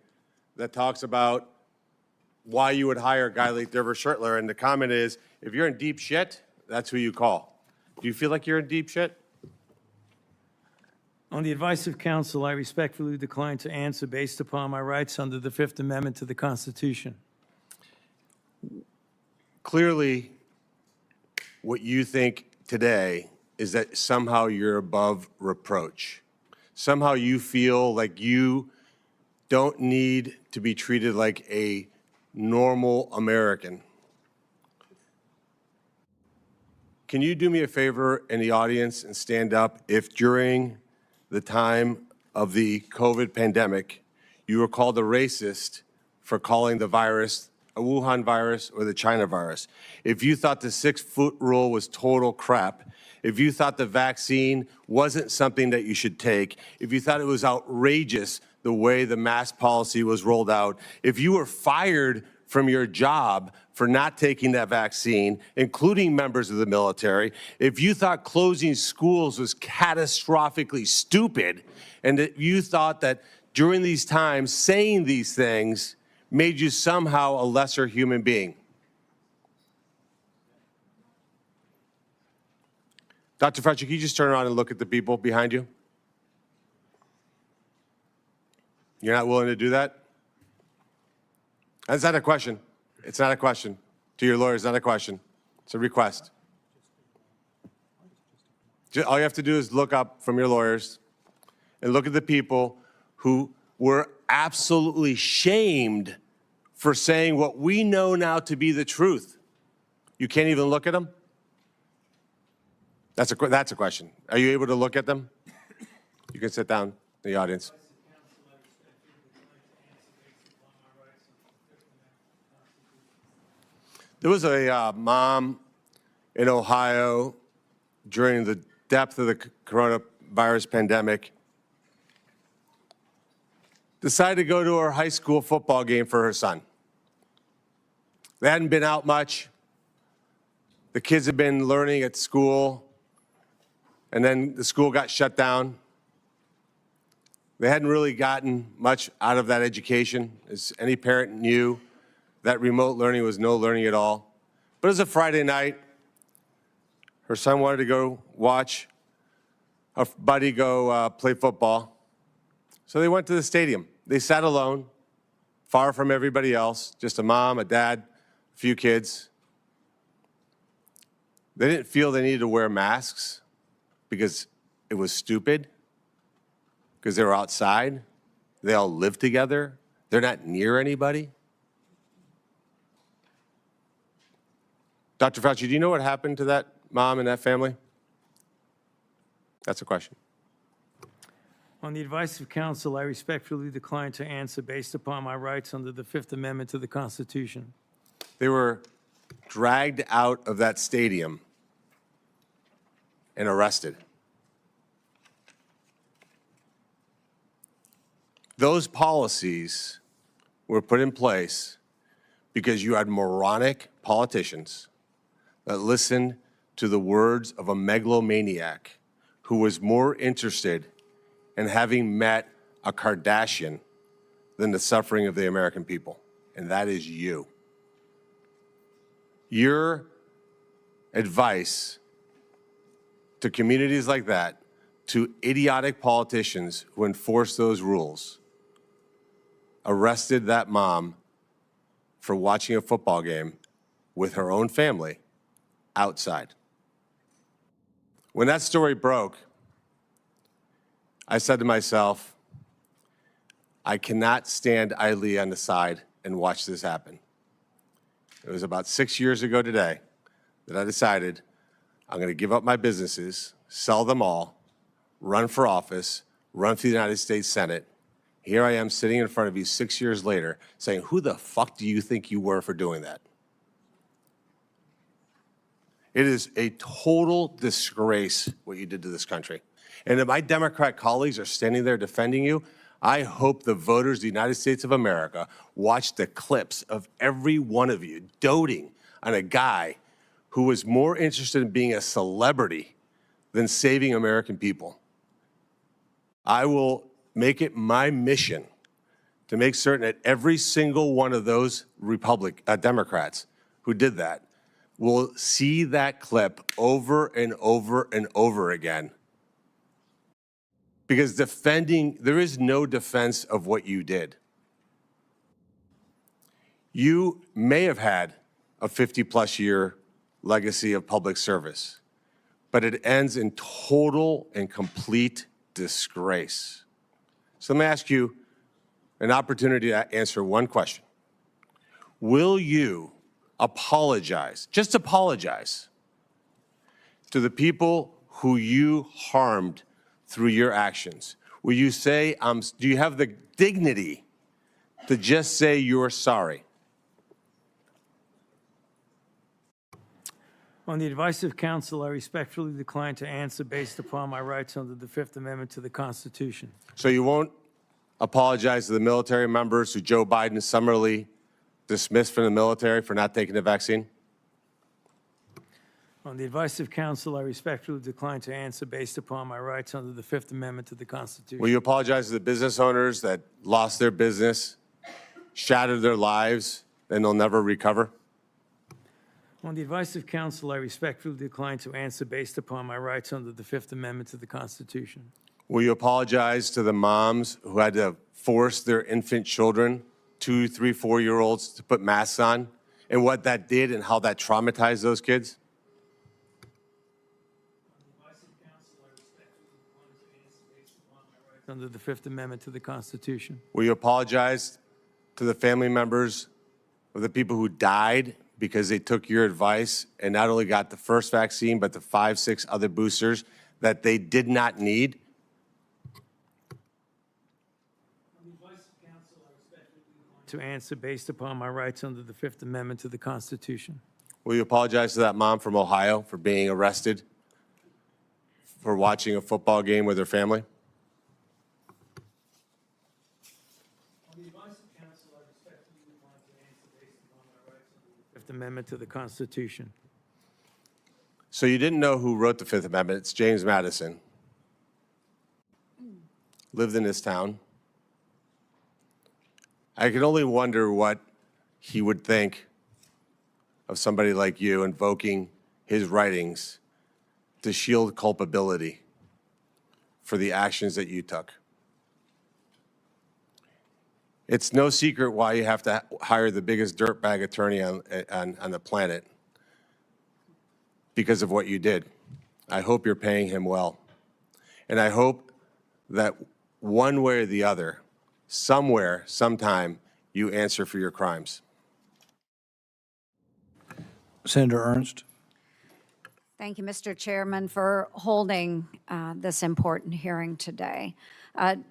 that talks about why you would hire a guy like David Schertler. And the comment is, if you're in deep shit, that's who you call. Do you feel like you're in deep shit? On the advice of counsel, I respectfully decline to answer based upon my rights under the Fifth Amendment to the Constitution. Clearly, what you think today is that somehow you're above reproach. Somehow you feel like you don't need to be treated like a normal American. Can you do me a favor in the audience and stand up if during the time of the COVID pandemic you were called a racist for calling the virus a Wuhan virus or the China virus? If you thought the 6-foot rule was total crap, if you thought the vaccine wasn't something that you should take, if you thought it was outrageous the way the mask policy was rolled out, if you were fired from your job for not taking that vaccine, including members of the military, if you thought closing schools was catastrophically stupid, and that you thought that during these times saying these things made you somehow a lesser human being. Dr. Fauci, can you just turn around and look at the people behind you? You're not willing to do that? That's not a question. It's not a question. To your lawyers, not a question. It's a request. All you have to do is look up from your lawyers and look at the people who were absolutely shamed for saying what we know now to be the truth. You can't even look at them? That's a question. Are you able to look at them? You can sit down in the audience. There was a mom in Ohio during the depth of the coronavirus pandemic, decided to go to her high school football game for her son. They hadn't been out much. The kids had been learning at school, and then the school got shut down. They hadn't really gotten much out of that education. As any parent knew, that remote learning was no learning at all. But it was a Friday night. Her son wanted to go watch a buddy go play football. So they went to the stadium. They sat alone, far from everybody else, just a mom, a dad, a few kids. They didn't feel they needed to wear masks because it was stupid, because they were outside. They all live together. They're not near anybody. Dr. Fauci, do you know what happened to that mom and that family? That's a question. On the advice of counsel, I respectfully decline to answer based upon my rights under the Fifth Amendment to the Constitution. They were dragged out of that stadium and arrested. Those policies were put in place because you had moronic politicians that listened to the words of a megalomaniac who was more interested in having met a Kardashian than the suffering of the American people, and that is you. Your advice to communities like that, to idiotic politicians who enforce those rules, arrested that mom for watching a football game with her own family outside. When that story broke, I said to myself, I cannot stand idly on the side and watch this happen. It was about 6 years ago today that I decided I'm going to give up my businesses, sell them all, run for office, run for the United States Senate. Here I am sitting in front of you 6 years later saying, who the fuck do you think you were for doing that? It is a total disgrace what you did to this country. And if my Democrat colleagues are standing there defending you, I hope the voters of the United States of America watch the clips of every one of you doting on a guy who was more interested in being a celebrity than saving American people. I will make it my mission to make certain that every single one of those Democrats who did that will see that clip over and over and over again. Because there is no defense of what you did. You may have had a 50-plus year legacy of public service, but it ends in total and complete disgrace. So let me ask you an opportunity to answer one question. Will you apologize, just apologize, to the people who you harmed through your actions? Will you say, do you have the dignity to just say you're sorry? On the advice of counsel, I respectfully decline to answer based upon my rights under the Fifth Amendment to the Constitution. So you won't apologize to the military members who Joe Biden summarily dismissed from the military for not taking the vaccine? On the advice of counsel, I respectfully decline to answer based upon my rights under the Fifth Amendment to the Constitution. Will you apologize to the business owners that lost their business, shattered their lives, and they'll never recover? On the advice of counsel, I respectfully decline to answer based upon my rights under the Fifth Amendment to the Constitution. Will you apologize to the moms who had to force their infant children, 2, 3, 4-year-olds, to put masks on, and what that did and how that traumatized those kids? Under the Fifth Amendment to the Constitution. Will you apologize to the family members of the people who died because they took your advice and not only got the first vaccine, but the 5, 6 other boosters that they did not need? To answer based upon my rights under the Fifth Amendment to the Constitution. Will you apologize to that mom from Ohio for being arrested for watching a football game with her family? Fifth Amendment to the Constitution. So you didn't know who wrote the Fifth Amendment. It's James Madison. Lived in this town. I can only wonder what he would think of somebody like you invoking his writings to shield culpability for the actions that you took. It's no secret why you have to hire the biggest dirtbag attorney on the planet, because of what you did. I hope you're paying him well. And I hope that one way or the other, somewhere, sometime, you answer for your crimes. Senator Ernst. Thank you, Mr. Chairman, for holding this important hearing today.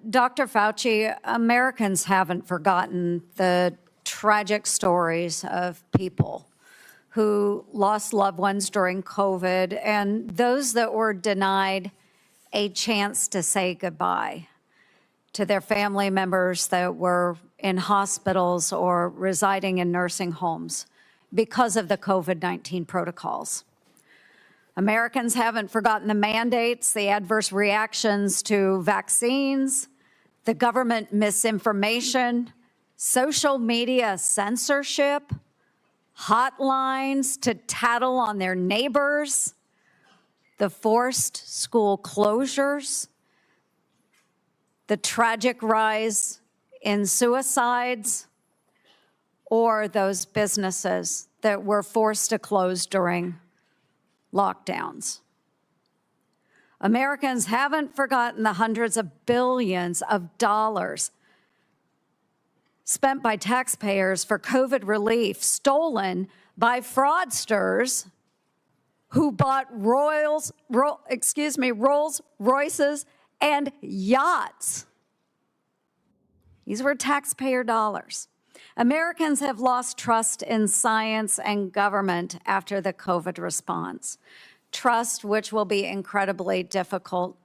Dr. Fauci, Americans haven't forgotten the tragic stories of people who lost loved ones during COVID and those that were denied a chance to say goodbye to their family members that were in hospitals or residing in nursing homes because of the COVID-19 protocols. Americans haven't forgotten the mandates, the adverse reactions to vaccines, the government misinformation, social media censorship, hotlines to tattle on their neighbors, the forced school closures, the tragic rise in suicides, or those businesses that were forced to close during lockdowns. Americans haven't forgotten the hundreds of billions of dollars spent by taxpayers for COVID relief, stolen by fraudsters who bought Rolls Royces and yachts. These were taxpayer dollars. Americans have lost trust in science and government after the COVID response, trust which will be incredibly difficult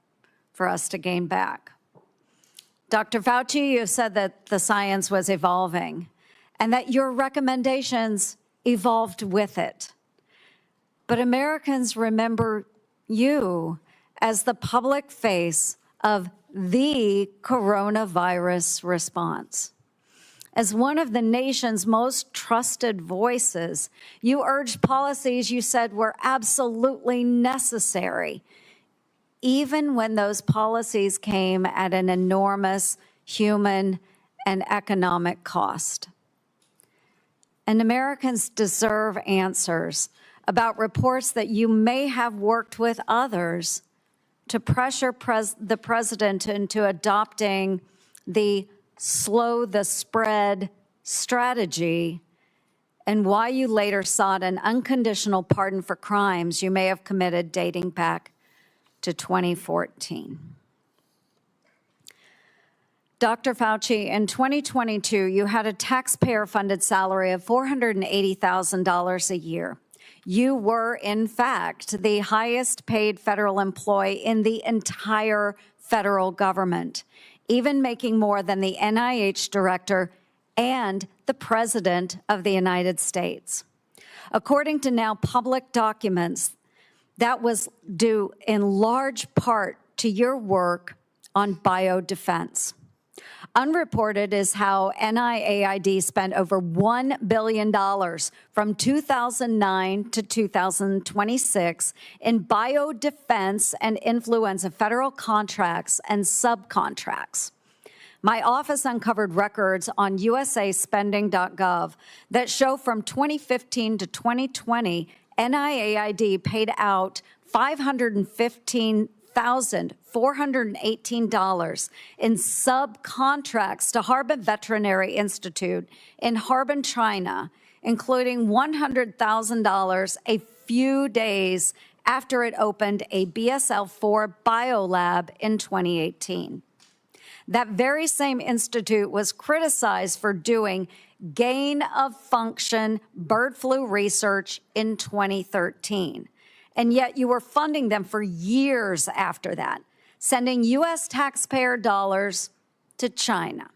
for us to gain back. Dr. Fauci, you said that the science was evolving and that your recommendations evolved with it. But Americans remember you as the public face of the coronavirus response. As one of the nation's most trusted voices, you urged policies you said were absolutely necessary, even when those policies came at an enormous human and economic cost. And Americans deserve answers about reports that you may have worked with others to pressure the president into adopting the slow the spread strategy, and why you later sought an unconditional pardon for crimes you may have committed dating back to 2014. Dr. Fauci, in 2022, you had a taxpayer-funded salary of $480,000 a year. You were, in fact, the highest paid federal employee in the entire federal government, even making more than the NIH director and the President of the United States. According to now public documents, that was due in large part to your work on biodefense. Unreported is how NIAID spent over $1 billion from 2009 to 2026 in biodefense and influenza federal contracts and subcontracts. My office uncovered records on usaspending.gov that show from 2015 to 2020, NIAID paid out $515,418 in subcontracts to Harbin Veterinary Institute in Harbin, China, including $100,000 a few days after it opened a BSL-4 biolab in 2018. That very same institute was criticized for doing gain-of-function bird flu research in 2013. And yet you were funding them for years after that, sending U.S. taxpayer dollars to China.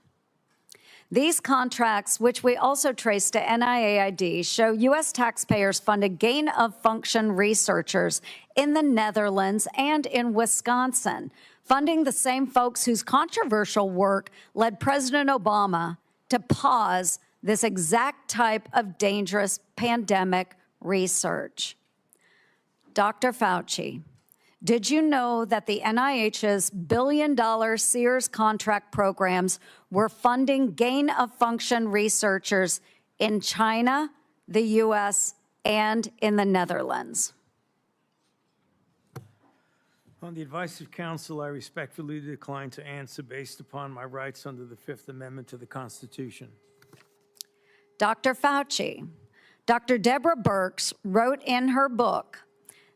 These contracts, which we also trace to NIAID, show U.S. taxpayers funded gain-of-function researchers in the Netherlands and in Wisconsin, funding the same folks whose controversial work led President Obama to pause this exact type of dangerous pandemic research. Dr. Fauci, did you know that the NIH's billion-dollar Sears contract programs were funding gain-of-function researchers in China, the U.S., and in the Netherlands? On the advice of counsel, I respectfully decline to answer based upon my rights under the Fifth Amendment to the Constitution. Dr. Fauci, Dr. Deborah Birx wrote in her book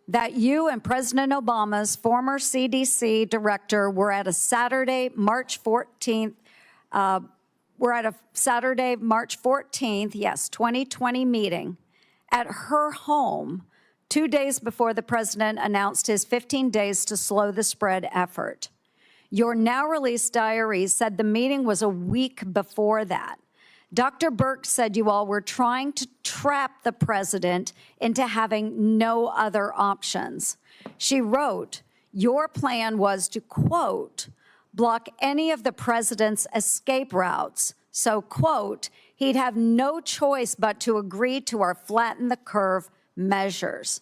that you and President Obama's former CDC director were at a Saturday, March 14th, 2020 meeting at her home 2 days before the president announced his 15 days to slow the spread effort. Your now released diaries said the meeting was a week before that. Dr. Birx said you all were trying to trap the president into having no other options. She wrote, your plan was to, quote, block any of the president's escape routes. So, quote, he'd have no choice but to agree to our flatten the curve measures.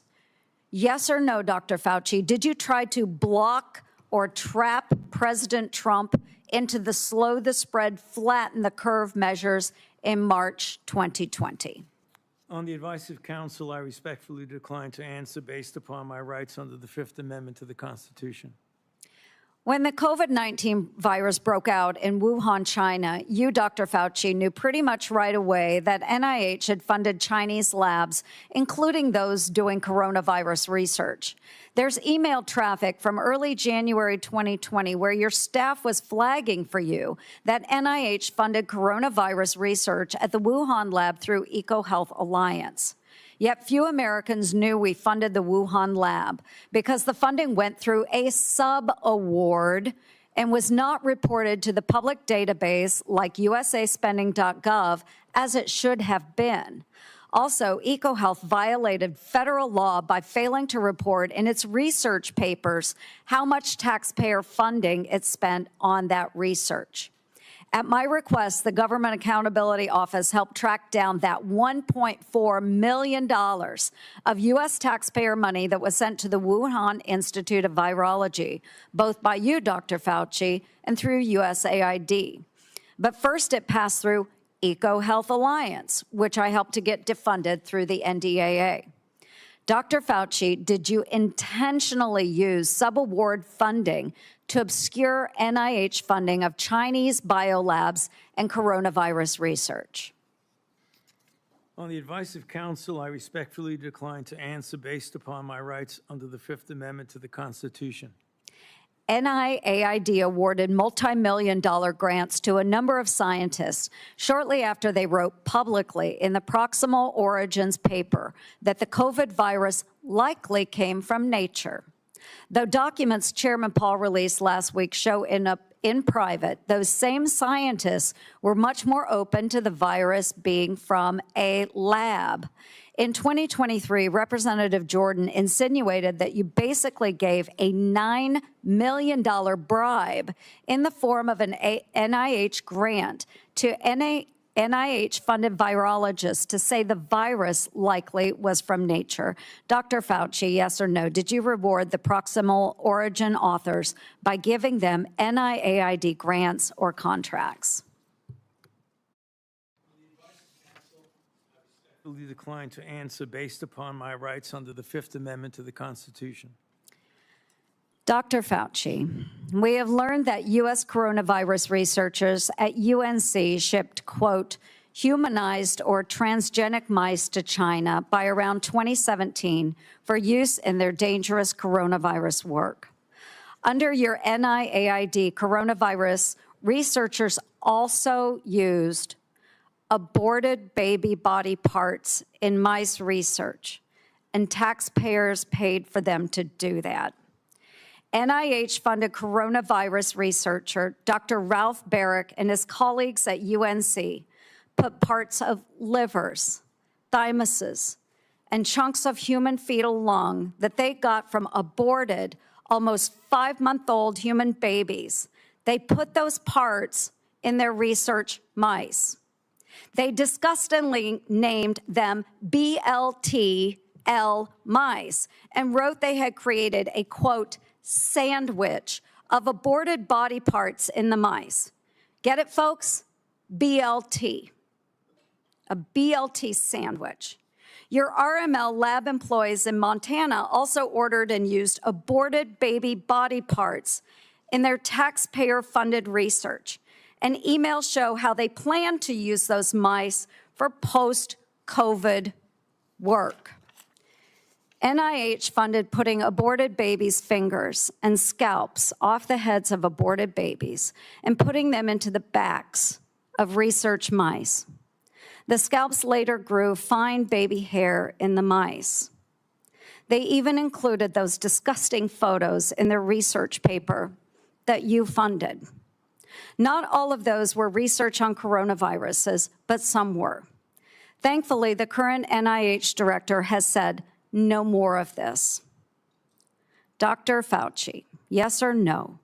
Yes or no, Dr. Fauci, did you try to block or trap President Trump into the slow the spread, flatten the curve measures in March 2020? On the advice of counsel, I respectfully decline to answer based upon my rights under the Fifth Amendment to the Constitution. When the COVID-19 virus broke out in Wuhan, China, you, Dr. Fauci, knew pretty much right away that NIH had funded Chinese labs, including those doing coronavirus research. There's email traffic from early January 2020 where your staff was flagging for you that NIH funded coronavirus research at the Wuhan lab through EcoHealth Alliance. Yet few Americans knew we funded the Wuhan lab because the funding went through a sub-award and was not reported to the public database like usaspending.gov as it should have been. Also, EcoHealth violated federal law by failing to report in its research papers how much taxpayer funding it spent on that research. At my request, the Government Accountability Office helped track down that $1.4 million of U.S. taxpayer money that was sent to the Wuhan Institute of Virology, both by you, Dr. Fauci, and through USAID. But first, it passed through EcoHealth Alliance, which I helped to get defunded through the NDAA. Dr. Fauci, did you intentionally use subaward funding to obscure NIH funding of Chinese biolabs and coronavirus research? On the advice of counsel, I respectfully decline to answer based upon my rights under the Fifth Amendment to the Constitution. NIAID awarded multi-million-dollar grants to a number of scientists shortly after they wrote publicly in the Proximal Origins paper that the COVID virus likely came from nature. Though documents Chairman Paul released last week show in private, those same scientists were much more open to the virus being from a lab. In 2023, Representative Jordan insinuated that you basically gave a $9 million bribe in the form of an NIH grant to NIH-funded virologists to say the virus likely was from nature. Dr. Fauci, yes or no, did you reward the Proximal Origin authors by giving them NIAID grants or contracts? I decline to answer based upon my rights under the Fifth Amendment to the Constitution. Dr. Fauci, we have learned that U.S. coronavirus researchers at UNC shipped, quote, humanized or transgenic mice to China by around 2017 for use in their dangerous coronavirus work. Under your NIAID coronavirus, researchers also used aborted baby body parts in mice research, and taxpayers paid for them to do that. NIH-funded coronavirus researcher Dr. Ralph Barrick and his colleagues at UNC put parts of livers, thymuses, and chunks of human fetal lung that they got from aborted, almost 5-month-old human babies. They put those parts in their research mice. They disgustingly named them BLTL mice and wrote they had created a, quote, sandwich of aborted body parts in the mice. Get it, folks? BLT. A BLT sandwich. Your RML lab employees in Montana also ordered and used aborted baby body parts in their taxpayer-funded research. And emails show how they plan to use those mice for post-COVID work. NIH funded putting aborted babies' fingers and scalps off the heads of aborted babies and putting them into the backs of research mice. The scalps later grew fine baby hair in the mice. They even included those disgusting photos in their research paper that you funded. Not all of those were research on coronaviruses, but some were. Thankfully, the current NIH director has said no more of this. Dr. Fauci, yes or no,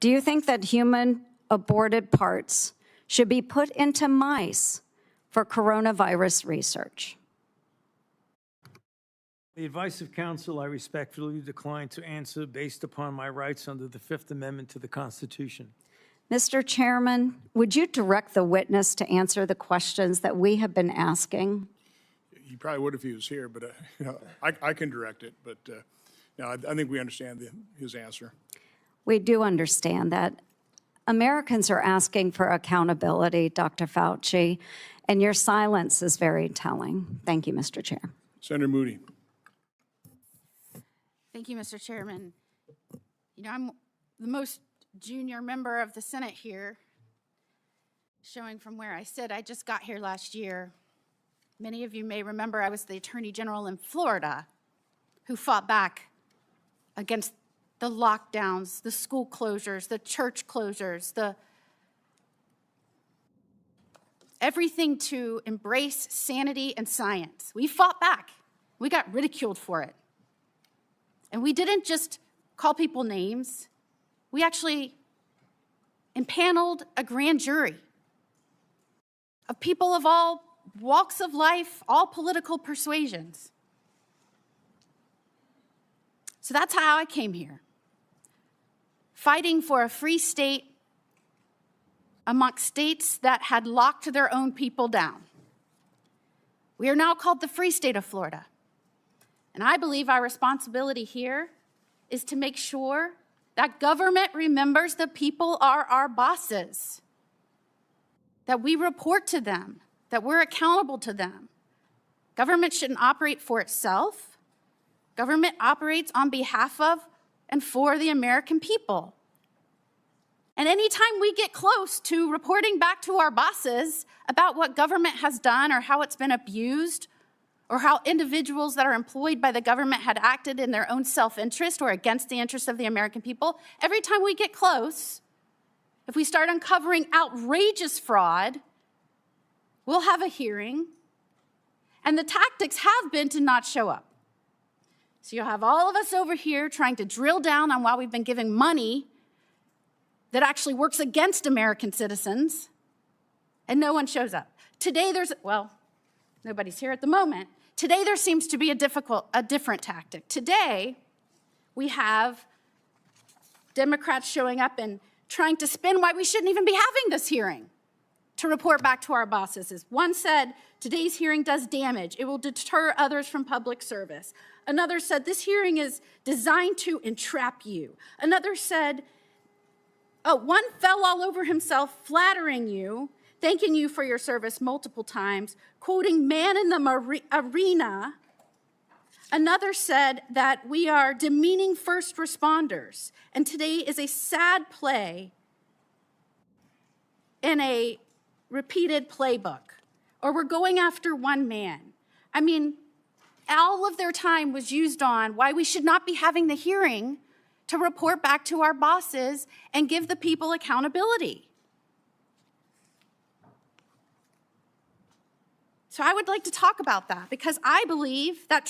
do you think that human aborted parts should be put into mice for coronavirus research? The advice of counsel, I respectfully decline to answer based upon my rights under the Fifth Amendment to the Constitution. Mr. Chairman, would you direct the witness to answer the questions that we have been asking? He probably would if he was here, but I can direct it. But I think we understand his answer. We do understand that. Americans are asking for accountability, Dr. Fauci, and your silence is very telling. Thank you, Mr. Chair. Senator Moody. Thank you, Mr. Chairman. You know, I'm the most junior member of the Senate here, showing from where I sit. I just got here last year. Many of you may remember I was the Attorney General in Florida who fought back against the lockdowns, the school closures, the church closures, everything to embrace sanity and science. We fought back. We got ridiculed for it. And we didn't just call people names. We actually impaneled a grand jury of people of all walks of life, all political persuasions. So that's how I came here, fighting for a free state amongst states that had locked their own people down. We are now called the Free State of Florida. And I believe our responsibility here is to make sure that government remembers the people are our bosses, that we report to them, that we're accountable to them. Government shouldn't operate for itself. Government operates on behalf of and for the American people. And anytime we get close to reporting back to our bosses about what government has done or how it's been abused, or how individuals that are employed by the government had acted in their own self-interest or against the interests of the American people, every time we get close, if we start uncovering outrageous fraud, we'll have a hearing, and the tactics have been to not show up. So you'll have all of us over here trying to drill down on why we've been giving money that actually works against American citizens, and no one shows up. Today nobody's here at the moment. Today there seems to be a different tactic. Today we have Democrats showing up and trying to spin why we shouldn't even be having this hearing to report back to our bosses. One said, today's hearing does damage. It will deter others from public service. Another said, this hearing is designed to entrap you. Another said, one fell all over himself flattering you, thanking you for your service multiple times, quoting man in the arena. Another said that we are demeaning first responders, and today is a sad play in a repeated playbook, or we're going after one man. I mean, all of their time was used on why we should not be having the hearing to report back to our bosses and give the people accountability. So I would like to talk about that because I believe that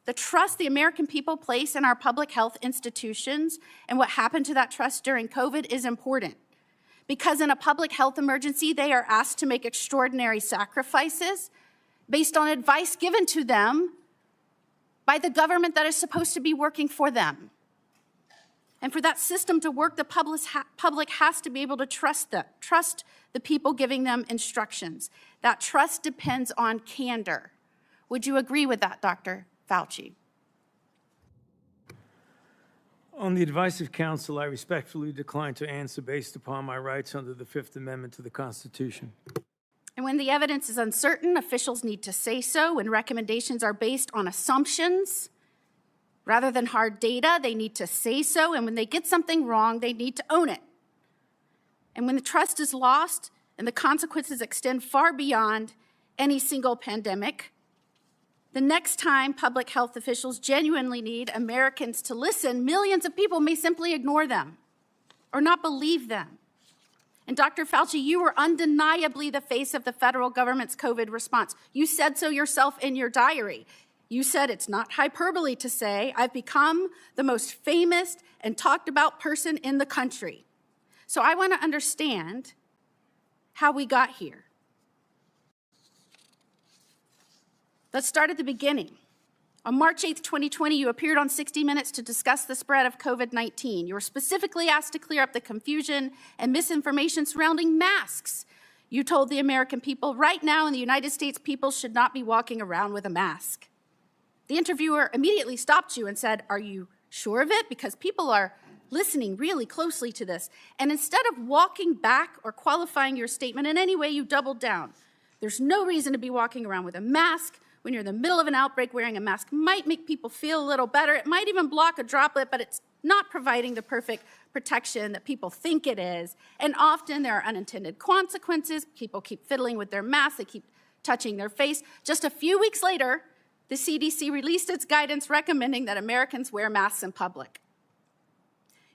the trust the American people place in our public health institutions and what happened to that trust during COVID is important. Because in a public health emergency, they are asked to make extraordinary sacrifices based on advice given to them by the government that is supposed to be working for them. And for that system to work, the public has to be able to trust the people giving them instructions. That trust depends on candor. Would you agree with that, Dr. Fauci? On the advice of counsel, I respectfully decline to answer based upon my rights under the Fifth Amendment to the Constitution. And when the evidence is uncertain, officials need to say so. When recommendations are based on assumptions rather than hard data, they need to say so. And when they get something wrong, they need to own it. And when the trust is lost and the consequences extend far beyond any single pandemic, the next time public health officials genuinely need Americans to listen, millions of people may simply ignore them or not believe them. And Dr. Fauci, you were undeniably the face of the federal government's COVID response. You said so yourself in your diary. You said it's not hyperbole to say, I've become the most famous and talked about person in the country. So I want to understand how we got here. Let's start at the beginning. On March 8th, 2020, you appeared on 60 Minutes to discuss the spread of COVID-19. You were specifically asked to clear up the confusion and misinformation surrounding masks. You told the American people, right now in the United States, people should not be walking around with a mask. The interviewer immediately stopped you and said, are you sure of it? Because people are listening really closely to this. And instead of walking back or qualifying your statement in any way, you doubled down. There's no reason to be walking around with a mask when you're in the middle of an outbreak. Wearing a mask might make people feel a little better. It might even block a droplet, but it's not providing the perfect protection that people think it is. And often there are unintended consequences. People keep fiddling with their masks. They keep touching their face. Just a few weeks later, the CDC released its guidance recommending that Americans wear masks in public.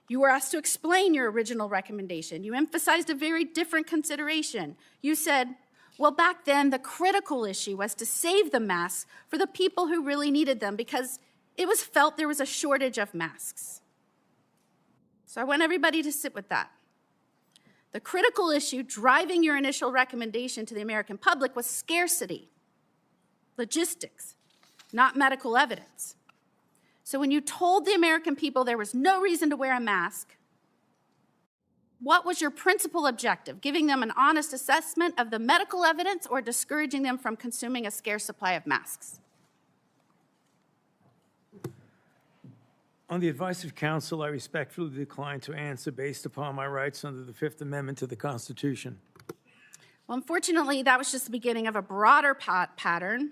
You were asked to explain your original recommendation. You emphasized a very different consideration. You said, well, back then, the critical issue was to save the masks for the people who really needed them because it was felt there was a shortage of masks. So I want everybody to sit with that. The critical issue driving your initial recommendation to the American public was scarcity, logistics, not medical evidence. So when you told the American people there was no reason to wear a mask, what was your principal objective? Giving them an honest assessment of the medical evidence or discouraging them from consuming a scarce supply of masks? On the advice of counsel, I respectfully decline to answer based upon my rights under the Fifth Amendment to the Constitution. Well, unfortunately, that was just the beginning of a broader pattern.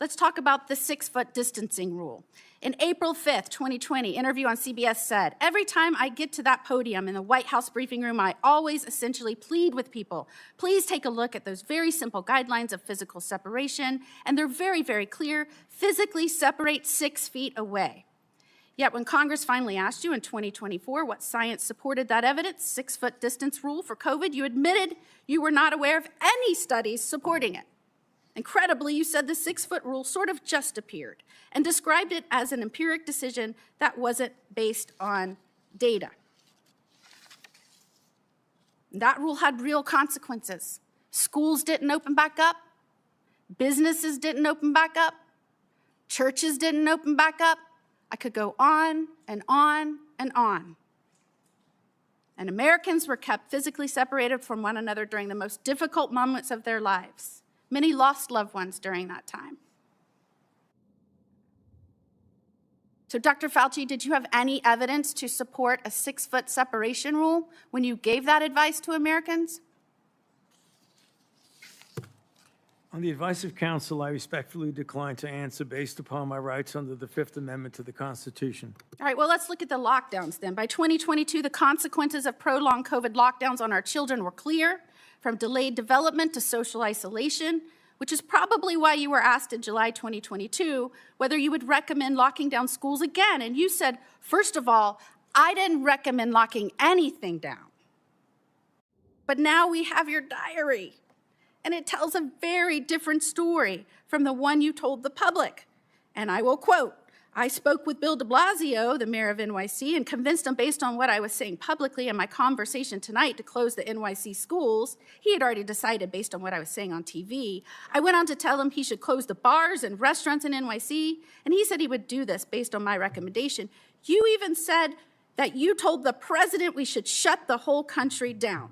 Let's talk about the 6-foot distancing rule. In April 5th, 2020, interview on CBS said, every time I get to that podium in the White House briefing room, I always essentially plead with people. Please take a look at those very simple guidelines of physical separation, and they're very, very clear. Physically separate 6 feet away. Yet when Congress finally asked you in 2024 what science supported that evidence, 6-foot distance rule for COVID, you admitted you were not aware of any studies supporting it. Incredibly, you said the 6-foot rule sort of just appeared and described it as an empiric decision that wasn't based on data. That rule had real consequences. Schools didn't open back up. Businesses didn't open back up. Churches didn't open back up. I could go on and on and on. And Americans were kept physically separated from one another during the most difficult moments of their lives. Many lost loved ones during that time. So, Dr. Fauci, did you have any evidence to support a 6-foot separation rule when you gave that advice to Americans? On the advice of counsel, I respectfully decline to answer based upon my rights under the Fifth Amendment to the Constitution. All right, well, let's look at the lockdowns then. By 2022, the consequences of prolonged COVID lockdowns on our children were clear, from delayed development to social isolation, which is probably why you were asked in July 2022 whether you would recommend locking down schools again. And you said, first of all, I didn't recommend locking anything down. But now we have your diary. And it tells a very different story from the one you told the public. And I will quote, I spoke with Bill de Blasio, the mayor of NYC, and convinced him based on what I was saying publicly in my conversation tonight to close the NYC schools. He had already decided based on what I was saying on TV. I went on to tell him he should close the bars and restaurants in NYC, and he said he would do this based on my recommendation. You even said that you told the president we should shut the whole country down.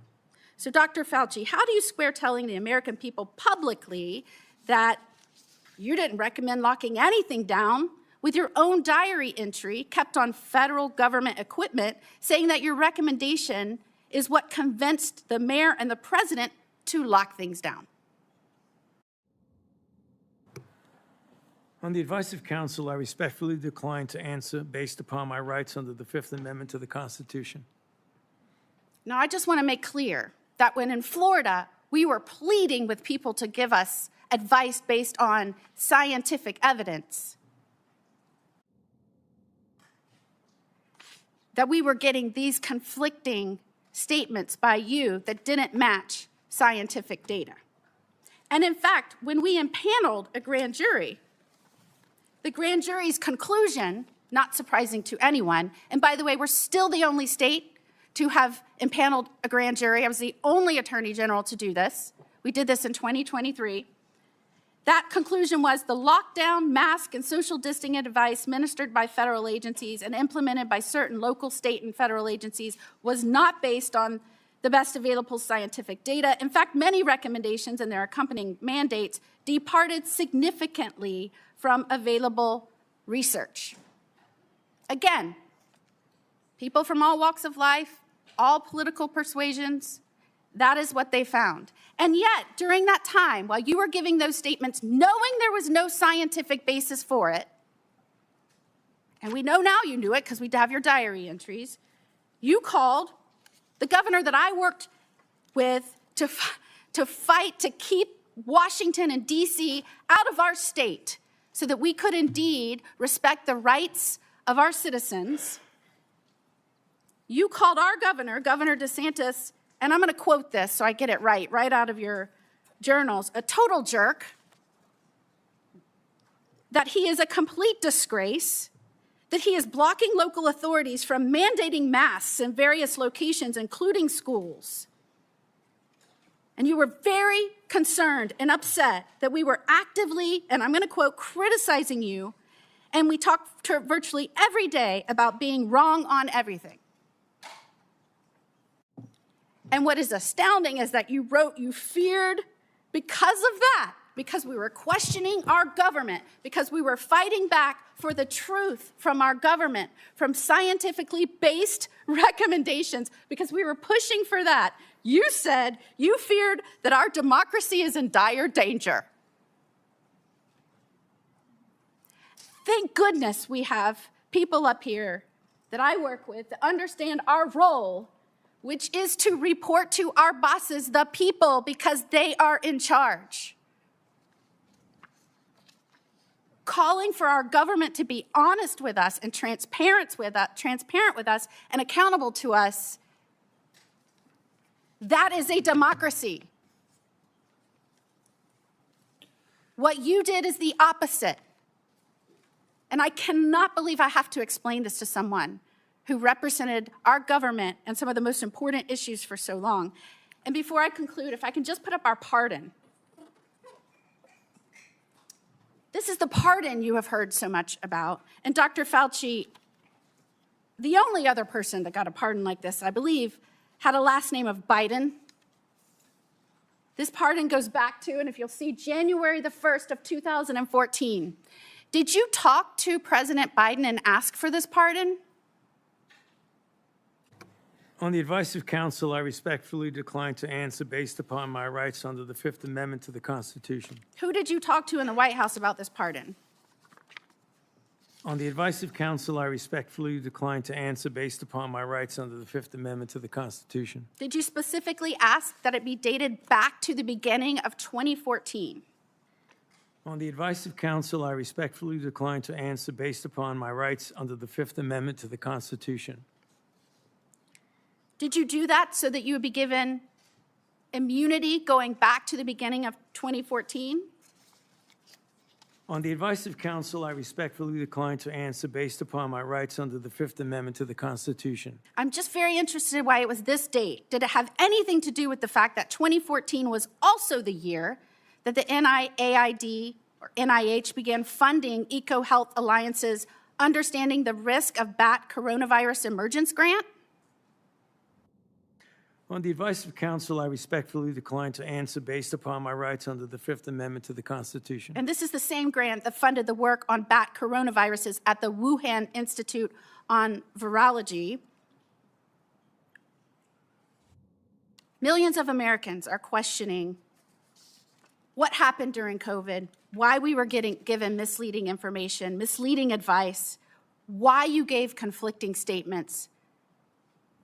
So, Dr. Fauci, how do you square telling the American people publicly that you didn't recommend locking anything down with your own diary entry kept on federal government equipment saying that your recommendation is what convinced the mayor and the president to lock things down? On the advice of counsel, I respectfully decline to answer based upon my rights under the Fifth Amendment to the Constitution. Now, I just want to make clear that when in Florida, we were pleading with people to give us advice based on scientific evidence, that we were getting these conflicting statements by you that didn't match scientific data. And in fact, when we impaneled a grand jury, the grand jury's conclusion, not surprising to anyone, and by the way, we're still the only state to have impaneled a grand jury. I was the only attorney general to do this. We did this in 2023. That conclusion was the lockdown, mask, and social distancing advice ministered by federal agencies and implemented by certain local, state, and federal agencies was not based on the best available scientific data. In fact, many recommendations and their accompanying mandates departed significantly from available research. Again, people from all walks of life, all political persuasions. That is what they found. And yet, during that time, while you were giving those statements, knowing there was no scientific basis for it, and we know now you knew it because we have your diary entries, you called the governor that I worked with to fight to keep Washington and D.C. out of our state so that we could indeed respect the rights of our citizens. You called our governor, Governor DeSantis, and I'm going to quote this so I get it right out of your journals, a total jerk, that he is a complete disgrace, that he is blocking local authorities from mandating masks in various locations, including schools. And you were very concerned and upset that we were actively, and I'm going to quote, criticizing you, and we talked virtually every day about being wrong on everything. And what is astounding is that you wrote you feared because of that, because we were questioning our government, because we were fighting back for the truth from our government, from scientifically based recommendations, because we were pushing for that. You said you feared that our democracy is in dire danger. Thank goodness we have people up here that I work with that understand our role, which is to report to our bosses, the people, because they are in charge. Calling for our government to be honest with us and transparent with us and accountable to us, that is a democracy. What you did is the opposite. And I cannot believe I have to explain this to someone who represented our government and some of the most important issues for so long. And before I conclude, if I can just put up our pardon. This is the pardon you have heard so much about. And Dr. Fauci, the only other person that got a pardon like this, I believe, had a last name of Biden. This pardon goes back to, and if you'll see, January the 1st of 2014. Did you talk to President Biden and ask for this pardon? On the advice of counsel, I respectfully decline to answer based upon my rights under the Fifth Amendment to the Constitution. Who did you talk to in the White House about this pardon? On the advice of counsel, I respectfully decline to answer based upon my rights under the Fifth Amendment to the Constitution. Did you specifically ask that it be dated back to the beginning of 2014? On the advice of counsel, I respectfully decline to answer based upon my rights under the Fifth Amendment to the Constitution. Did you do that so that you would be given immunity going back to the beginning of 2014? On the advice of counsel, I respectfully decline to answer based upon my rights under the Fifth Amendment to the Constitution. I'm just very interested in why it was this date. Did it have anything to do with the fact that 2014 was also the year that the NIAID or NIH began funding EcoHealth Alliance's Understanding the Risk of Bat Coronavirus Emergence grant? On the advice of counsel, I respectfully decline to answer based upon my rights under the Fifth Amendment to the Constitution. And this is the same grant that funded the work on bat coronaviruses at the Wuhan Institute on Virology. Millions of Americans are questioning what happened during COVID, why we were given misleading information, misleading advice, why you gave conflicting statements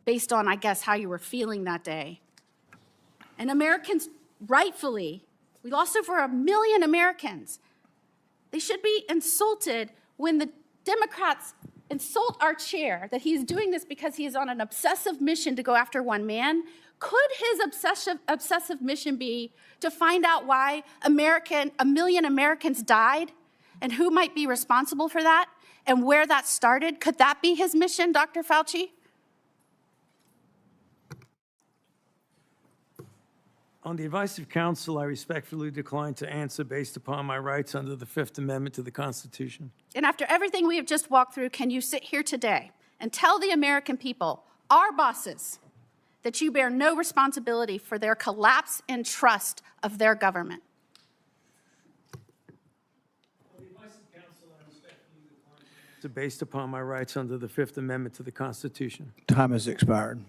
based on, I guess, how you were feeling that day. And Americans, rightfully, we lost over 1 million Americans. They should be insulted when the Democrats insult our chair that he's doing this because he is on an obsessive mission to go after one man. Could his obsessive mission be to find out why 1 million Americans died and who might be responsible for that and where that started? Could that be his mission, Dr. Fauci? On the advice of counsel, I respectfully decline to answer based upon my rights under the Fifth Amendment to the Constitution. And after everything we have just walked through, can you sit here today and tell the American people, our bosses, that you bear no responsibility for their collapse in trust of their government? based upon my rights under the Fifth Amendment to the Constitution. Time has expired.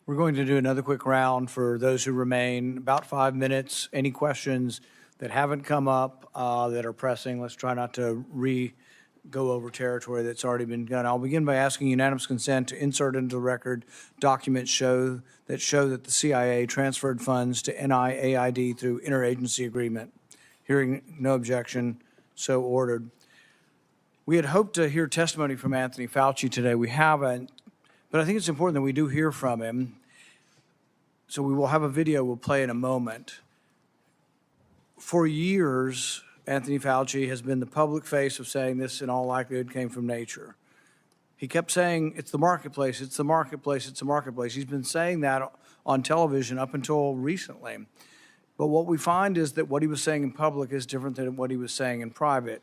We're going to do another quick round for those who remain, about 5 minutes. Any questions that haven't come up that are pressing? Let's try not to go over territory that's already been done. I'll begin by asking unanimous consent to insert into the record documents show that the CIA transferred funds to NIAID through interagency agreement. Hearing no objection, so ordered. We had hoped to hear testimony from Anthony Fauci today. We haven't, but I think it's important that we do hear from him. So we will have a video we'll play in a moment. For years, Anthony Fauci has been the public face of saying this in all likelihood came from nature. He kept saying, it's the marketplace, it's the marketplace, it's the marketplace. He's been saying that on television up until recently. But what we find is that what he was saying in public is different than what he was saying in private.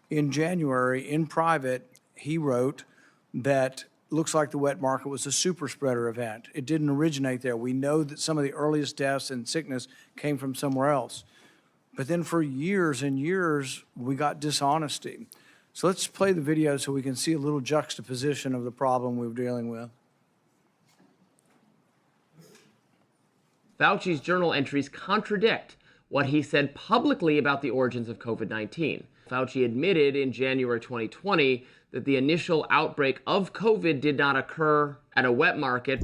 In January, in private, he wrote that looks like the wet market was a super spreader event. It didn't originate there. We know that some of the earliest deaths and sickness came from somewhere else. But then for years and years, we got dishonesty. So let's play the video so we can see a little juxtaposition of the problem we're dealing with. Fauci's journal entries contradict what he said publicly about the origins of COVID-19. Fauci admitted in January 2020 that the initial outbreak of COVID did not occur at a wet market.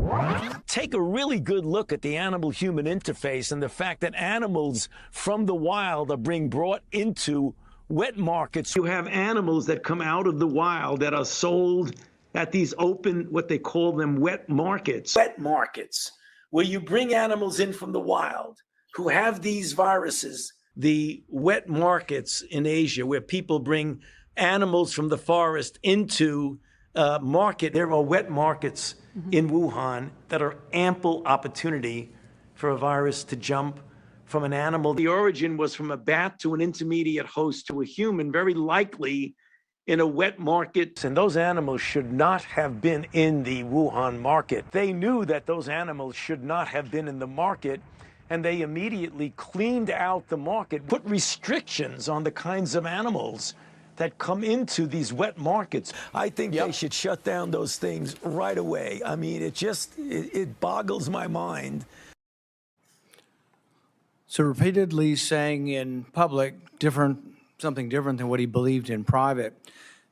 Take a really good look at the animal-human interface and the fact that animals from the wild are being brought into wet markets. You have animals that come out of the wild that are sold at these open, what they call them, wet markets. Wet markets, where you bring animals in from the wild who have these viruses. The wet markets in Asia, where people bring animals from the forest into market. There are wet markets in Wuhan that are ample opportunity for a virus to jump from an animal. The origin was from a bat to an intermediate host to a human, very likely in a wet market. And those animals should not have been in the Wuhan market. They knew that those animals should not have been in the market, and they immediately cleaned out the market, put restrictions on the kinds of animals that come into these wet markets. I think they should shut down those things right away. I mean, it boggles my mind. So repeatedly saying in public something different than what he believed in private.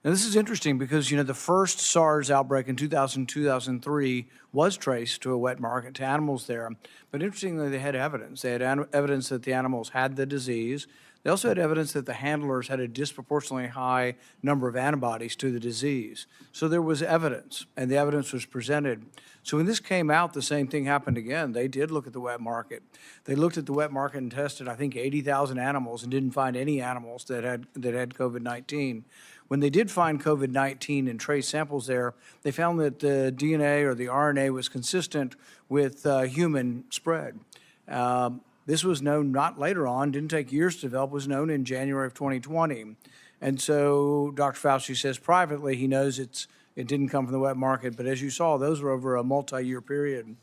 Now, this is interesting because, the first SARS outbreak in 2003 was traced to a wet market, to animals there. But interestingly, they had evidence. They had evidence that the animals had the disease. They also had evidence that the handlers had a disproportionately high number of antibodies to the disease. So there was evidence, and the evidence was presented. So when this came out, the same thing happened again. They did look at the wet market. They looked at the wet market and tested, I think, 80,000 animals and didn't find any animals that had COVID-19. When they did find COVID-19 and trace samples there, they found that the DNA or the RNA was consistent with human spread. This was known not later on, didn't take years to develop, was known in January of 2020. And so Dr. Fauci says privately he knows it didn't come from the wet market, but as you saw, those were over a multi-year period.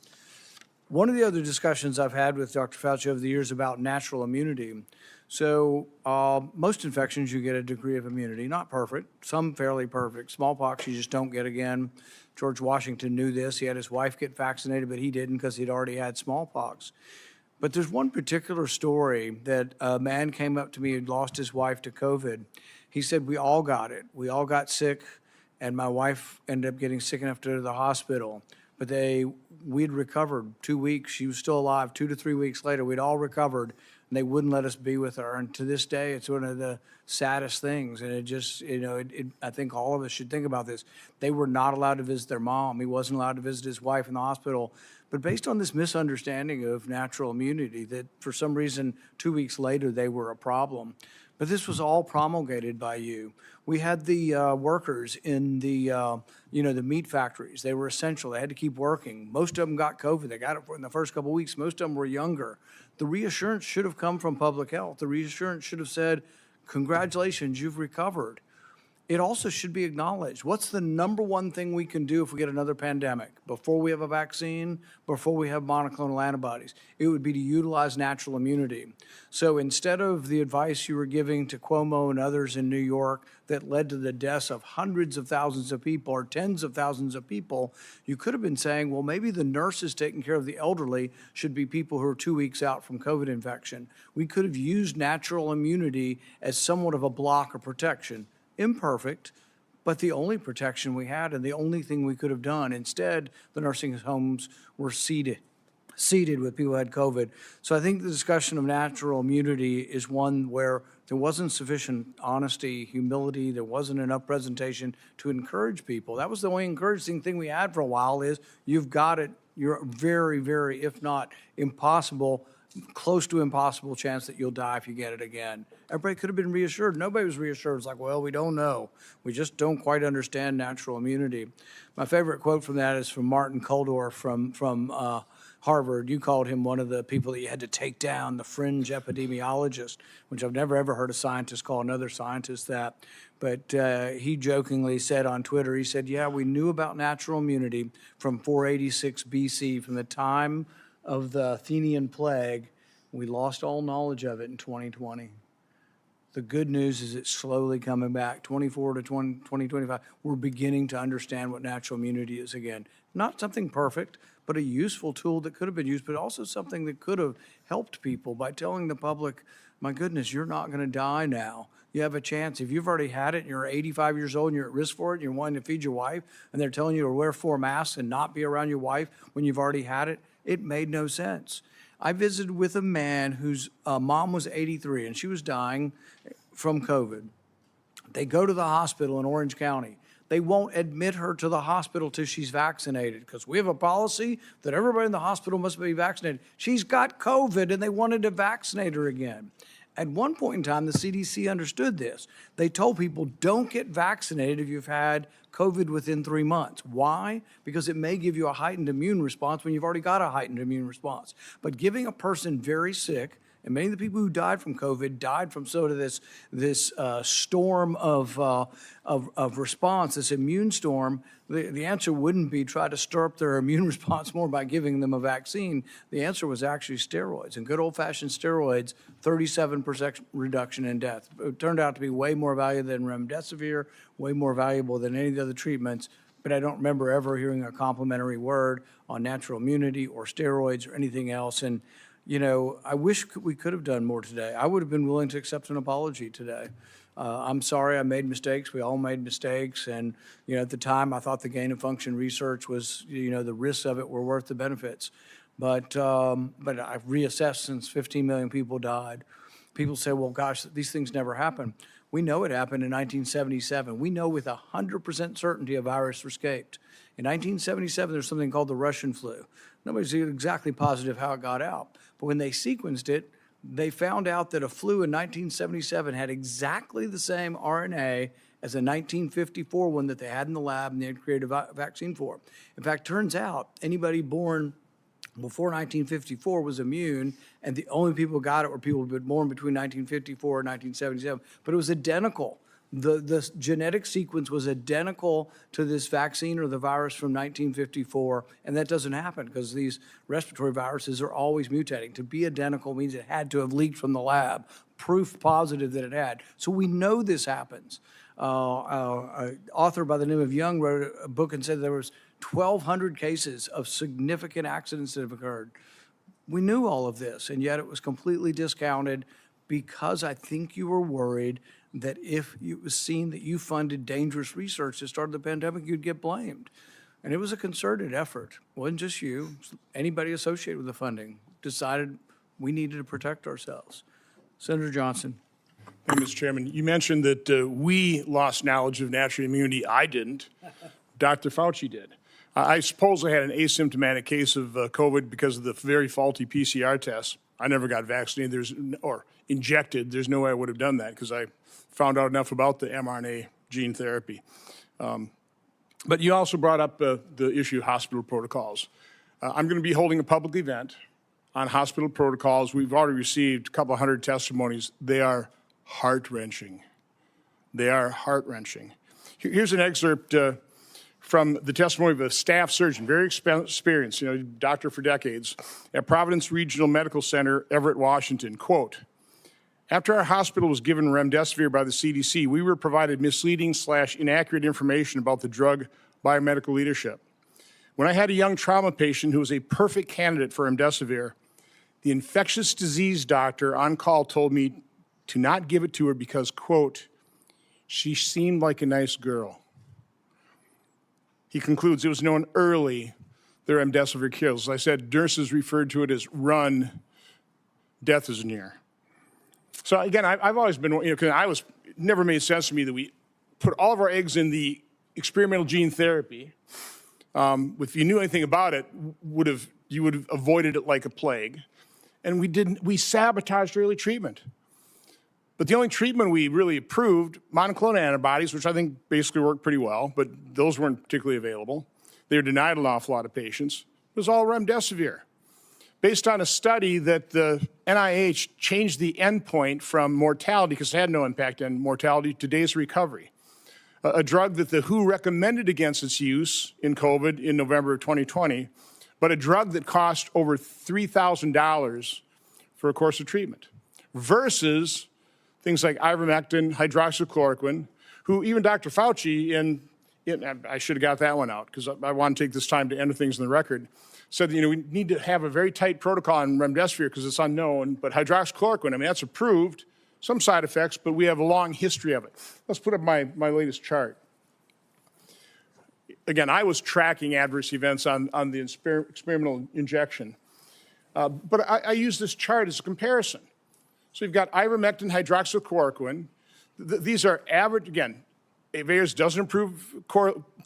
One of the other discussions I've had with Dr. Fauci over the years about natural immunity. So most infections, you get a degree of immunity, not perfect, some fairly perfect. Smallpox, you just don't get again. George Washington knew this. He had his wife get vaccinated, but he didn't because he'd already had smallpox. But there's one particular story that a man came up to me who'd lost his wife to COVID. He said, we all got it. We all got sick, and my wife ended up getting sick enough to go to the hospital. But we'd recovered 2 weeks. She was still alive. 2 to 3 weeks later, we'd all recovered, and they wouldn't let us be with her. And to this day, it's one of the saddest things. And it just, I think all of us should think about this. They were not allowed to visit their mom. He wasn't allowed to visit his wife in the hospital. But based on this misunderstanding of natural immunity, that for some reason 2 weeks later they were a problem. But this was all promulgated by you. We had the workers in the meat factories. They were essential. They had to keep working. Most of them got COVID. They got it in the first couple of weeks. Most of them were younger. The reassurance should have come from public health. The reassurance should have said, congratulations, you've recovered. it also should be acknowledged. What's the number one thing we can do if we get another pandemic? Before we have a vaccine, before we have monoclonal antibodies, it would be to utilize natural immunity. So instead of the advice you were giving to Cuomo and others in New York that led to the deaths of hundreds of thousands of people or tens of thousands of people, you could have been saying, well, maybe the nurses taking care of the elderly should be people who are 2 weeks out from COVID infection. We could have used natural immunity as somewhat of a block of protection. Imperfect, but the only protection we had and the only thing we could have done. Instead, the nursing homes were seated with people who had COVID. So I think the discussion of natural immunity is one where there wasn't sufficient honesty, humility, there wasn't enough presentation to encourage people. That was the only encouraging thing we had for a while is you've got it, you're very, very, if not impossible, close to impossible chance that you'll die if you get it again. Everybody could have been reassured. Nobody was reassured. It's like, well, we don't know. We just don't quite understand natural immunity. My favorite quote from that is from Martin Kulldorff from Harvard. You called him one of the people that you had to take down, the fringe epidemiologist, which I've never ever heard a scientist call another scientist that. But he jokingly said on Twitter, he said, yeah, we knew about natural immunity from 486 BC, from the time of the Athenian plague. We lost all knowledge of it in 2020. The good news is it's slowly coming back. 24 to 2025, we're beginning to understand what natural immunity is again. Not something perfect, but a useful tool that could have been used, but also something that could have helped people by telling the public, my goodness, you're not going to die now. You have a chance. If you've already had it and you're 85 years old and you're at risk for it and you're wanting to feed your wife and they're telling you to wear 4 masks and not be around your wife when you've already had it, it made no sense. I visited with a man whose mom was 83 and she was dying from COVID. They go to the hospital in Orange County. They won't admit her to the hospital till she's vaccinated because we have a policy that everybody in the hospital must be vaccinated. She's got COVID and they wanted to vaccinate her again. At one point in time, the CDC understood this. They told people, don't get vaccinated if you've had COVID within 3 months. Why? Because it may give you a heightened immune response when you've already got a heightened immune response. But giving a person very sick, and many of the people who died from COVID died from sort of this storm of response, this immune storm. The answer wouldn't be try to stir up their immune response more by giving them a vaccine. The answer was actually steroids. And good old-fashioned steroids, 37% reduction in death. It turned out to be way more valuable than remdesivir, way more valuable than any of the other treatments. But I don't remember ever hearing a complimentary word on natural immunity or steroids or anything else. And you know, I wish we could have done more today. I would have been willing to accept an apology today. I'm sorry I made mistakes. We all made mistakes. And, you know, at the time, I thought the gain of function research was, you know, the risks of it were worth the benefits. But I've reassessed since 15 million people died. People say, well, gosh, these things never happen. We know it happened in 1977. We know with 100% certainty a virus escaped. In 1977, there's something called the Russian flu. Nobody's exactly positive how it got out. But when they sequenced it, they found out that a flu in 1977 had exactly the same RNA as a 1954 one that they had in the lab and they had created a vaccine for. In fact, turns out anybody born before 1954 was immune, and the only people who got it were people who were born between 1954 and 1977. But it was identical. The genetic sequence was identical to this vaccine or the virus from 1954, and that doesn't happen because these respiratory viruses are always mutating. To be identical means it had to have leaked from the lab, proof positive that it had. So we know this happens. An author by the name of Young wrote a book and said there was 1,200 cases of significant accidents that have occurred. We knew all of this, and yet it was completely discounted because I think you were worried that if it was seen that you funded dangerous research that started the pandemic, you'd get blamed. And it was a concerted effort. It wasn't just you. Anybody associated with the funding decided we needed to protect ourselves. Senator Johnson. Thank you, Mr. Chairman. You mentioned that we lost knowledge of natural immunity. I didn't. Dr. Fauci did. I suppose I had an asymptomatic case of COVID because of the very faulty PCR test. I never got vaccinated or injected. There's no way I would have done that because I found out enough about the mRNA gene therapy. But you also brought up the issue of hospital protocols. I'm going to be holding a public event on hospital protocols. We've already received a couple hundred testimonies. They are heart-wrenching. They are heart-wrenching. Here's an excerpt from the testimony of a staff surgeon, very experienced, doctor for decades, at Providence Regional Medical Center, Everett, Washington. Quote, after our hospital was given remdesivir by the CDC, we were provided misleading/inaccurate information about the drug by our medical leadership. When I had a young trauma patient who was a perfect candidate for remdesivir, the infectious disease doctor on call told me to not give it to her because, quote, she seemed like a nice girl. He concludes it was known early the remdesivir kills. As I said, nurses referred to it as run, death is near. So again, I've always been, because it never made sense to me that we put all of our eggs in the experimental gene therapy. If you knew anything about it, you would have avoided it like a plague. And we sabotaged early treatment. But the only treatment we really approved, monoclonal antibodies, which I think basically worked pretty well, but those weren't particularly available. They were denied an awful lot of patients. It was all remdesivir. Based on a study that the NIH changed the endpoint from mortality, because it had no impact on mortality, to days of recovery. A drug that the WHO recommended against its use in COVID in November of 2020, but a drug that cost over $3,000 for a course of treatment, versus things like ivermectin, hydroxychloroquine, who even Dr. Fauci, I should have got that one out because I want to take this time to end things in the record, said that, we need to have a very tight protocol on remdesivir because it's unknown, but hydroxychloroquine, that's approved, some side effects, but we have a long history of it. Let's put up my latest chart. Again, I was tracking adverse events on the experimental injection, but I use this chart as a comparison. So you've got ivermectin, hydroxychloroquine. These are average, again, VAERS doesn't improve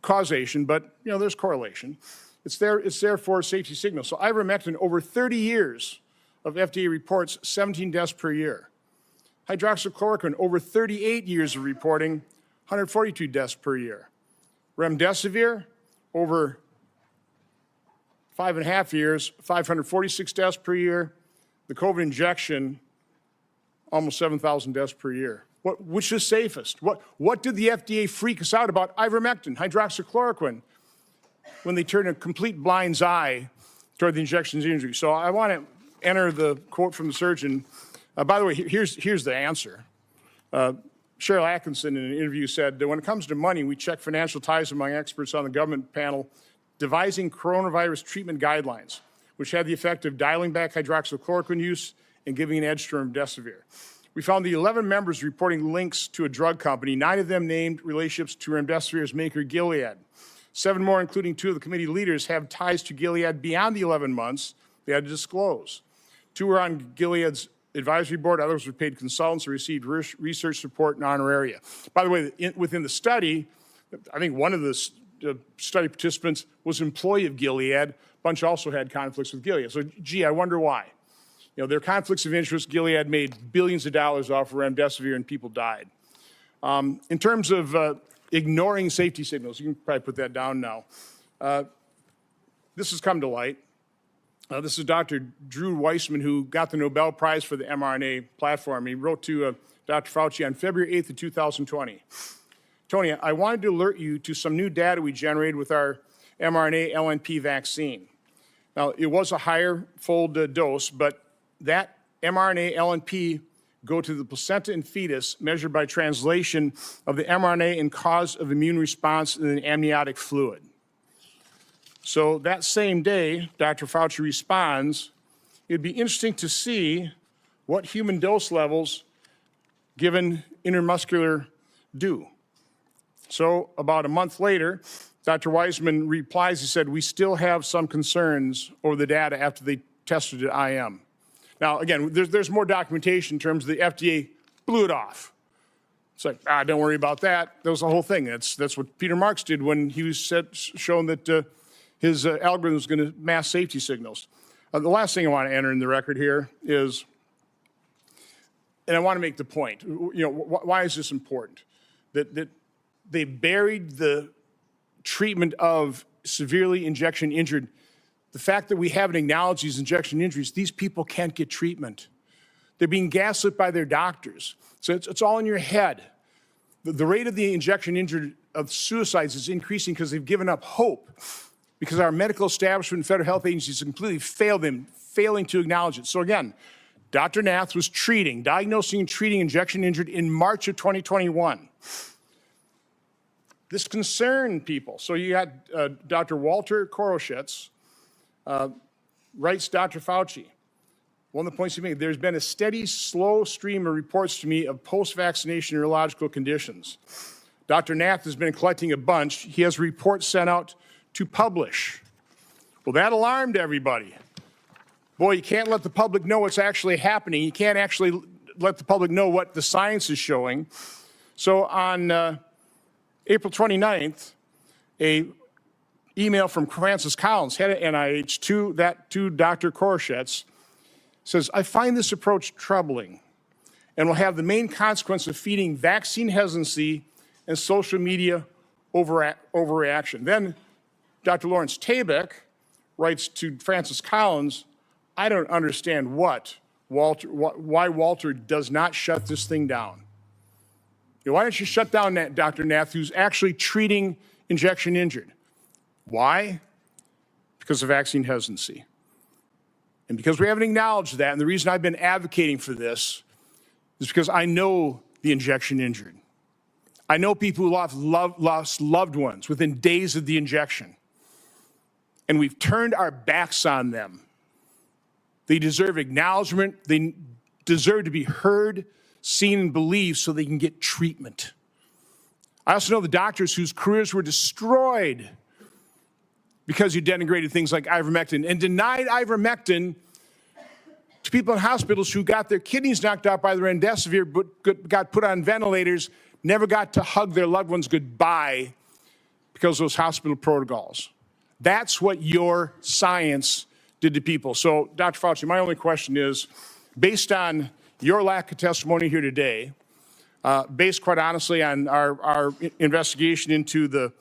causation, but there's correlation. It's there for safety signals. So ivermectin, over 30 years of FDA reports, 17 deaths per year. Hydroxychloroquine, over 38 years of reporting, 142 deaths per year. Remdesivir, over 5.5 years, 546 deaths per year. The COVID injection, almost 7,000 deaths per year. Which is safest? What did the FDA freak us out about ivermectin, hydroxychloroquine, when they turned a complete blind's eye toward the injection injury? So I want to enter the quote from the surgeon. By the way, here's the answer. Cheryl Atkinson in an interview said that when it comes to money, we check financial ties among experts on the government panel devising coronavirus treatment guidelines, which had the effect of dialing back hydroxychloroquine use and giving an edge to remdesivir. We found the 11 members reporting links to a drug company, 9 of them named relationships to remdesivir's maker, Gilead. 7 more, including 2 of the committee leaders, have ties to Gilead beyond the 11 months they had to disclose. 2 were on Gilead's advisory board, others were paid consultants who received research support and honoraria. By the way, within the study, I think one of the study participants was an employee of Gilead. A bunch also had conflicts with Gilead. So, I wonder why. There are conflicts of interest. Gilead made billions of dollars off of remdesivir and people died. In terms of ignoring safety signals, you can probably put that down now. This has come to light. This is Dr. Drew Weissman, who got the Nobel Prize for the mRNA platform. He wrote to Dr. Fauci on February 8th of 2020. Tony, I wanted to alert you to some new data we generated with our mRNA LNP vaccine. Now, it was a higher fold dose, but that mRNA LNP go to the placenta and fetus measured by translation of the mRNA and cause of immune response in the amniotic fluid. So that same day, Dr. Fauci responds, it'd be interesting to see what human dose levels given intramuscular do. So about a month later, Dr. Weissman replies, he said, we still have some concerns over the data after they tested at IM. Now, again, there's more documentation in terms of the FDA blew it off. It's like, don't worry about that. That was the whole thing. That's what Peter Marks did when he was shown that his algorithm was going to mask safety signals. The last thing I want to enter in the record here is, and I want to make the point, why is this important? That they buried the treatment of severely injection injured. The fact that we haven't acknowledged these injection injuries, these people can't get treatment. They're being gaslit by their doctors. So it's all in your head. The rate of the injection injured of suicides is increasing because they've given up hope, because our medical establishment and federal health agencies completely failed them, failing to acknowledge it. So again, Dr. Nath was diagnosing and treating injection injured in March of 2021. This concerned people. So you had Dr. Walter Koroshitz writes Dr. Fauci. One of the points he made, there's been a steady, slow stream of reports to me of post-vaccination neurological conditions. Dr. Nath has been collecting a bunch. He has reports sent out to publish. Well, that alarmed everybody. Boy, you can't let the public know what's actually happening. You can't actually let the public know what the science is showing. So on April 29th, a email from Francis Collins, head of NIH, to Dr. Koroshitz, says, I find this approach troubling and will have the main consequence of feeding vaccine hesitancy and social media overreaction. Then Dr. Lawrence Tabak writes to Francis Collins, I don't understand why Walter does not shut this thing down. Why don't you shut down Dr. Nath, who's actually treating injection injured? Why? Because of vaccine hesitancy. And because we haven't acknowledged that, and the reason I've been advocating for this is because I know the injection injured. I know people who lost loved ones within days of the injection. And we've turned our backs on them. They deserve acknowledgement. They deserve to be heard, seen, and believed so they can get treatment. I also know the doctors whose careers were destroyed because you denigrated things like ivermectin and denied ivermectin to people in hospitals who got their kidneys knocked out by the remdesivir but got put on ventilators, never got to hug their loved ones goodbye because of those hospital protocols. That's what your science did to people. So, Dr. Fauci, my only question is, based on your lack of testimony here today, based quite honestly on our investigation into the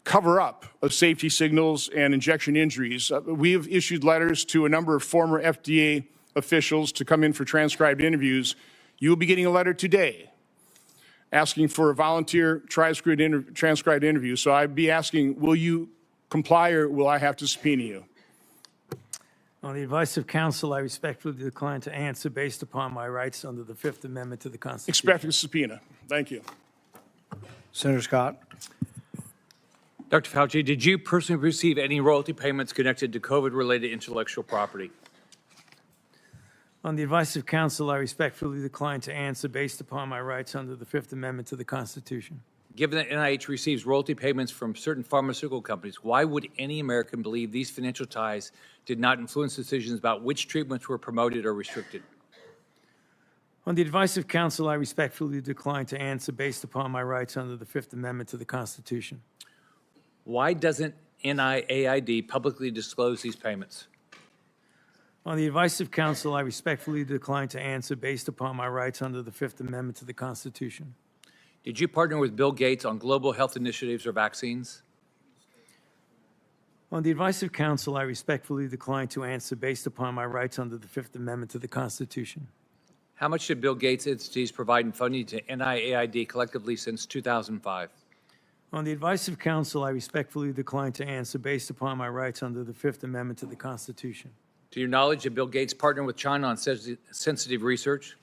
cover-up of safety signals and injection injuries, we have issued letters to a number of former FDA officials to come in for transcribed interviews. You will be getting a letter today asking for a volunteer transcribed interview. So I'd be asking, will you comply or will I have to subpoena you? On the advice of counsel, I respectfully decline to answer based upon my rights under the Fifth Amendment to the Constitution. Expecting a subpoena. Thank you. Senator Scott. Dr. Fauci, did you personally receive any royalty payments connected to COVID-related intellectual property? On the advice of counsel, I respectfully decline to answer based upon my rights under the Fifth Amendment to the Constitution. Given that NIH receives royalty payments from certain pharmaceutical companies, why would any American believe these financial ties did not influence decisions about which treatments were promoted or restricted? On the advice of counsel, I respectfully decline to answer based upon my rights under the Fifth Amendment to the Constitution. Why doesn't NIAID publicly disclose these payments? On the advice of counsel, I respectfully decline to answer based upon my rights under the Fifth Amendment to the Constitution. Did you partner with Bill Gates on global health initiatives or vaccines? On the advice of counsel, I respectfully decline to answer based upon my rights under the Fifth Amendment to the Constitution. How much did Bill Gates entities provide in funding to NIAID collectively since 2005? On the advice of counsel, I respectfully decline to answer based upon my rights under the Fifth Amendment to the Constitution. To your knowledge, did Bill Gates partner with China on sensitive research?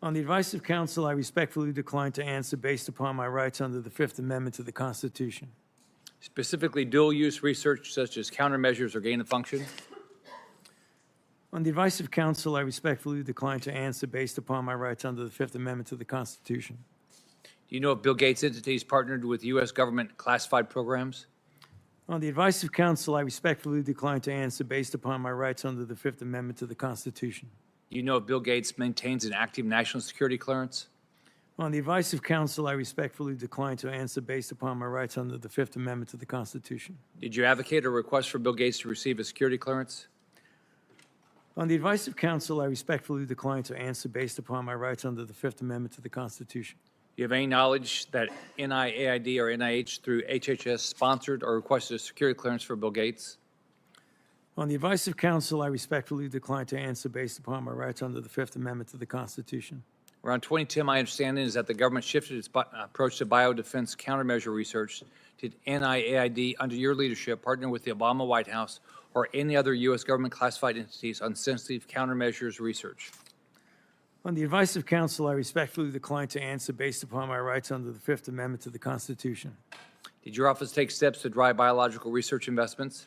On the advice of counsel, I respectfully decline to answer based upon my rights under the Fifth Amendment to the Constitution. Specifically, dual-use research such as countermeasures or gain-of-function? On the advice of counsel, I respectfully decline to answer based upon my rights under the Fifth Amendment to the Constitution. Do you know if Bill Gates' entities partnered with U.S. government classified programs? On the advice of counsel, I respectfully decline to answer based upon my rights under the Fifth Amendment to the Constitution. Do you know if Bill Gates maintains an active national security clearance? On the advice of counsel, I respectfully decline to answer based upon my rights under the Fifth Amendment to the Constitution. Did you advocate or request for Bill Gates to receive a security clearance? On the advice of counsel, I respectfully decline to answer based upon my rights under the Fifth Amendment to the Constitution. Do you have any knowledge that NIAID or NIH through HHS sponsored or requested a security clearance for Bill Gates? On the advice of counsel, I respectfully decline to answer based upon my rights under the Fifth Amendment to the Constitution. Around 2010, my understanding is that the government shifted its approach to biodefense countermeasure research. Did NIAID, under your leadership, partner with the Obama White House or any other U.S. government classified entities on sensitive countermeasures research? On the advice of counsel, I respectfully decline to answer based upon my rights under the Fifth Amendment to the Constitution. Did your office take steps to drive biological research investments?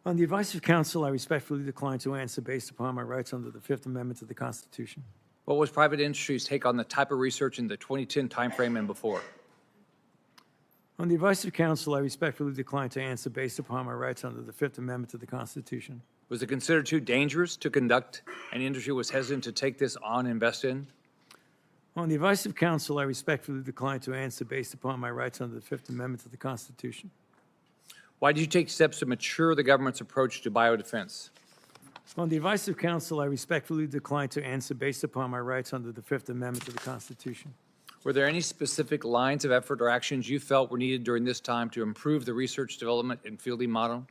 On the advice of counsel, I respectfully decline to answer based upon my rights under the Fifth Amendment to the Constitution. What was private industry's take on the type of research in the 2010 timeframe and before? On the advice of counsel, I respectfully decline to answer based upon my rights under the Fifth Amendment to the Constitution. Was it considered too dangerous to conduct and industry was hesitant to take this on and invest in? On the advice of counsel, I respectfully decline to answer based upon my rights under the Fifth Amendment to the Constitution. Why did you take steps to mature the government's approach to biodefense? On the advice of counsel, I respectfully decline to answer based upon my rights under the Fifth Amendment to the Constitution. Were there any specific lines of effort or actions you felt were needed during this time to improve the research, development, and fielding model?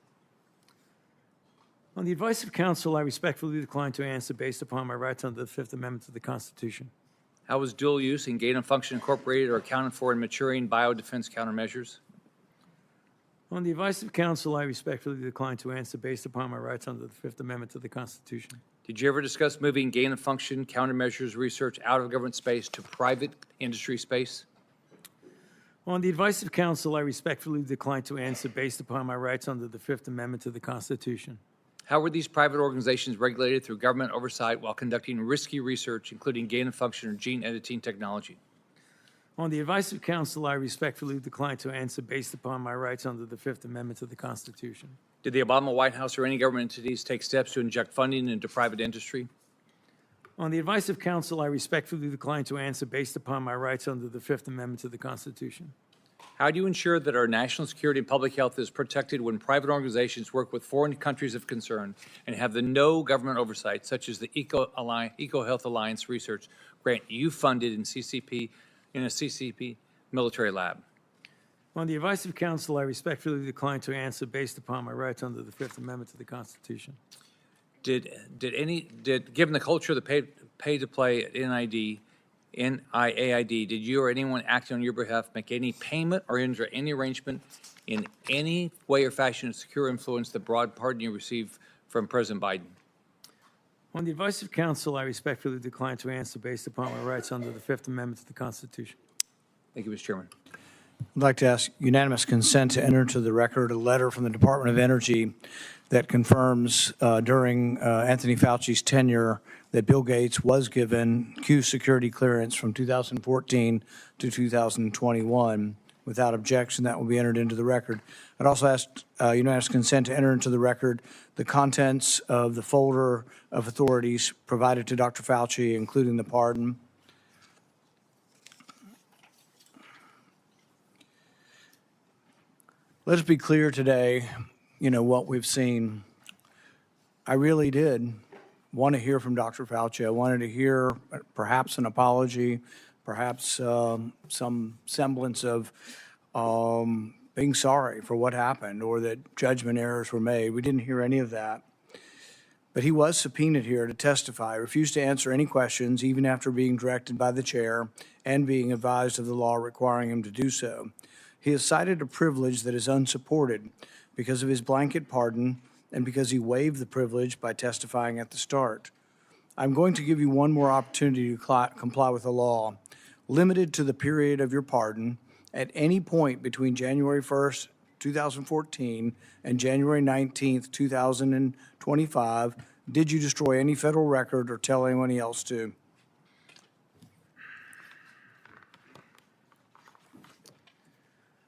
On the advice of counsel, I respectfully decline to answer based upon my rights under the Fifth Amendment to the Constitution. How was dual use and gain of function incorporated or accounted for in maturing biodefense countermeasures? On the advice of counsel, I respectfully decline to answer based upon my rights under the Fifth Amendment to the Constitution. Did you ever discuss moving gain of function countermeasures research out of government space to private industry space? On the advice of counsel, I respectfully decline to answer based upon my rights under the Fifth Amendment to the Constitution. How were these private organizations regulated through government oversight while conducting risky research, including gain of function or gene editing technology? On the advice of counsel, I respectfully decline to answer based upon my rights under the Fifth Amendment to the Constitution. Did the Obama White House or any government entities take steps to inject funding into private industry? On the advice of counsel, I respectfully decline to answer based upon my rights under the Fifth Amendment to the Constitution. How do you ensure that our national security and public health is protected when private organizations work with foreign countries of concern and have the no government oversight, such as the EcoHealth Alliance research grant you funded in a CCP military lab? On the advice of counsel, I respectfully decline to answer based upon my rights under the Fifth Amendment to the Constitution. Given the culture of the pay to play at NIAID, did you or anyone acting on your behalf make any payment or enter any arrangement in any way or fashion to secure influence the broad pardon you received from President Biden? On the advice of counsel, I respectfully decline to answer based upon my rights under the Fifth Amendment to the Constitution. Thank you, Mr. Chairman. I'd like to ask unanimous consent to enter into the record a letter from the Department of Energy that confirms during Anthony Fauci's tenure that Bill Gates was given Q security clearance from 2014 to 2021. Without objection, that will be entered into the record. I'd also ask unanimous consent to enter into the record the contents of the folder of authorities provided to Dr. Fauci, including the pardon. Let's be clear today, what we've seen. I really did want to hear from Dr. Fauci. I wanted to hear perhaps an apology, perhaps some semblance of being sorry for what happened or that judgment errors were made. We didn't hear any of that. But he was subpoenaed here to testify, refused to answer any questions, even after being directed by the chair and being advised of the law requiring him to do so. He has cited a privilege that is unsupported because of his blanket pardon and because he waived the privilege by testifying at the start. I'm going to give you one more opportunity to comply with the law, limited to the period of your pardon. At any point between January 1st, 2014 and January 19th, 2025, did you destroy any federal record or tell anyone else to?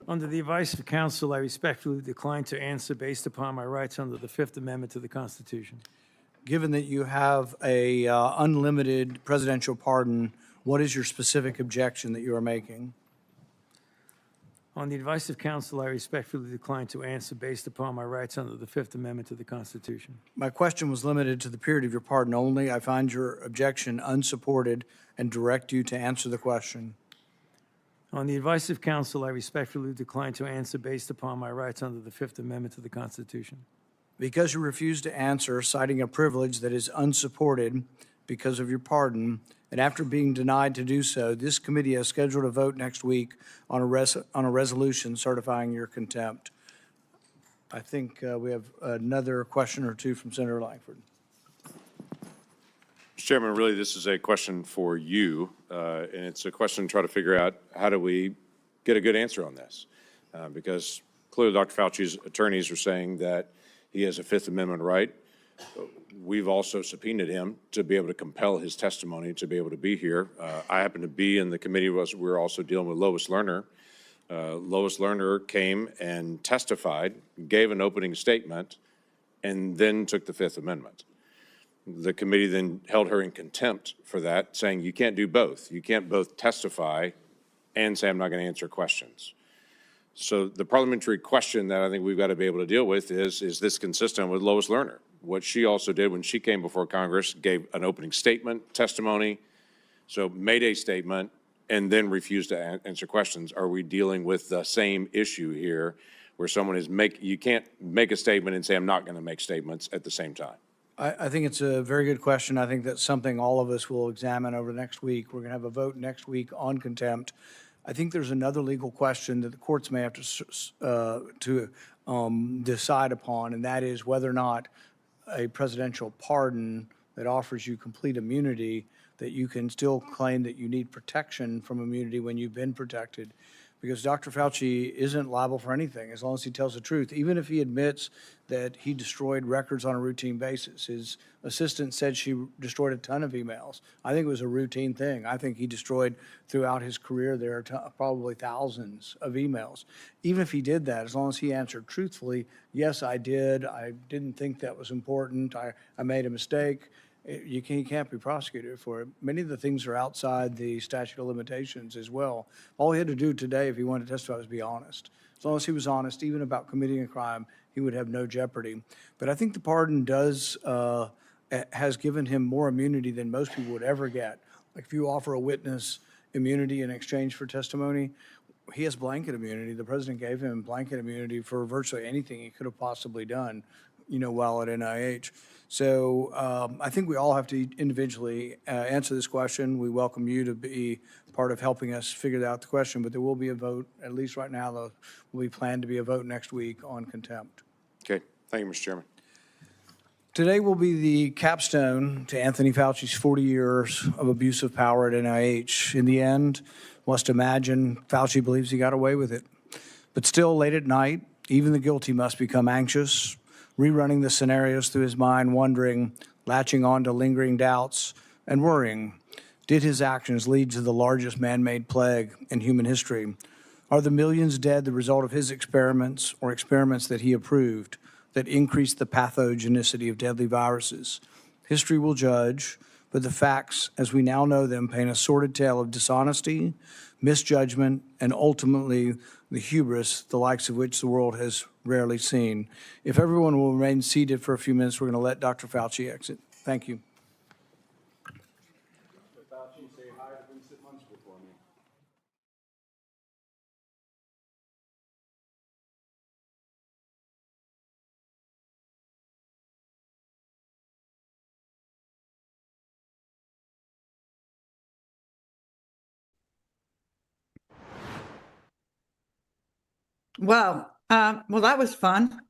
Under the advice of counsel, I respectfully decline to answer based upon my rights under the Fifth Amendment to the Constitution. Given that you have a unlimited presidential pardon, what is your specific objection that you are making? On the advice of counsel, I respectfully decline to answer based upon my rights under the Fifth Amendment to the Constitution. My question was limited to the period of your pardon only. I find your objection unsupported and direct you to answer the question. On the advice of counsel, I respectfully decline to answer based upon my rights under the Fifth Amendment to the Constitution. Because you refuse to answer, citing a privilege that is unsupported because of your pardon, and after being denied to do so, this committee has scheduled a vote next week on a resolution certifying your contempt. I think we have another question or two from Senator Langford. Mr. Chairman, really, this is a question for you, and it's a question to try to figure out how do we get a good answer on this? Because clearly Dr. Fauci's attorneys are saying that he has a Fifth Amendment right. We've also subpoenaed him to be able to compel his testimony to be able to be here. I happen to be in the committee. We're also dealing with Lois Lerner. Lois Lerner came and testified, gave an opening statement, and then took the Fifth Amendment. The committee then held her in contempt for that, saying you can't do both. You can't both testify and say I'm not going to answer questions. So the parliamentary question that I think we've got to be able to deal with is this consistent with Lois Lerner? What she also did when she came before Congress, gave an opening statement, testimony, so made a statement, and then refused to answer questions. Are we dealing with the same issue here where someone is you can't make a statement and say I'm not going to make statements at the same time? I think it's a very good question. I think that's something all of us will examine over the next week. We're going to have a vote next week on contempt. I think there's another legal question that the courts may have to decide upon, and that is whether or not a presidential pardon that offers you complete immunity, that you can still claim that you need protection from immunity when you've been protected. Because Dr. Fauci isn't liable for anything as long as he tells the truth. Even if he admits that he destroyed records on a routine basis. His assistant said she destroyed a ton of emails. I think it was a routine thing. I think he destroyed throughout his career there probably thousands of emails. Even if he did that, as long as he answered truthfully, yes, I did. I didn't think that was important. I made a mistake. He can't be prosecuted for it. Many of the things are outside the statute of limitations as well. All he had to do today, if he wanted to testify, was be honest. As long as he was honest, even about committing a crime, he would have no jeopardy. But I think the pardon has given him more immunity than most people would ever get. Like if you offer a witness immunity in exchange for testimony, he has blanket immunity. The president gave him blanket immunity for virtually anything he could have possibly done, while at NIH. So I think we all have to individually answer this question. We welcome you to be part of helping us figure out the question, but there will be a vote, at least right now, there will be planned to be a vote next week on contempt. Okay, thank you, Mr. Chairman. Today will be the capstone to Anthony Fauci's 40 years of abuse of power at NIH. In the end, must imagine Fauci believes he got away with it. But still, late at night, even the guilty must become anxious, rerunning the scenarios through his mind, wondering, latching on to lingering doubts, and worrying. Did his actions lead to the largest man-made plague in human history? Are the millions dead the result of his experiments or experiments that he approved that increased the pathogenicity of deadly viruses? History will judge, but the facts, as we now know them, paint a sordid tale of dishonesty, misjudgment, and ultimately the hubris, the likes of which the world has rarely seen. If everyone will remain seated for a few minutes, we're going to let Dr. Fauci exit. Thank you. Well, that was fun.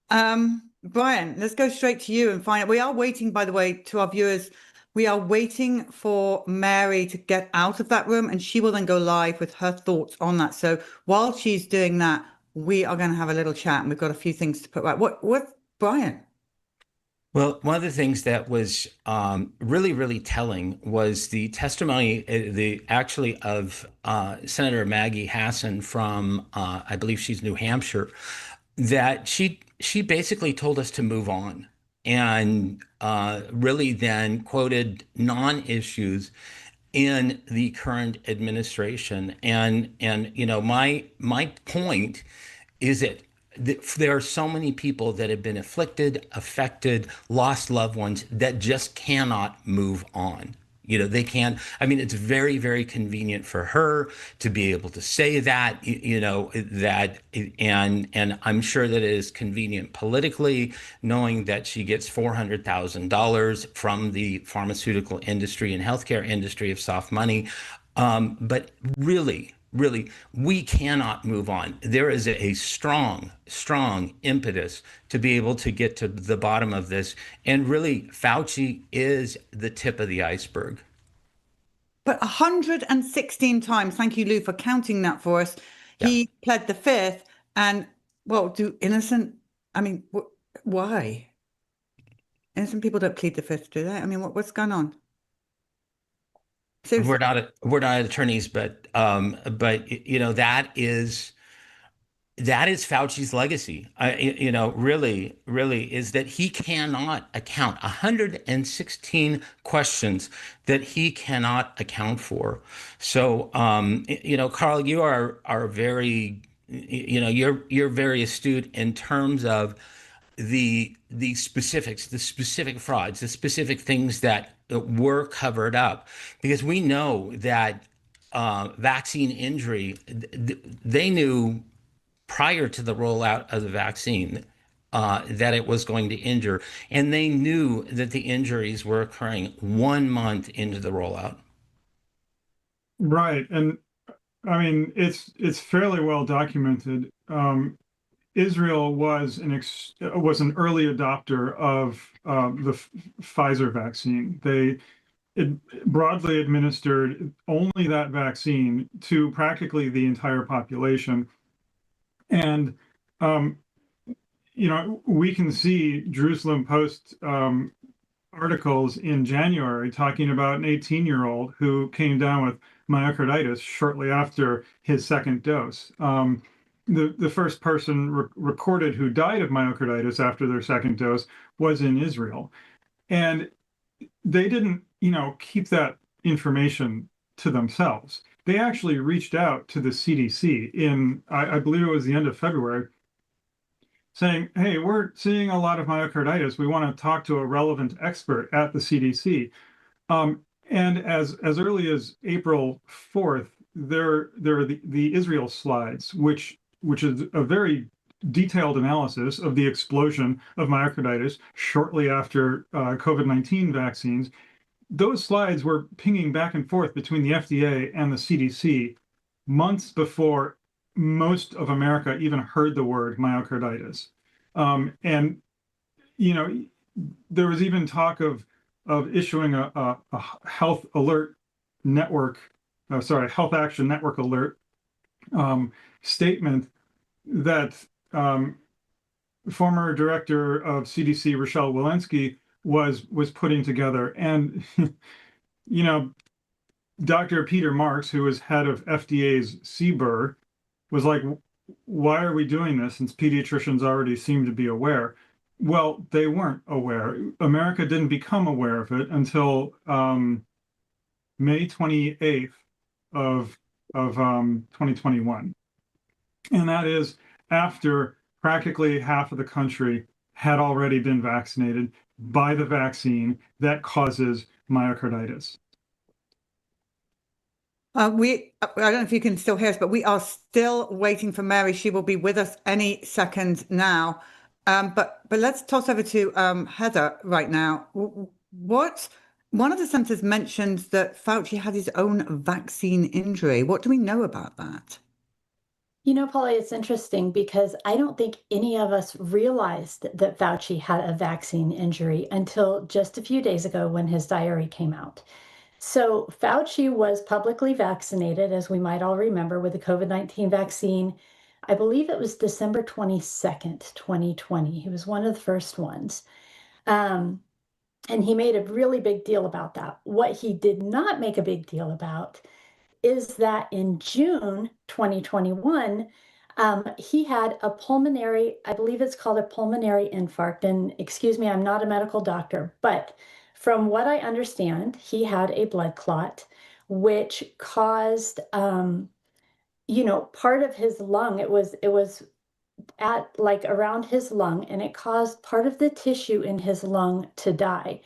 Brian, let's go straight to you and find out. We are waiting, by the way, to our viewers. We are waiting for Mary to get out of that room, and she will then go live with her thoughts on that. So while she's doing that, we are going to have a little chat, and we've got a few things to put right. What, Brian? Well, one of the things that was really, really telling was the testimony, of Senator Maggie Hassan from, I believe she's New Hampshire, that she basically told us to move on, and really then quoted non-issues in the current administration. And my point is that there are so many people that have been afflicted, affected, lost loved ones that just cannot move on. They can't. I mean, it's very, very convenient for her to be able to say that, and I'm sure that it is convenient politically, knowing that she gets $400,000 from the pharmaceutical industry and healthcare industry of soft money. But really, we cannot move on. There is a strong, strong impetus to be able to get to the bottom of this. And really, Fauci is the tip of the iceberg. But 116 times, thank you, Lou, for counting that for us. He pled the fifth. And, well, why? Innocent people don't plead the fifth, do they? I mean, what's going on? Seriously. We're not attorneys, but that is Fauci's legacy. Really is that he cannot account 116 questions that he cannot account for. So, Carl, you are very, you're very astute in terms of the specifics, the specific frauds, the specific things that were covered up, because we know that vaccine injury, they knew prior to the rollout of the vaccine that it was going to injure, and they knew that the injuries were occurring 1 month into the rollout. Right, and I mean it's fairly well documented. Israel was an early adopter of the Pfizer vaccine. They broadly administered only that vaccine to practically the entire population. And, we can see Jerusalem Post articles in January talking about an 18-year-old who came down with myocarditis shortly after his second dose. The first person recorded who died of myocarditis after their second dose was in Israel. And they didn't, keep that information to themselves. They actually reached out to the CDC in, I believe it was the end of February, saying, hey, we're seeing a lot of myocarditis. We want to talk to a relevant expert at the CDC. And as early as April 4th, there are the Israel slides, which is a very detailed analysis of the explosion of myocarditis shortly after COVID-19 vaccines. Those slides were pinging back and forth between the FDA and the CDC months before most of America even heard the word myocarditis. And, there was even talk of issuing a health alert network, health action network alert statement that former director of CDC, Rochelle Walensky, was putting together. And, Dr. Peter Marks, who was head of FDA's CBER, was like, why are we doing this since pediatricians already seem to be aware? Well, they weren't aware. America didn't become aware of it until May 28th of 2021. And that is after practically half of the country had already been vaccinated by the vaccine that causes myocarditis. I don't know if you can still hear us, but we are still waiting for Mary. She will be with us any second now. But let's toss over to Heather right now. One of the senators mentioned that Fauci had his own vaccine injury. What do we know about that? Polly, it's interesting because I don't think any of us realized that Fauci had a vaccine injury until just a few days ago when his diary came out. So Fauci was publicly vaccinated, as we might all remember, with the COVID-19 vaccine. I believe it was December 22nd, 2020. He was one of the first ones. And he made a really big deal about that. What he did not make a big deal about is that in June 2021, he had a pulmonary, I believe it's called a pulmonary infarct. And excuse me, I'm not a medical doctor, but from what I understand, he had a blood clot, which caused, part of his lung. It was at like around his lung, and it caused part of the tissue in his lung to die.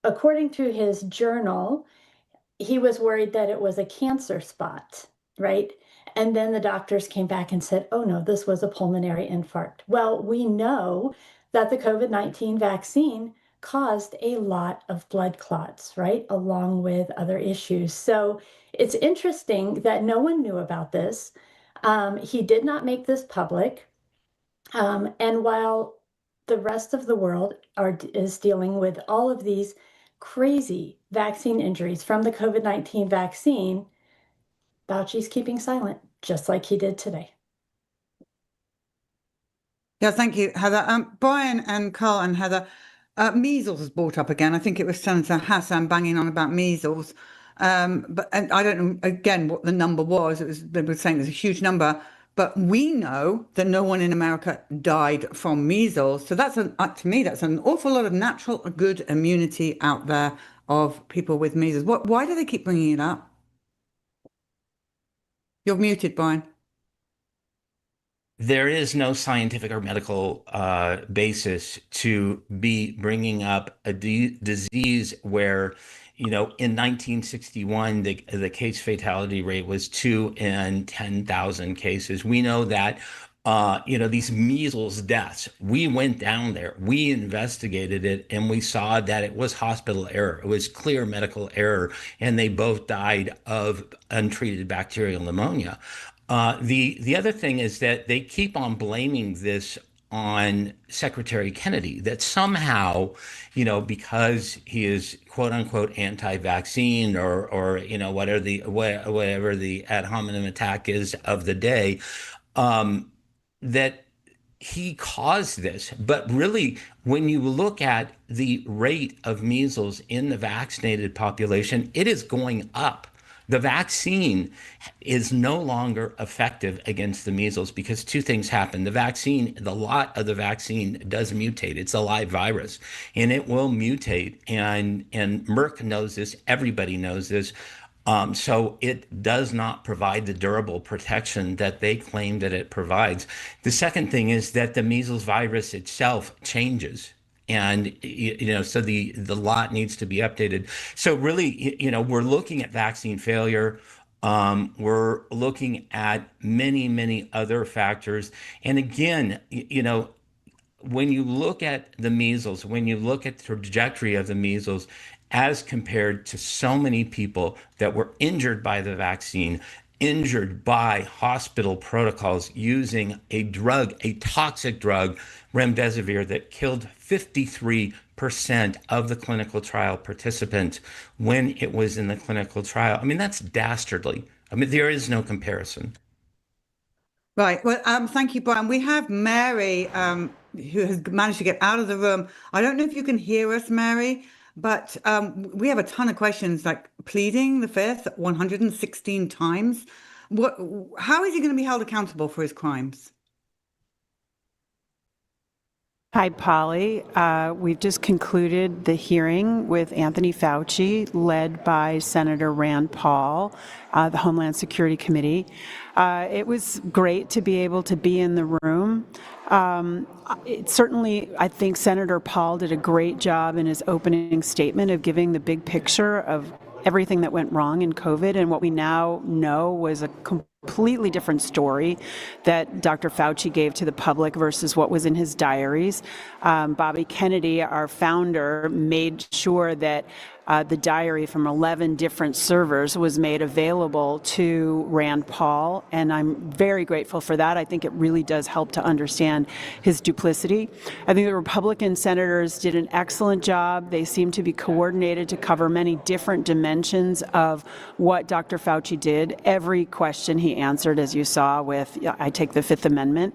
according to his journal, he was worried that it was a cancer spot, right? And then the doctors came back and said, oh no, this was a pulmonary infarct. Well, we know that the COVID-19 vaccine caused a lot of blood clots, right? Along with other issues. So it's interesting that no one knew about this. He did not make this public. And while the rest of the world is dealing with all of these crazy vaccine injuries from the COVID-19 vaccine, Fauci's keeping silent, just like he did today. Yeah, thank you, Heather. Brian and Carl and Heather, measles was brought up again. I think it was Senator Hassan banging on about measles. But and I don't know, again, what the number was. They were saying there's a huge number. But we know that no one in America died from measles. So that's, to me, that's an awful lot of natural good immunity out there of people with measles. Why do they keep bringing it up? You're muted, Brian. There is no scientific or medical basis to be bringing up a disease where, in 1961, the case fatality rate was 2 in 10,000 cases. We know that, these measles deaths, we went down there, we investigated it, and we saw that it was hospital error. It was clear medical error, and they both died of untreated bacterial pneumonia. The other thing is that they keep on blaming this on Secretary Kennedy, that somehow, because he is quote unquote anti-vaccine or whatever the ad hominem attack is of the day, that he caused this. But really, when you look at the rate of measles in the vaccinated population, it is going up. The vaccine is no longer effective against the measles because two things happen. The lot of the vaccine does mutate. It's a live virus, and it will mutate. And Merck knows this. Everybody knows this. So it does not provide the durable protection that they claim that it provides. The second thing is that the measles virus itself changes. And, so the lot needs to be updated. So really, we're looking at vaccine failure. We're looking at many, many other factors. And again, when you look at the measles, when you look at the trajectory of the measles, as compared to so many people that were injured by the vaccine, injured by hospital protocols using a drug, a toxic drug, remdesivir, that killed 53% of the clinical trial participants when it was in the clinical trial. I mean, that's dastardly. I mean, there is no comparison. Right. Well, thank you, Brian. We have Mary, who has managed to get out of the room. I don't know if you can hear us, Mary, but we have a ton of questions, like pleading the fifth 116 times. How is he going to be held accountable for his crimes? Hi, Polly. We've just concluded the hearing with Anthony Fauci, led by Senator Rand Paul, the Homeland Security Committee. It was great to be able to be in the room. Certainly, I think Senator Paul did a great job in his opening statement of giving the big picture of everything that went wrong in COVID, and what we now know was a completely different story that Dr. Fauci gave to the public versus what was in his diaries. Bobby Kennedy, our founder, made sure that the diary from 11 different servers was made available to Rand Paul, and I'm very grateful for that. I think it really does help to understand his duplicity. I think the Republican senators did an excellent job. They seem to be coordinated to cover many different dimensions of what Dr. Fauci did. Every question he answered, as you saw with, I take the Fifth Amendment.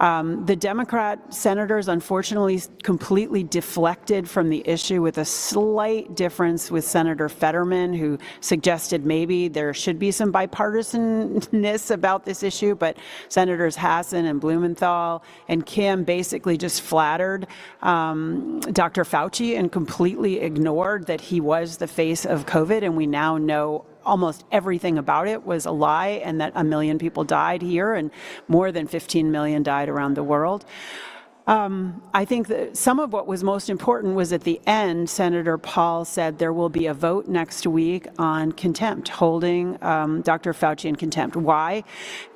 The Democrat senators, unfortunately, completely deflected from the issue, with a slight difference with Senator Fetterman, who suggested maybe there should be some bipartisanness about this issue, but Senators Hassan and Blumenthal and Kim basically just flattered Dr. Fauci and completely ignored that he was the face of COVID, and we now know almost everything about it was a lie, and that 1 million people died here and more than 15 million died around the world. I think that some of what was most important was at the end, Senator Paul said there will be a vote next week on contempt, holding Dr. Fauci in contempt. Why?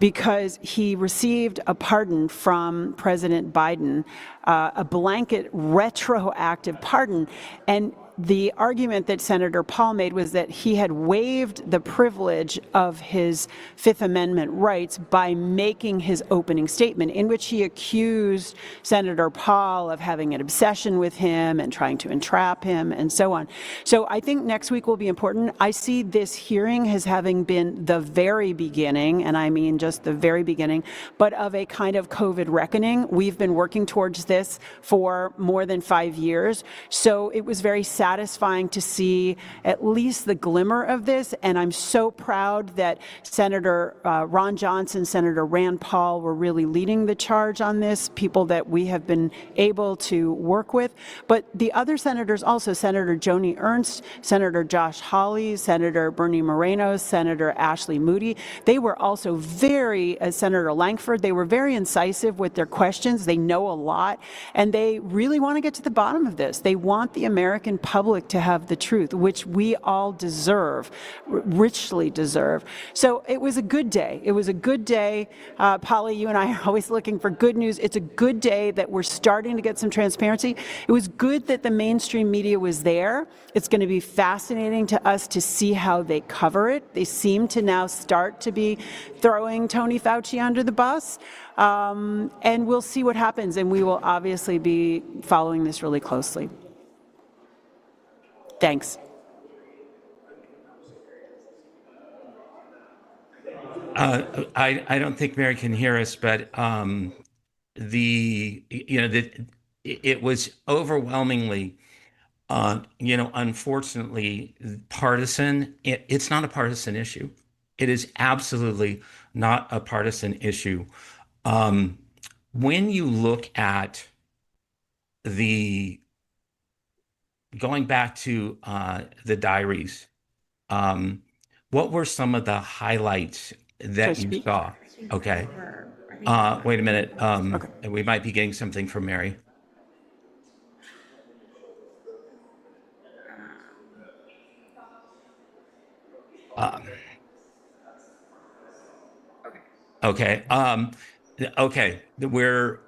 Because he received a pardon from President Biden, a blanket retroactive pardon. And the argument that Senator Paul made was that he had waived the privilege of his Fifth Amendment rights by making his opening statement, in which he accused Senator Paul of having an obsession with him and trying to entrap him and so on. So I think next week will be important. I see this hearing as having been the very beginning, and I mean just the very beginning, but of a kind of COVID reckoning. We've been working towards this for more than 5 years. So it was very satisfying to see at least the glimmer of this, and I'm so proud that Senator Ron Johnson, Senator Rand Paul were really leading the charge on this, people that we have been able to work with. But the other senators also, Senator Joni Ernst, Senator Josh Hawley, Senator Bernie Moreno, Senator Ashley Moody, they were also very, Senator Langford, they were very incisive with their questions. They know a lot, and they really want to get to the bottom of this. They want the American public to have the truth, which we all deserve, richly deserve. So it was a good day. It was a good day. Polly, you and I are always looking for good news. It's a good day that we're starting to get some transparency. It was good that the mainstream media was there. It's going to be fascinating to us to see how they cover it. They seem to now start to be throwing Tony Fauci under the bus. And we'll see what happens, and we will obviously be following this really closely. Thanks. I don't think Mary can hear us, but it was overwhelmingly, unfortunately partisan. It's not a partisan issue. It is absolutely not a partisan issue. When you look at going back to the diaries, what were some of the highlights that you saw? Okay. Wait a minute. We might be getting something from Mary. Okay. Okay. We're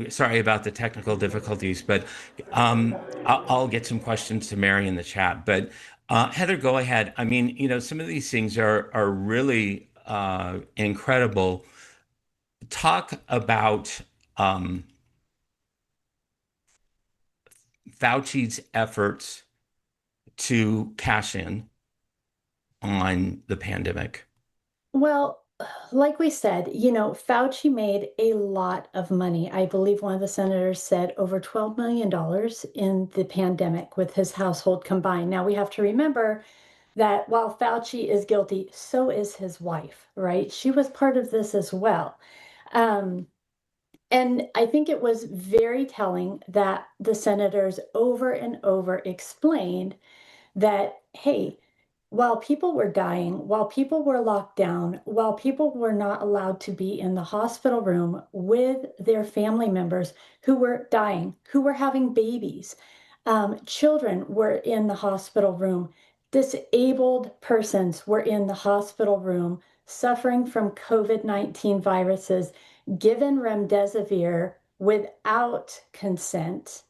sorry about the technical difficulties, but I'll get some questions to Mary in the chat. But Heather, go ahead. I mean, some of these things are really incredible. Talk about Fauci's efforts to cash in on the pandemic. Well, like we said, Fauci made a lot of money. I believe one of the senators said over $12 million in the pandemic with his household combined. Now, we have to remember that while Fauci is guilty, so is his wife, right? She was part of this as well. And I think it was very telling that the senators over and over explained that, hey, while people were dying, while people were locked down, while people were not allowed to be in the hospital room with their family members who were dying, who were having babies, children were in the hospital room, disabled persons were in the hospital room suffering from COVID-19 viruses, given remdesivir without consent,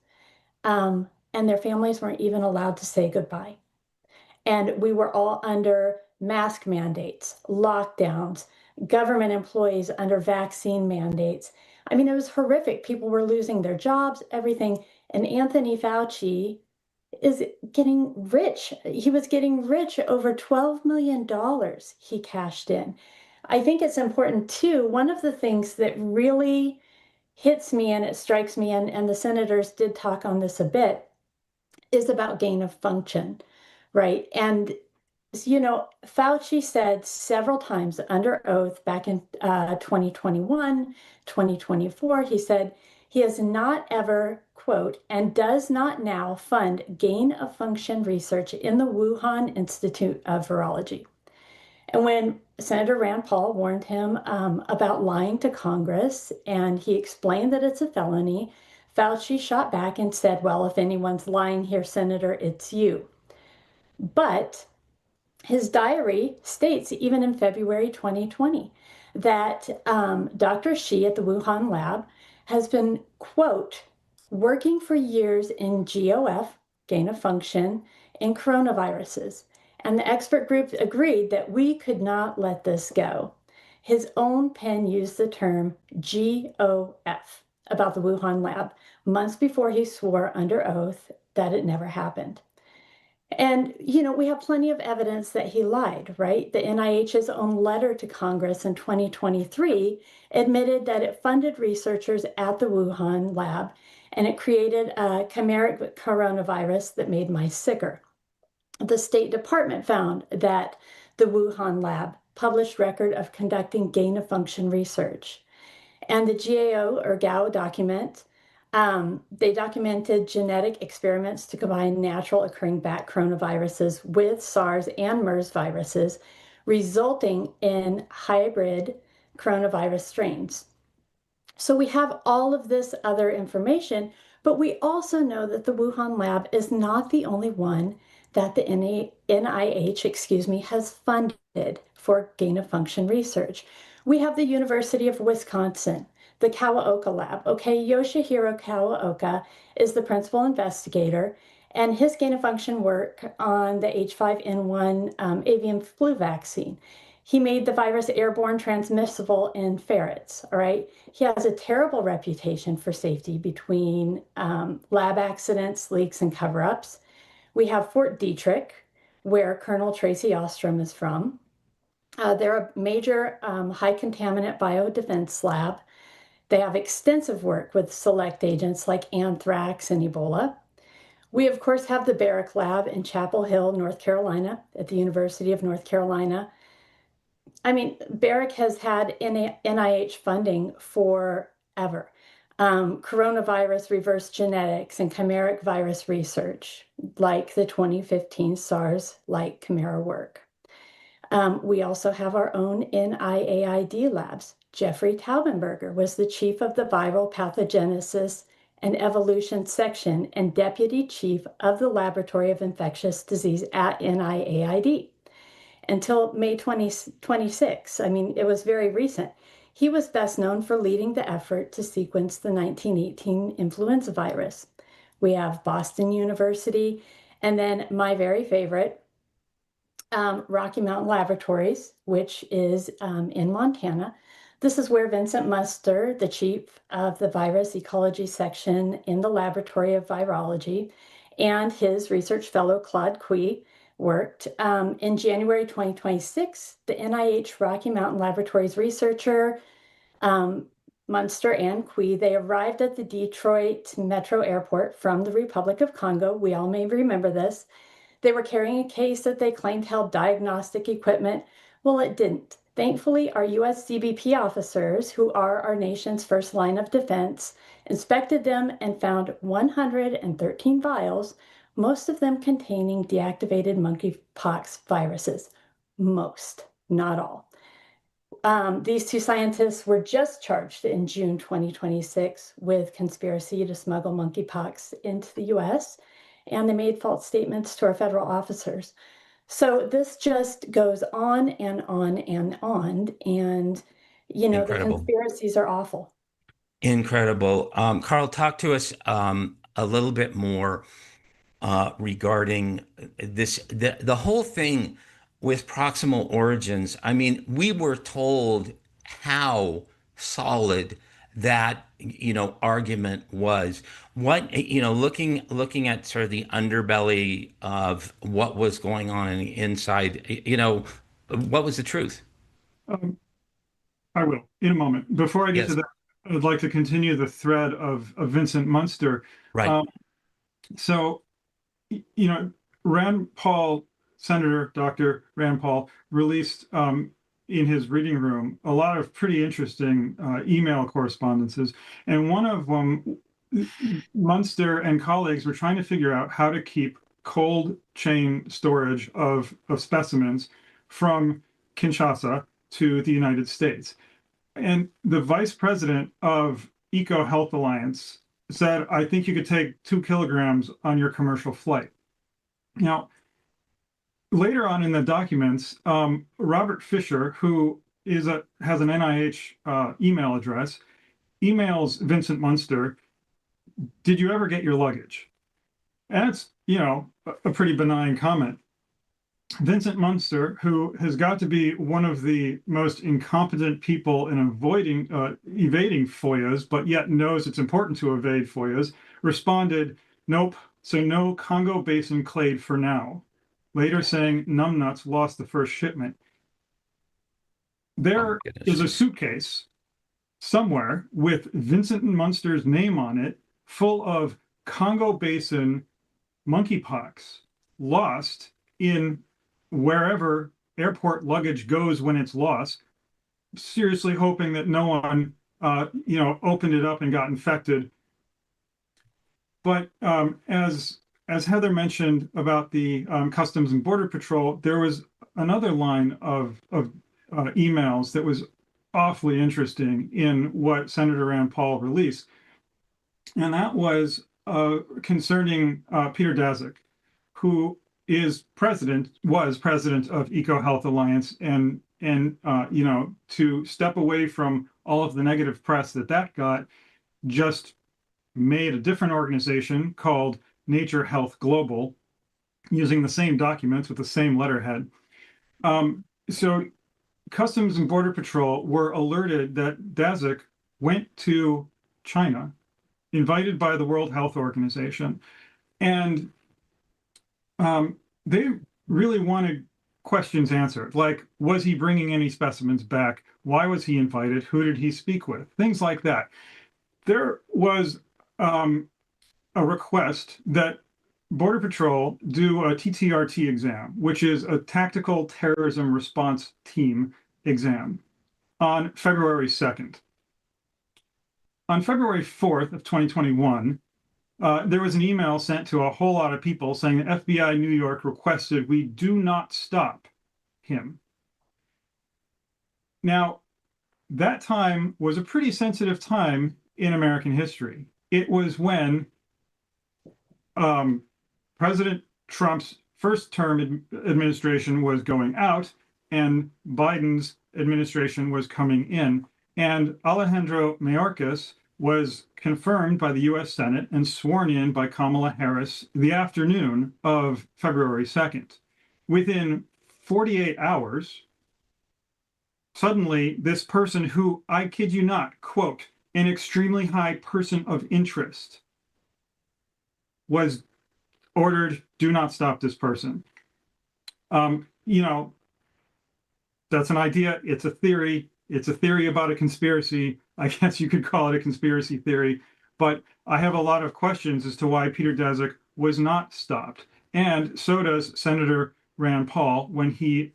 and their families weren't even allowed to say goodbye. And we were all under mask mandates, lockdowns, government employees under vaccine mandates. I mean, it was horrific. People were losing their jobs, everything. And Anthony Fauci is getting rich. He was getting rich, over $12 million he cashed in. I think it's important too. One of the things that really hits me and it strikes me, and the senators did talk on this a bit, is about gain of function, right? And, Fauci said several times under oath back in 2021, 2024, he said he has not ever, quote, and does not now fund gain of function research in the Wuhan Institute of Virology. And when Senator Rand Paul warned him about lying to Congress, and he explained that it's a felony, Fauci shot back and said, well, if anyone's lying here, Senator, it's you. But his diary states, even in February 2020, that Dr. Shi at the Wuhan lab has been, quote, working for years in GOF, gain of function, in coronaviruses. And the expert group agreed that we could not let this go. His own pen used the term GOF about the Wuhan lab months before he swore under oath that it never happened. And, you know, we have plenty of evidence that he lied, right? The NIH's own letter to Congress in 2023 admitted that it funded researchers at the Wuhan lab and it created a chimeric coronavirus that made mice sicker. The State Department found that the Wuhan lab published record of conducting gain-of-function research. And the GAO document, they documented genetic experiments to combine natural occurring bat coronaviruses with SARS and MERS viruses, resulting in hybrid coronavirus strains. So we have all of this other information, but we also know that the Wuhan lab is not the only one that the NIH, has funded for gain-of-function research. We have the University of Wisconsin, the Kawaoka lab. Okay, Yoshihiro Kawaoka is the principal investigator, and his gain-of-function work on the H5N1 avian flu vaccine. He made the virus airborne transmissible in ferrets, all right? He has a terrible reputation for safety between lab accidents, leaks, and cover-ups. We have Fort Detrick, where Colonel Tracy Ostrom is from. They're a major high contaminant biodefense lab. They have extensive work with select agents like anthrax and Ebola. We, of course, have the Barrick Lab in Chapel Hill, North Carolina, at the University of North Carolina. I mean, Barrick has had NIH funding forever. Coronavirus reverse genetics and chimeric virus research, like the 2015 SARS-like chimera work. We also have our own NIAID labs. Jeffrey Taubenberger was the chief of the viral pathogenesis and evolution section and deputy chief of the Laboratory of Infectious Disease at NIAID until May 2026. I mean, it was very recent. He was best known for leading the effort to sequence the 1918 influenza virus. We have Boston University, and then my very favorite, Rocky Mountain Laboratories, which is in Montana. This is where Vincent Muster, the chief of the virus ecology section in the Laboratory of Virology, and his research fellow Claude Cui worked. In January 2026, the NIH Rocky Mountain Laboratories researcher, Munster and Cui, they arrived at the Detroit Metro Airport from the Republic of Congo. We all may remember this. They were carrying a case that they claimed held diagnostic equipment. Well, it didn't. Thankfully, our U.S. CBP officers, who are our nation's first line of defense, inspected them and found 113 vials, most of them containing deactivated monkeypox viruses. Most, not all. These two scientists were just charged in June 2026 with conspiracy to smuggle monkeypox into the U.S., and they made false statements to our federal officers. So this just goes on and on and on, and, you know, Incredible. the conspiracies are awful. Incredible. Carl, talk to us a little bit more regarding the whole thing with proximal origins. I mean, we were told how solid that, argument was. What, looking at sort of the underbelly of what was going on in the inside, what was the truth? I will in a moment. Before I get to that, I would like to continue the thread of Vincent Munster. Right. So, Rand Paul, Senator Dr. Rand Paul, released in his reading room a lot of pretty interesting email correspondences. And one of them, Munster and colleagues were trying to figure out how to keep cold chain storage of specimens from Kinshasa to the United States. And the vice president of Eco Health Alliance said, I think you could take 2 kilograms on your commercial flight. Now, later on in the documents, Robert Fisher, who has an NIH email address, emails Vincent Munster, did you ever get your luggage? And it's, a pretty benign comment. Vincent Munster, who has got to be one of the most incompetent people in evading FOIAs, but yet knows it's important to evade FOIAs, responded, nope, so no Congo Basin clade for now. Later saying numbnuts lost the first shipment. There is a suitcase somewhere with Vincent Munster's name on it, full of Congo Basin monkeypox lost in wherever airport luggage goes when it's lost, seriously hoping that no one, opened it up and got infected. But as Heather mentioned about the Customs and Border Patrol, there was another line of emails that was awfully interesting in what Senator Rand Paul released. And that was concerning Peter Daszak, who was president of Eco Health Alliance, and to step away from all of the negative press that got, just made a different organization called Nature Health Global, using the same documents with the same letterhead. So Customs and Border Patrol were alerted that Daszak went to China, invited by the World Health Organization, and they really wanted questions answered, like, was he bringing any specimens back? Why was he invited? Who did he speak with? Things like that. There was a request that Border Patrol do a TTRT exam, which is a Tactical Terrorism Response Team exam, on February 2nd. On February 4th of 2021, there was an email sent to a whole lot of people saying that FBI New York requested we do not stop him. Now, that time was a pretty sensitive time in American history. It was when President Trump's first term administration was going out and Biden's administration was coming in. And Alejandro Mayorkas was confirmed by the US Senate and sworn in by Kamala Harris the afternoon of February 2nd. Within 48 hours, suddenly this person who, I kid you not, quote, an extremely high person of interest, was ordered, do not stop this person. That's an idea. It's a theory. It's a theory about a conspiracy. I guess you could call it a conspiracy theory. But I have a lot of questions as to why Peter Daszak was not stopped. And so does Senator Rand Paul when he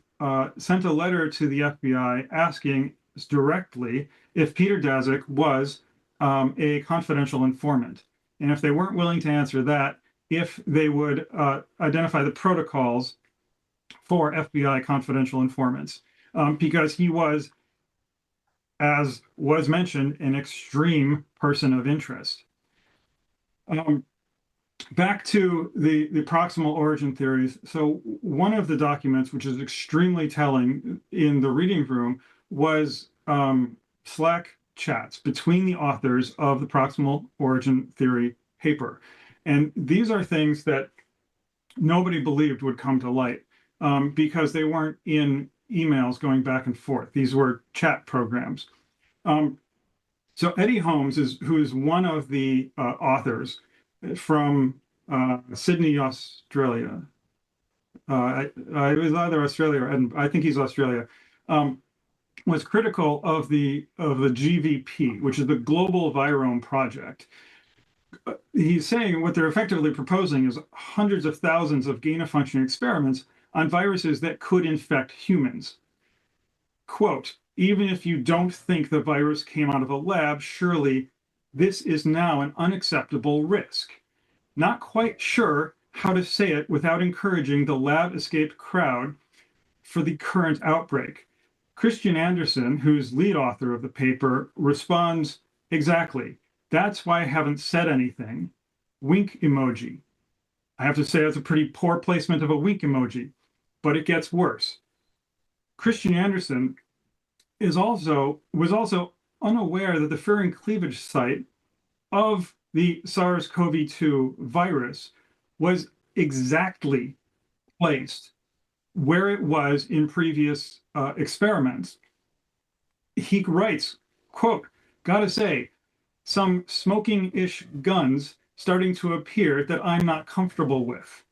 sent a letter to the FBI asking directly if Peter Daszak was a confidential informant. And if they weren't willing to answer that, if they would identify the protocols for FBI confidential informants, because he was, as was mentioned, an extreme person of interest. Back to the proximal origin theories. So one of the documents, which is extremely telling in the reading room, was Slack chats between the authors of the proximal origin theory paper. And these are things that nobody believed would come to light because they weren't in emails going back and forth. These were chat programs. So Eddie Holmes, who is one of the authors from Sydney, Australia. It was either Australia or Edinburgh. I think he's Australia. Was critical of the GVP, which is the Global Virome Project. He's saying what they're effectively proposing is hundreds of thousands of gain-of-function experiments on viruses that could infect humans. Quote, even if you don't think the virus came out of a lab, surely this is now an unacceptable risk. Not quite sure how to say it without encouraging the lab-escaped crowd for the current outbreak. Christian Anderson, who's lead author of the paper, responds, exactly. That's why I haven't said anything. Wink emoji. I have to say that's a pretty poor placement of a wink emoji, but it gets worse. Christian Anderson was also unaware that the furin cleavage site of the SARS-CoV-2 virus was exactly placed where it was in previous experiments. He writes, quote, gotta say, some smoking-ish guns starting to appear that I'm not comfortable with.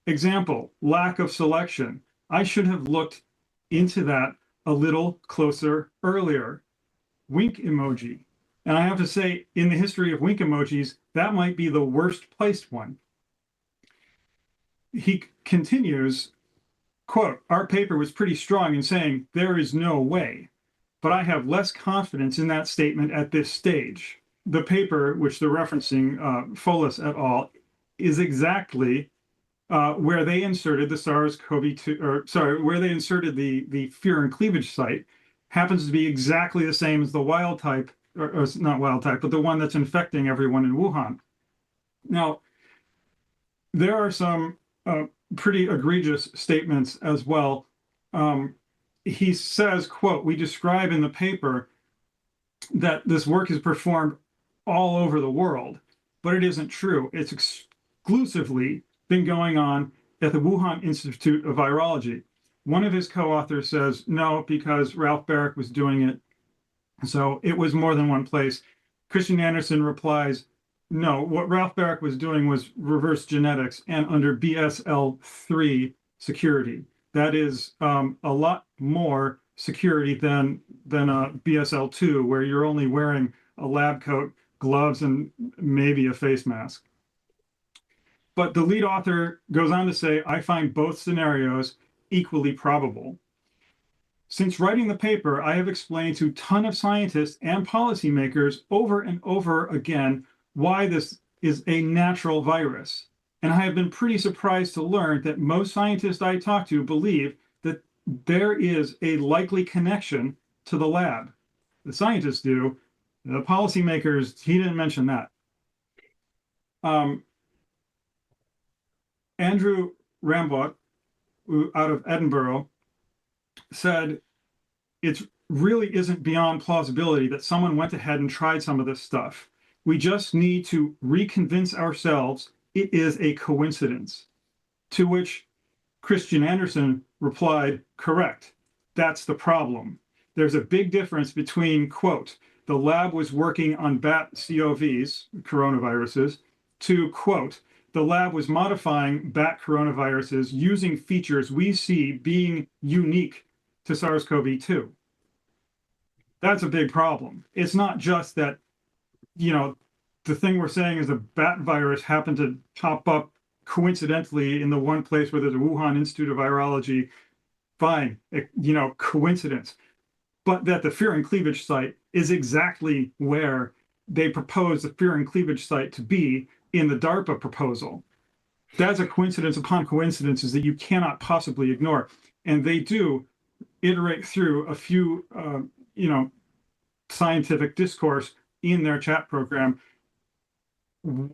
Example, lack of selection. I should have looked into that a little closer earlier. Wink emoji. And I have to say, in the history of wink emojis, that might be the worst placed one. He continues, quote, our paper was pretty strong in saying there is no way, but I have less confidence in that statement at this stage. The paper, which they're referencing, Folis et al., is exactly where they inserted the SARS-CoV-2, or sorry, where they inserted the furin cleavage site, happens to be exactly the same as the wild type, or not wild type, but the one that's infecting everyone in Wuhan. Now, there are some pretty egregious statements as well. He says, quote, we describe in the paper that this work is performed all over the world, but it isn't true. It's exclusively been going on at the Wuhan Institute of Virology. One of his co-authors says, no, because Ralph Barrick was doing it, so it was more than one place. Christian Anderson replies, no, what Ralph Barrick was doing was reverse genetics and under BSL-3 security. That is a lot more security than BSL-2, where you're only wearing a lab coat, gloves, and maybe a face mask. But the lead author goes on to say, I find both scenarios equally probable. Since writing the paper, I have explained to a ton of scientists and policymakers over and over again why this is a natural virus. And I have been pretty surprised to learn that most scientists I talk to believe that there is a likely connection to the lab. The scientists do. The policymakers, he didn't mention that. Andrew Rambot, out of Edinburgh, said it really isn't beyond plausibility that someone went ahead and tried some of this stuff. We just need to reconvince ourselves it is a coincidence. To which Christian Anderson replied, correct. That's the problem. There's a big difference between, quote, the lab was working on bat COVs, coronaviruses, to, quote, the lab was modifying bat coronaviruses using features we see being unique to SARS-CoV-2. That's a big problem. It's not just that, you know, the thing we're saying is a bat virus happened to pop up coincidentally in the one place where there's a Wuhan Institute of Virology. Fine, you know, coincidence. But that the furin cleavage site is exactly where they propose the furin cleavage site to be in the DARPA proposal. That's a coincidence upon coincidences that you cannot possibly ignore. And they do iterate through a few, you know, scientific discourse in their chat program,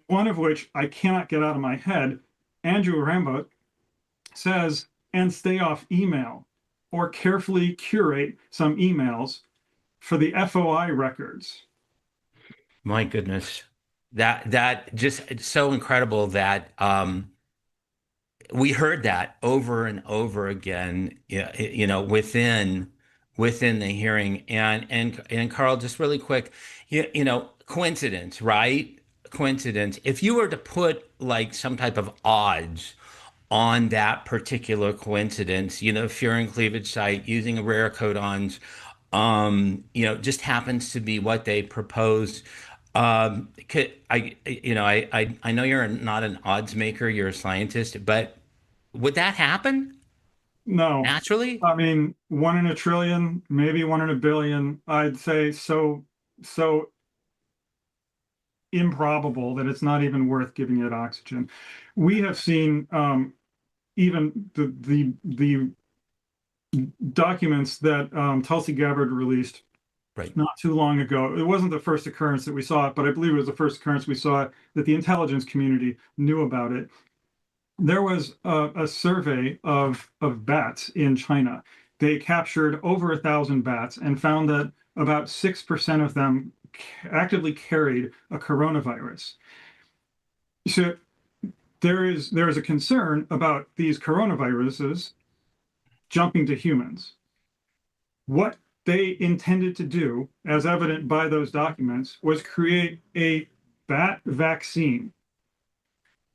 one of which I cannot get out of my head. Andrew Rambot says, and stay off email, or carefully curate some emails for the FOI records. My goodness, that just, it's so incredible that we heard that over and over again, you know, within the hearing. And Carl, just really quick, you know, coincidence, right? Coincidence. If you were to put like some type of odds on that particular coincidence, you know, furin cleavage site using a rare codons, you know, just happens to be what they proposed. You know, I know you're not an odds maker, you're a scientist, but would that happen? No. Naturally? I mean, 1 in a trillion, maybe 1 in a billion. I'd say so improbable that it's not even worth giving it oxygen. We have seen even the documents that Tulsi Gabbard released not too long ago. It wasn't the first occurrence that we saw it, but I believe it was the first occurrence we saw it, that the intelligence community knew about it. There was a survey of bats in China. They captured over 1,000 bats and found that about 6% of them actively carried a coronavirus. So there is a concern about these coronaviruses jumping to humans. What they intended to do, as evident by those documents, was create a bat vaccine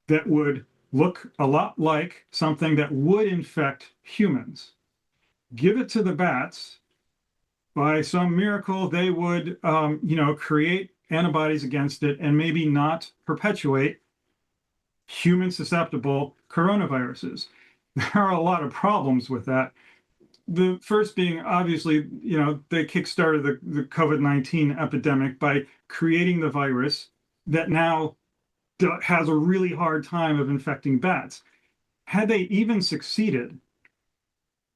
that would look a lot like something that would infect humans. Give it to the bats. By some miracle, they would, create antibodies against it and maybe not perpetuate human susceptible coronaviruses. There are a lot of problems with that. The first being, obviously, they kickstarted the COVID-19 epidemic by creating the virus that now has a really hard time of infecting bats. Had they even succeeded,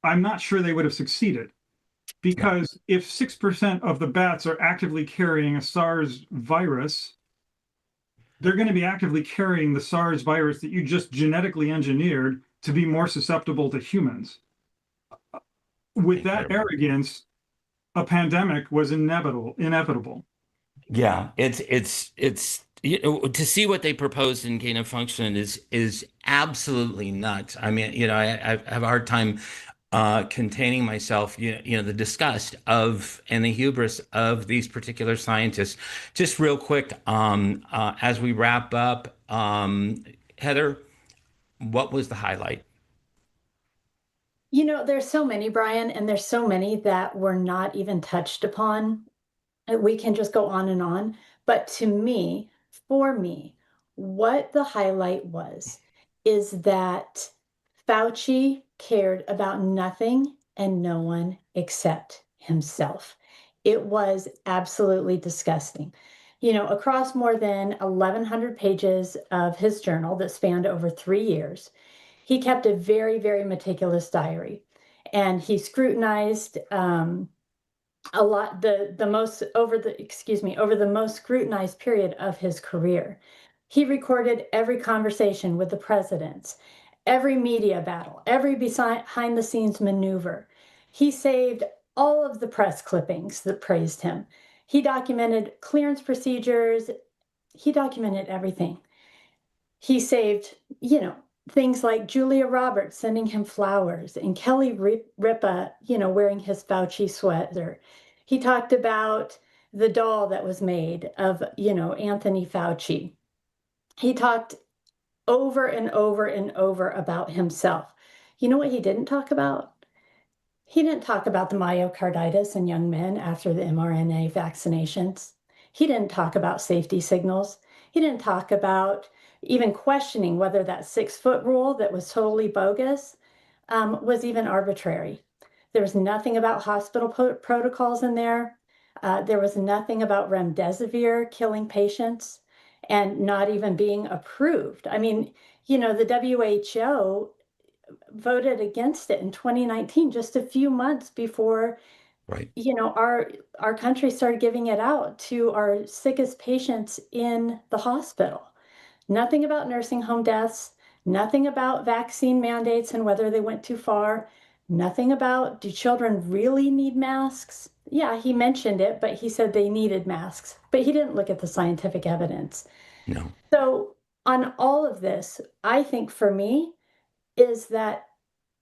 I'm not sure they would have succeeded, because if 6% of the bats are actively carrying a SARS virus, they're going to be actively carrying the SARS virus that you just genetically engineered to be more susceptible to humans. With that arrogance, a pandemic was inevitable. Yeah, it's to see what they proposed in gain of function is absolutely nuts. I mean, I have a hard time containing myself. The disgust of and the hubris of these particular scientists. Just real quick, as we wrap up, Heather, what was the highlight? There's so many, Brian, and there's so many that were not even touched upon. We can just go on and on. But to me, for me, what the highlight was is that Fauci cared about nothing and no one except himself. It was absolutely disgusting. Across more than 1,100 pages of his journal that spanned over 3 years, he kept a very, very meticulous diary, and he scrutinized a lot the most over the most scrutinized period of his career. He recorded every conversation with the presidents, every media battle, every behind the scenes maneuver. He saved all of the press clippings that praised him. He documented clearance procedures. He documented everything. He saved, things like Julia Roberts sending him flowers and Kelly Ripa, wearing his Fauci sweater. He talked about the doll that was made of, Anthony Fauci. He talked over and over and over about himself. You know what he didn't talk about? He didn't talk about the myocarditis in young men after the mRNA vaccinations. He didn't talk about safety signals. He didn't talk about even questioning whether that 6-foot rule that was totally bogus was even arbitrary. There was nothing about hospital protocols in there. There was nothing about remdesivir killing patients and not even being approved. I mean, the WHO voted against it in 2019, just a few months before our country started giving it out to our sickest patients in the hospital. Nothing about nursing home deaths, nothing about vaccine mandates and whether they went too far, nothing about, do children really need masks? Yeah, he mentioned it, but he said they needed masks, but he didn't look at the scientific evidence. No. So on all of this, I think for me is that,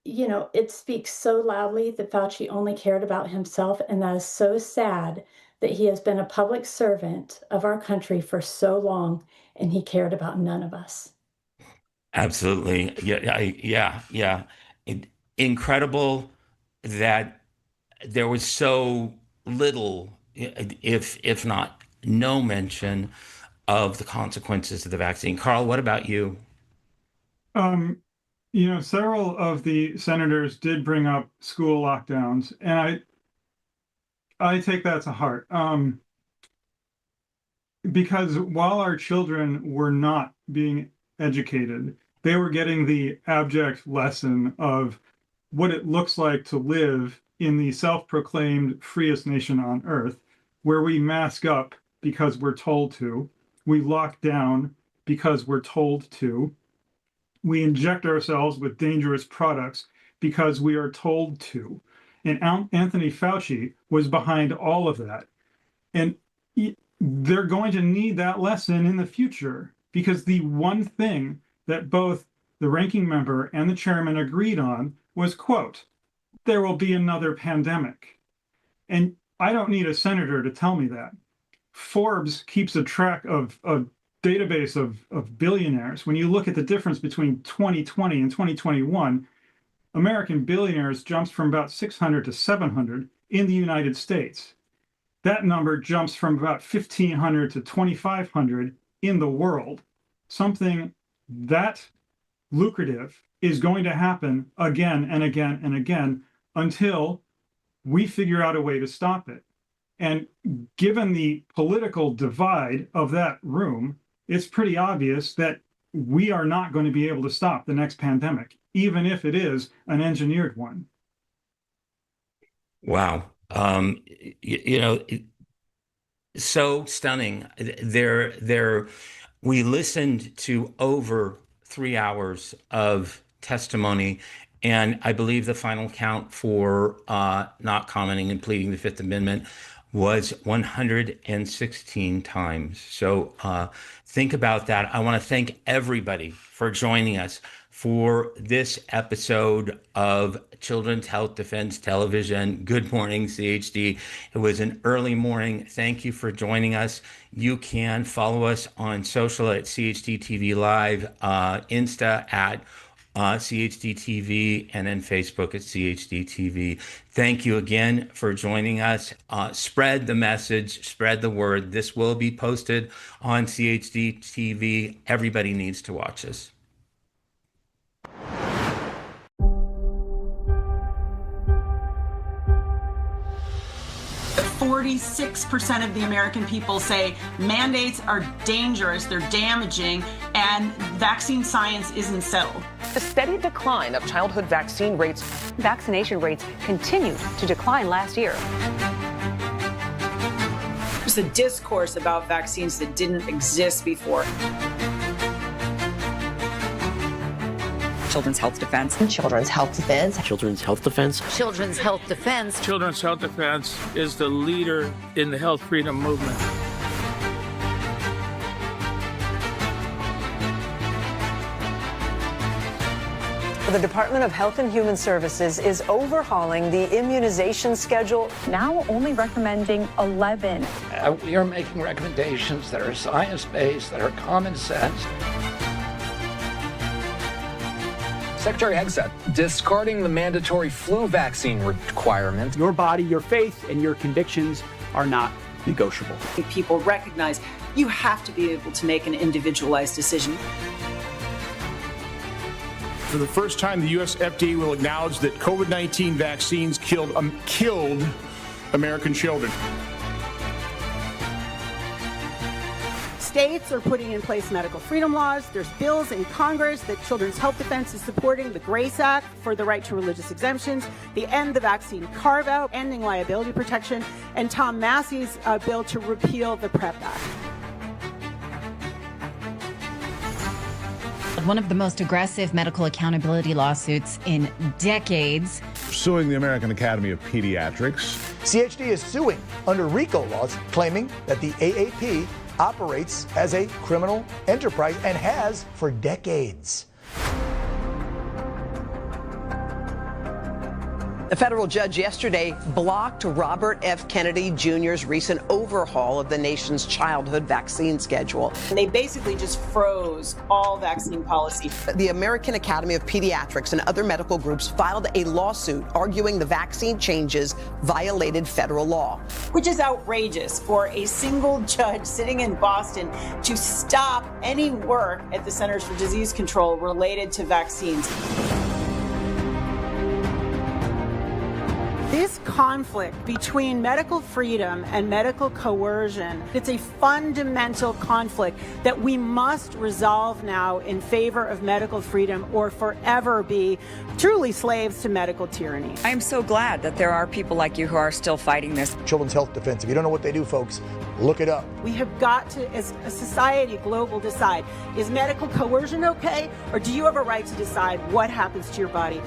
it speaks so loudly that Fauci only cared about himself, and that is so sad that he has been a public servant of our country for so long and he cared about none of us. Absolutely. Yeah. Incredible that there was so little, if not no mention of the consequences of the vaccine. Carl, what about you? Several of the senators did bring up school lockdowns, and I take that to heart. Because while our children were not being educated, they were getting the abject lesson of what it looks like to live in the self-proclaimed freest nation on earth, where we mask up because we're told to, we lock down because we're told to, we inject ourselves with dangerous products because we are told to. And Anthony Fauci was behind all of that. And they're going to need that lesson in the future, because the one thing that both the ranking member and the chairman agreed on was, quote, there will be another pandemic. And I don't need a senator to tell me that. Forbes keeps a track of a database of billionaires. When you look at the difference between 2020 and 2021, American billionaires jumps from about 600 to 700 in the United States. That number jumps from about 1,500 to 2,500 in the world. Something that lucrative is going to happen again and again and again until we figure out a way to stop it. And given the political divide of that room, it's pretty obvious that we are not going to be able to stop the next pandemic, even if it is an engineered one. Wow. So stunning. We listened to over 3 hours of testimony, and I believe the final count for not commenting and pleading the Fifth Amendment was 116 times. So think about that. I want to thank everybody for joining us for this episode of Children's Health Defense Television. Good morning, CHD. It was an early morning. Thank you for joining us. You can follow us on social at CHD TV Live, Insta at CHD TV, and then Facebook at CHD TV. Thank you again for joining us. Spread the message, spread the word. This will be posted on CHD TV. Everybody needs to watch this. 46% of the American people say mandates are dangerous, they're damaging, and vaccine science isn't settled. The steady decline of childhood vaccine rates. Vaccination rates continued to decline last year. There's a discourse about vaccines that didn't exist before. Children's Health Defense. Children's Health Defense. Children's Health Defense. Children's Health Defense. Children's Health Defense is the leader in the health freedom movement. The Department of Health and Human Services is overhauling the immunization schedule, now only recommending 11. We are making recommendations that are science-based, that are common sense. Secretary Hegseth discarding the mandatory flu vaccine requirement. Your body, your faith, and your convictions are not negotiable. People recognize you have to be able to make an individualized decision. For the first time, the U.S. FDA will acknowledge that COVID-19 vaccines killed American children. States are putting in place medical freedom laws. There's bills in Congress that Children's Health Defense is supporting, the GRACE Act for the right to religious exemptions, the End the Vaccine Carve-Out, ending liability protection, and Tom Massey's bill to repeal the PrEP Act. One of the most aggressive medical accountability lawsuits in decades. Suing the American Academy of Pediatrics. CHD is suing under RICO laws, claiming that the AAP operates as a criminal enterprise and has for decades. A federal judge yesterday blocked Robert F. Kennedy Jr.'s recent overhaul of the nation's childhood vaccine schedule. And they basically just froze all vaccine policy. The American Academy of Pediatrics and other medical groups filed a lawsuit arguing the vaccine changes violated federal law. Which is outrageous for a single judge sitting in Boston to stop any work at the Centers for Disease Control related to vaccines. This conflict between medical freedom and medical coercion. It's a fundamental conflict that we must resolve now in favor of medical freedom or forever be truly slaves to medical tyranny. I am so glad that there are people like you who are still fighting this. Children's Health Defense. If you don't know what they do, folks, look it up. We have got to, as a society, global, decide, is medical coercion okay, or do you have a right to decide what happens to your body?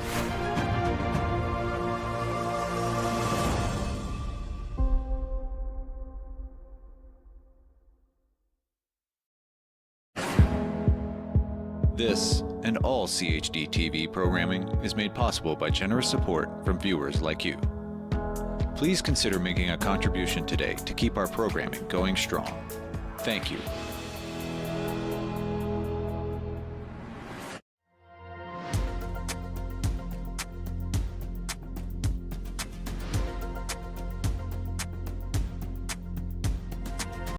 This and all CHD TV programming is made possible by generous support from viewers like you. Please consider making a contribution today to keep our programming going strong. Thank you.